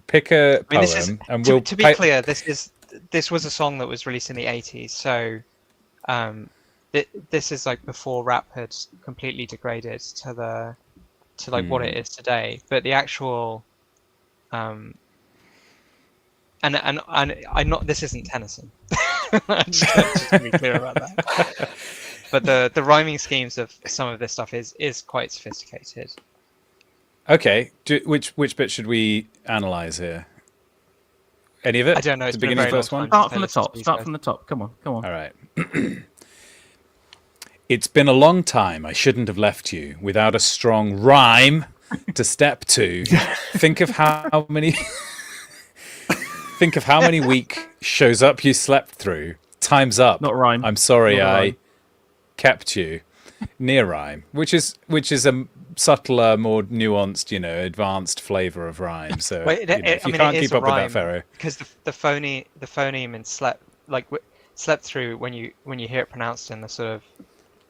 Pick a poem, and we'll. To be clear, this was a song that was released in the 80s, so this is like before rap had completely degraded to what it is today. But the actual and I'm not. This isn't Tennyson. just to be clear about that. But the rhyming schemes of some of this stuff is quite sophisticated. Okay, which bit should we analyze here? Any of it? I don't know. It's the been a beginning of very the first long one. time. Start from the top. Start from the top. Come on. Come on. All right. It's been a long time. I shouldn't have left you without a strong rhyme to step to. Think of how many. Think of how many week shows up you slept through. Time's up. Not rhyme. I'm sorry Not I rhyme. kept you. Near rhyme, which is a subtler, more nuanced, advanced flavour of rhyme. So if you can't keep up with that, Pharaoh, because the phoneme in slept through when you hear it pronounced in the sort of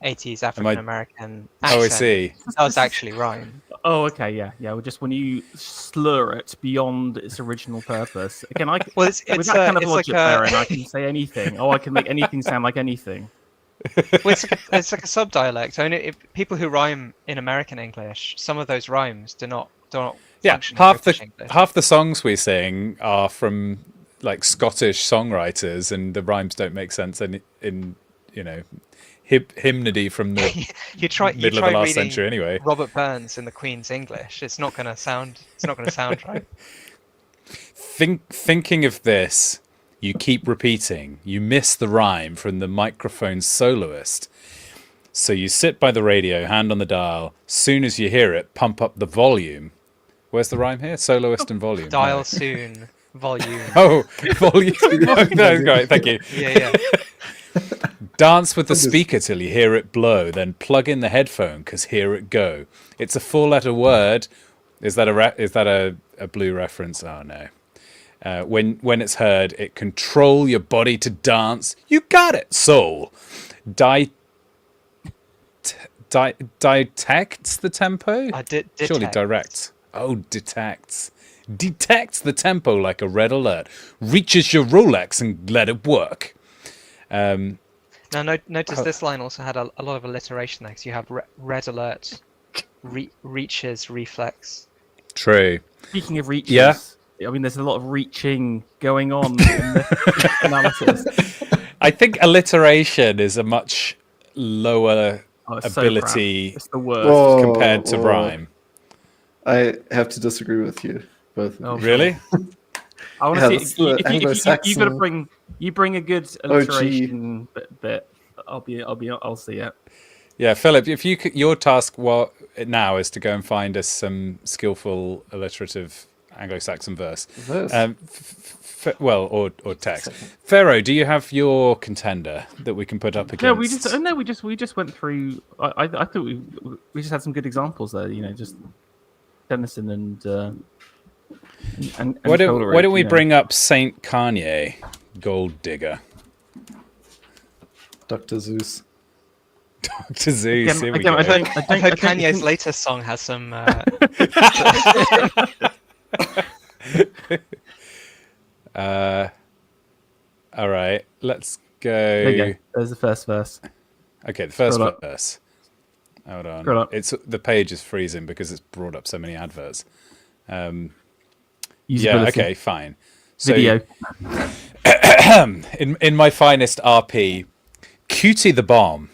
80s African American accent. Oh, I see. That was actually rhyme. Oh, okay, yeah. Well, just when you slur it beyond its original purpose. Again, with that kind of logic, Baron, I can say anything. I can make anything sound like anything. Well, it's like a sub-dialect. I mean, people who rhyme in American English, some of those rhymes do not function in British English. Half the songs we sing are from like Scottish songwriters, and the rhymes don't make sense in hymnody from the middle of the last century anyway. Robert Burns in the Queen's English. It's not going to sound right. Thinking of this, you keep repeating. You miss the rhyme from the microphone soloist. So you sit by the radio, hand on the dial. Soon as you hear it, pump up the volume. Where's the rhyme here? Soloist and volume. Dial soon. Volume. Oh, volume. No, great. Thank you. Yeah. Dance with the speaker till you hear it blow. Then plug in the headphone, 'cause here it go. It's a 4-letter word. Is that a Blue reference? Oh no. When it's heard, it control your body to dance. You got it, soul. Detects the tempo? Surely direct. Oh, detects. Detects the tempo like a red alert. Reaches your Rolex and let it work. Now, notice this line also had a lot of alliteration there, because you have red alert, reaches, reflex. True. Speaking of reaches, I mean, there's a lot of reaching going on in the analysis. I think alliteration is a much lower ability it's the worst. compared to rhyme. I have to disagree with you both. Really? I want to see if you got to bring a good alliteration bit. I'll see it. Yeah, Philip, if your task now is to go and find us some skillful alliterative Anglo-Saxon verse. Or text. Pharaoh, do you have your contender that we can put up against? We just went through. I thought we just had some good examples there. Just Denison and why don't we bring up Saint Kanye, Gold Digger, Dr. Zeus. Dr. Zeus. Here we go. I hope Kanye's latest song has some. All right, let's go. There you go. There's the first verse. Okay, the first verse. Hold on. The page is freezing because it's brought up so many adverts. Yeah, okay, fine. So, video. in my finest RP, Cutie the Bomb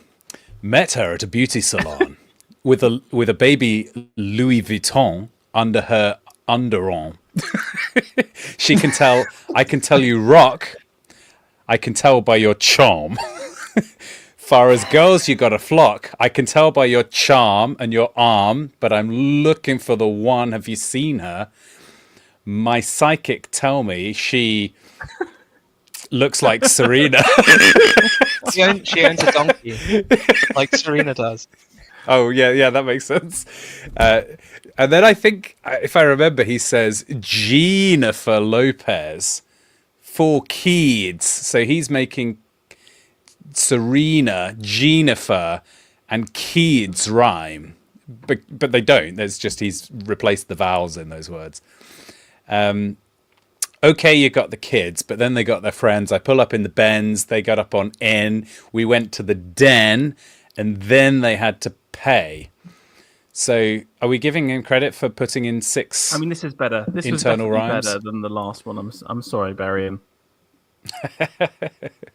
met her at a beauty salon with a baby Louis Vuitton under her underarm. She can tell. I can tell you rock. I can tell by your charm. Far as girls, you got a flock. I can tell by your charm and your arm, but I'm looking for the one. Have you seen her? My psychic tell me she looks like Serena. She owns a donkey, like Serena does. Oh, yeah, that makes sense. And then I think, if I remember, he says Jennifer Lopez for kids. So he's making Serena, Jennifer, and kids rhyme. But they don't. There's just he's replaced the vowels in those words. Okay, you got the kids, but then they got their friends. I pull up in the Benz. They got up on N. We went to the den, and then they had to pay. So, are we giving him credit for putting in 6? I mean, this is better. This internal is rhymes. better than the last one. I'm sorry, Barry. You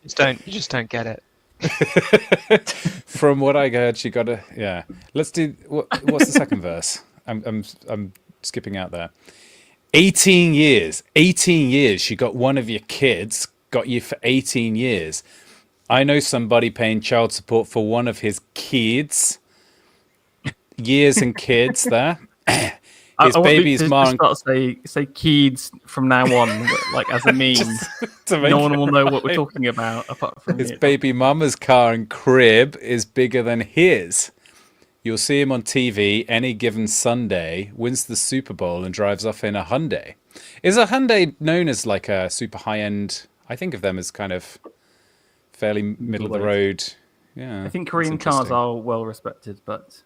just don't get it. From what I heard, she got a yeah. Let's do what's the second verse? I'm skipping out there. 18 years. 18 years. She got one of your kids. Got you for 18 years. I know somebody paying child support for one of his kids. Years and kids there. His baby's mom. Start say kids from now on, like as a meme. No one will know what we're talking about apart from his baby mama's car and crib is bigger than his. You'll see him on TV any given Sunday, wins the Super Bowl and drives off in a Hyundai. Is a Hyundai known as like a super high end? I think of them as kind of fairly middle of the road. Yeah, I think Korean cars are well respected, but.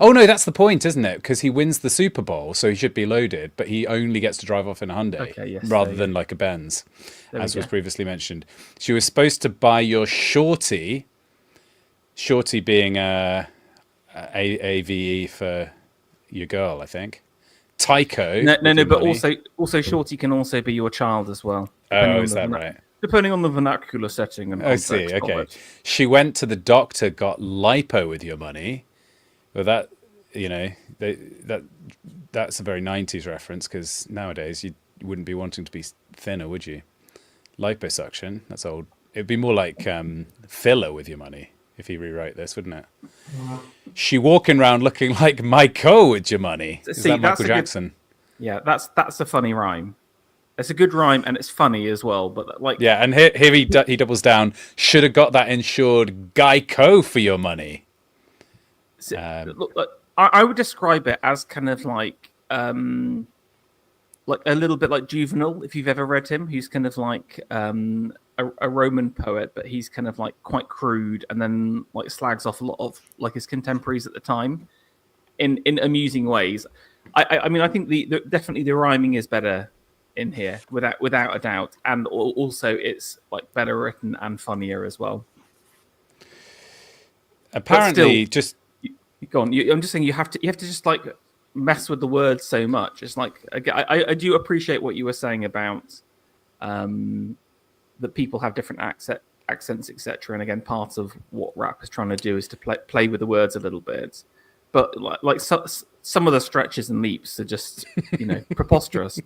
Oh no, that's the point, isn't it? Because he wins the Super Bowl, so he should be loaded, but he only gets to drive off in a Hyundai rather than like a Benz, as was previously mentioned. She was supposed to buy your shorty being AVE for your girl, I think. Tycho. No, but also shorty can also be your child as well. Oh, is that right? Depending on the vernacular setting and context. I see. Okay. She went to the doctor, got lipo with your money. Well, that that's a very 90s reference because nowadays you wouldn't be wanting to be thinner, would you? Liposuction, that's old. It'd be more like filler with your money if you rewrite this, wouldn't it? She walking around looking like Michael with your money. Is that Michael Jackson? That's a funny rhyme. It's a good rhyme and it's funny as well. But like and here he doubles down. Should have got that insured Geico for your money. Look, I would describe it as kind of like a little bit like Juvenal, if you've ever read him. He's kind of like a Roman poet, but he's kind of like quite crude, and then like slags off a lot of like his contemporaries at the time in amusing ways. I mean, I think definitely the rhyming is better in here without a doubt, and also it's like better written and funnier as well. Apparently, just. Go on. I'm just saying you have to just like mess with the words so much. It's like I do appreciate what you were saying about that people have different accents, etc. And again, part of what rap is trying to do is to play with the words a little bit. But like some of the stretches and leaps are just preposterous.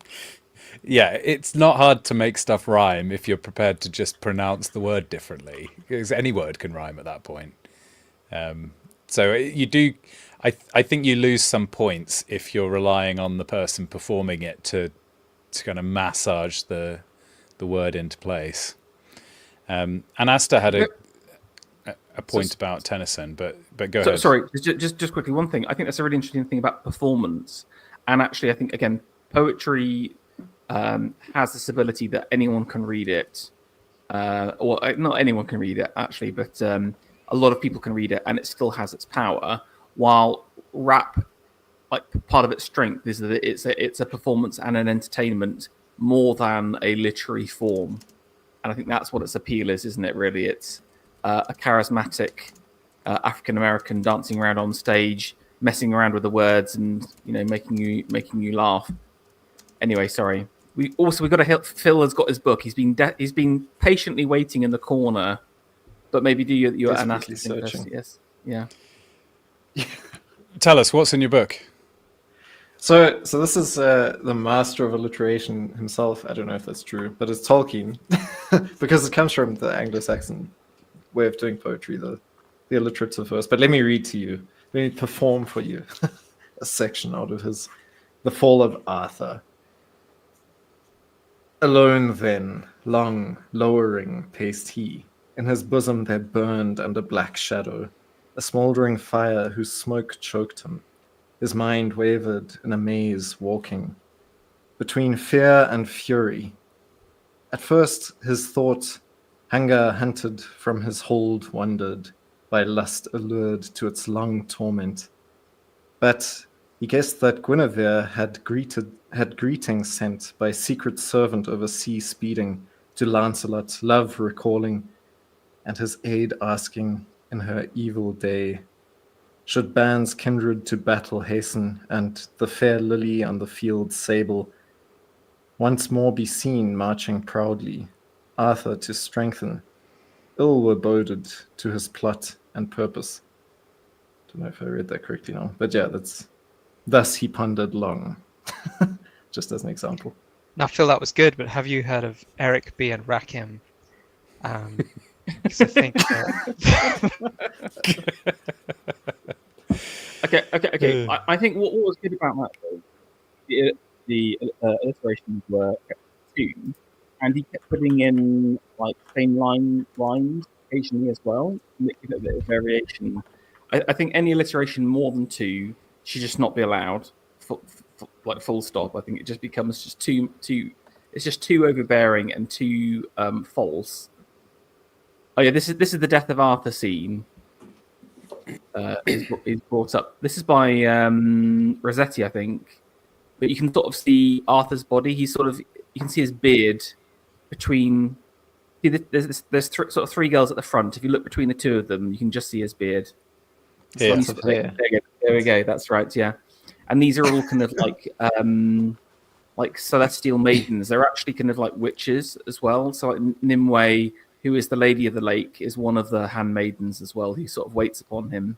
Yeah, it's not hard to make stuff rhyme if you're prepared to just pronounce the word differently, because any word can rhyme at that point. So you do, I think you lose some points if you're relying on the person performing it to kind of massage the word into place. And Asta had a point about Tennyson, but go ahead. Sorry, just quickly, one thing. I think that's a really interesting thing about performance. And actually, I think, again, poetry has this ability that anyone can read it. Or not anyone can read it, actually, but... a lot of people can read it and it still has its power, while rap, like part of its strength is that it's a performance and an entertainment more than a literary form. And I think that's what its appeal is, isn't it, really? It's a charismatic African-American dancing around on stage, messing around with the words and, making you laugh. Anyway, sorry. We've got to help. Phil has got his book. He's been patiently waiting in the corner. But maybe do your analysis searching. Yes. Yeah. Tell us, what's in your book? So this is the master of alliteration himself. I don't know if that's true, but it's Tolkien, because it comes from the Anglo-Saxon way of doing poetry, the alliterative verse. But let me read to you. Let me perform for you a section out of The Fall of Arthur. Alone then, long, lowering, paced he. In his bosom there burned under black shadow a smouldering fire whose smoke choked him. His mind wavered in a maze walking between fear and fury. At first his thought, hunger hunted from his hold wandered, by lust allured to its long torment. But he guessed that Guinevere had greeting sent by secret servant over sea speeding to Lancelot, love recalling, and his aid asking in her evil day. Should bands kindred to battle hasten, and the fair lily on the field sable once more be seen marching proudly, Arthur to strengthen, ill were boded to his plot and purpose. Don't know if I read that correctly now, but yeah, that's thus he pondered long. Just as an example. Now, Phil, that was good, but have you heard of Eric B. and Rakim? Because I think. Okay. I think what was good about that, though, the illustrations were cartoon, and he kept putting in like same lines occasionally as well, making a bit of variation. I think any alliteration more than 2 should just not be allowed. Full stop. I think it just becomes just too. It's just too overbearing and too false. Oh yeah, this is the death of Arthur scene. Is brought up. This is by Rossetti, I think. But you can sort of see Arthur's body. You can see his beard between. There's sort of 3 girls at the front. If you look between the 2 of them, you can just see his beard. Yeah. There we go. That's right. Yeah, and these are all kind of like celestial maidens. They're actually kind of like witches as well. So like Nimue, who is the Lady of the Lake, is one of the handmaidens as well, who sort of waits upon him.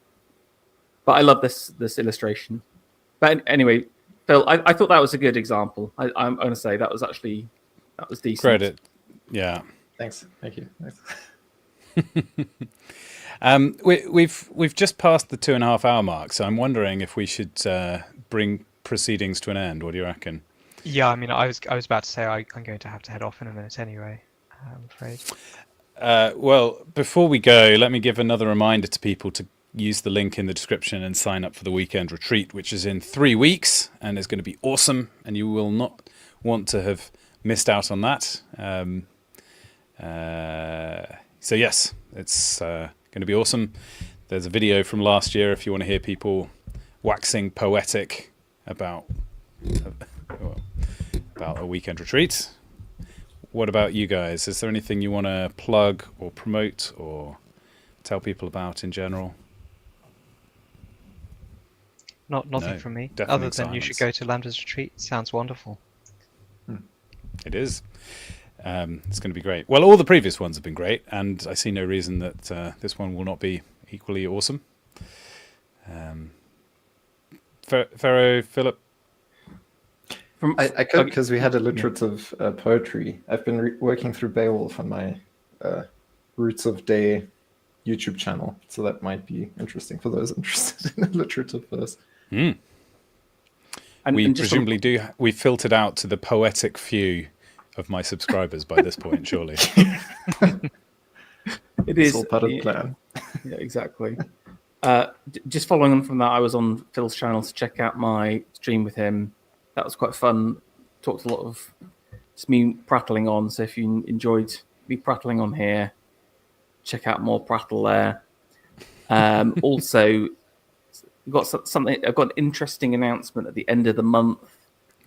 But I love this illustration. But anyway, Phil, I thought that was a good example. I'm going to say that was decent. Credit, yeah. Thanks. Thank you. Thanks. We've just passed the 2.5 hour mark, so I'm wondering if we should bring proceedings to an end. What do you reckon? Yeah, I mean, I was about to say I'm going to have to head off in a minute anyway, I'm afraid. Well, before we go, let me give another reminder to people to use the link in the description and sign up for the weekend retreat, which is in 3 weeks and is going to be awesome, and you will not want to have missed out on that. So yes, it's going to be awesome. There's a video from last year if you want to hear people waxing poetic about a weekend retreat. What about you guys? Is there anything you want to plug or promote or tell people about in general? Nothing No, from me, definitely other than silence. you should go to Lambda's retreat. Sounds wonderful. It is. It's going to be great. Well, all the previous ones have been great, and I see no reason that this one will not be equally awesome. Pharaoh, Philip? I could, because we had alliterative poetry. I've been working through Beowulf on my Roots of Day YouTube channel, so that might be interesting for those interested in alliterative verse. We presumably do. We filtered out to the poetic few of my subscribers by this point, surely. It is all part of the plan. Yeah, exactly. Just following on from that, I was on Phil's channel to check out my stream with him. That was quite fun. Talked a lot of just me prattling on. So if you enjoyed me prattling on here, check out more prattle there. Also, got something. I've got an interesting announcement at the end of the month,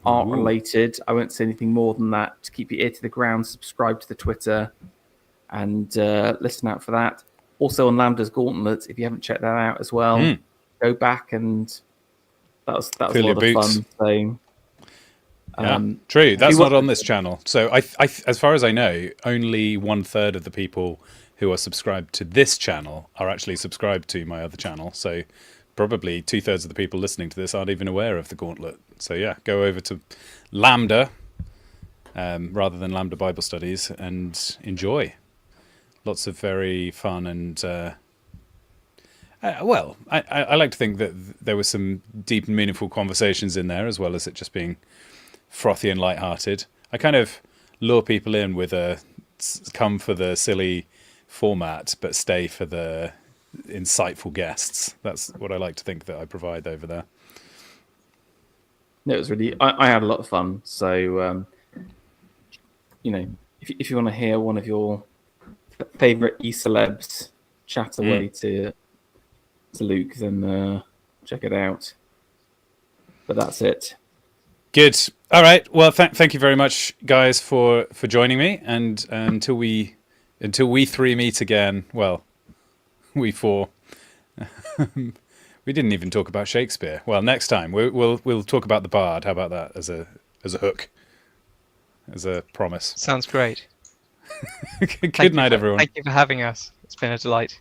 art related. I won't say anything more than that. To keep your ear to the ground, subscribe to the Twitter, and listen out for that. Also on Lambda's Gauntlet, if you haven't checked that out as well, go back, and that was a lot of fun. So, yeah, true. That's not on this channel. So I, as far as I know, only 1/3 of the people who are subscribed to this channel are actually subscribed to my other channel. So probably 2/3 of the people listening to this aren't even aware of the Gauntlet. So yeah, go over to Lambda rather than Lambda Bible Studies and enjoy. Lots of very fun and I like to think that there were some deep and meaningful conversations in there, as well as it just being frothy and lighthearted. I kind of lure people in with a come for the silly format, but stay for the insightful guests. That's what I like to think that I provide over there. No, it was really. I had a lot of fun. So, if you want to hear one of your favorite e-celebs chat away to Luke, then check it out. But that's it. Good. All right. Well, thank you very much, guys, for joining me. And until we 3 meet again, well, we 4. We didn't even talk about Shakespeare. Well, next time we'll talk about the Bard. How about that as a hook, as a promise? Sounds great. Good night, everyone. Thank you for having us. It's been a delight.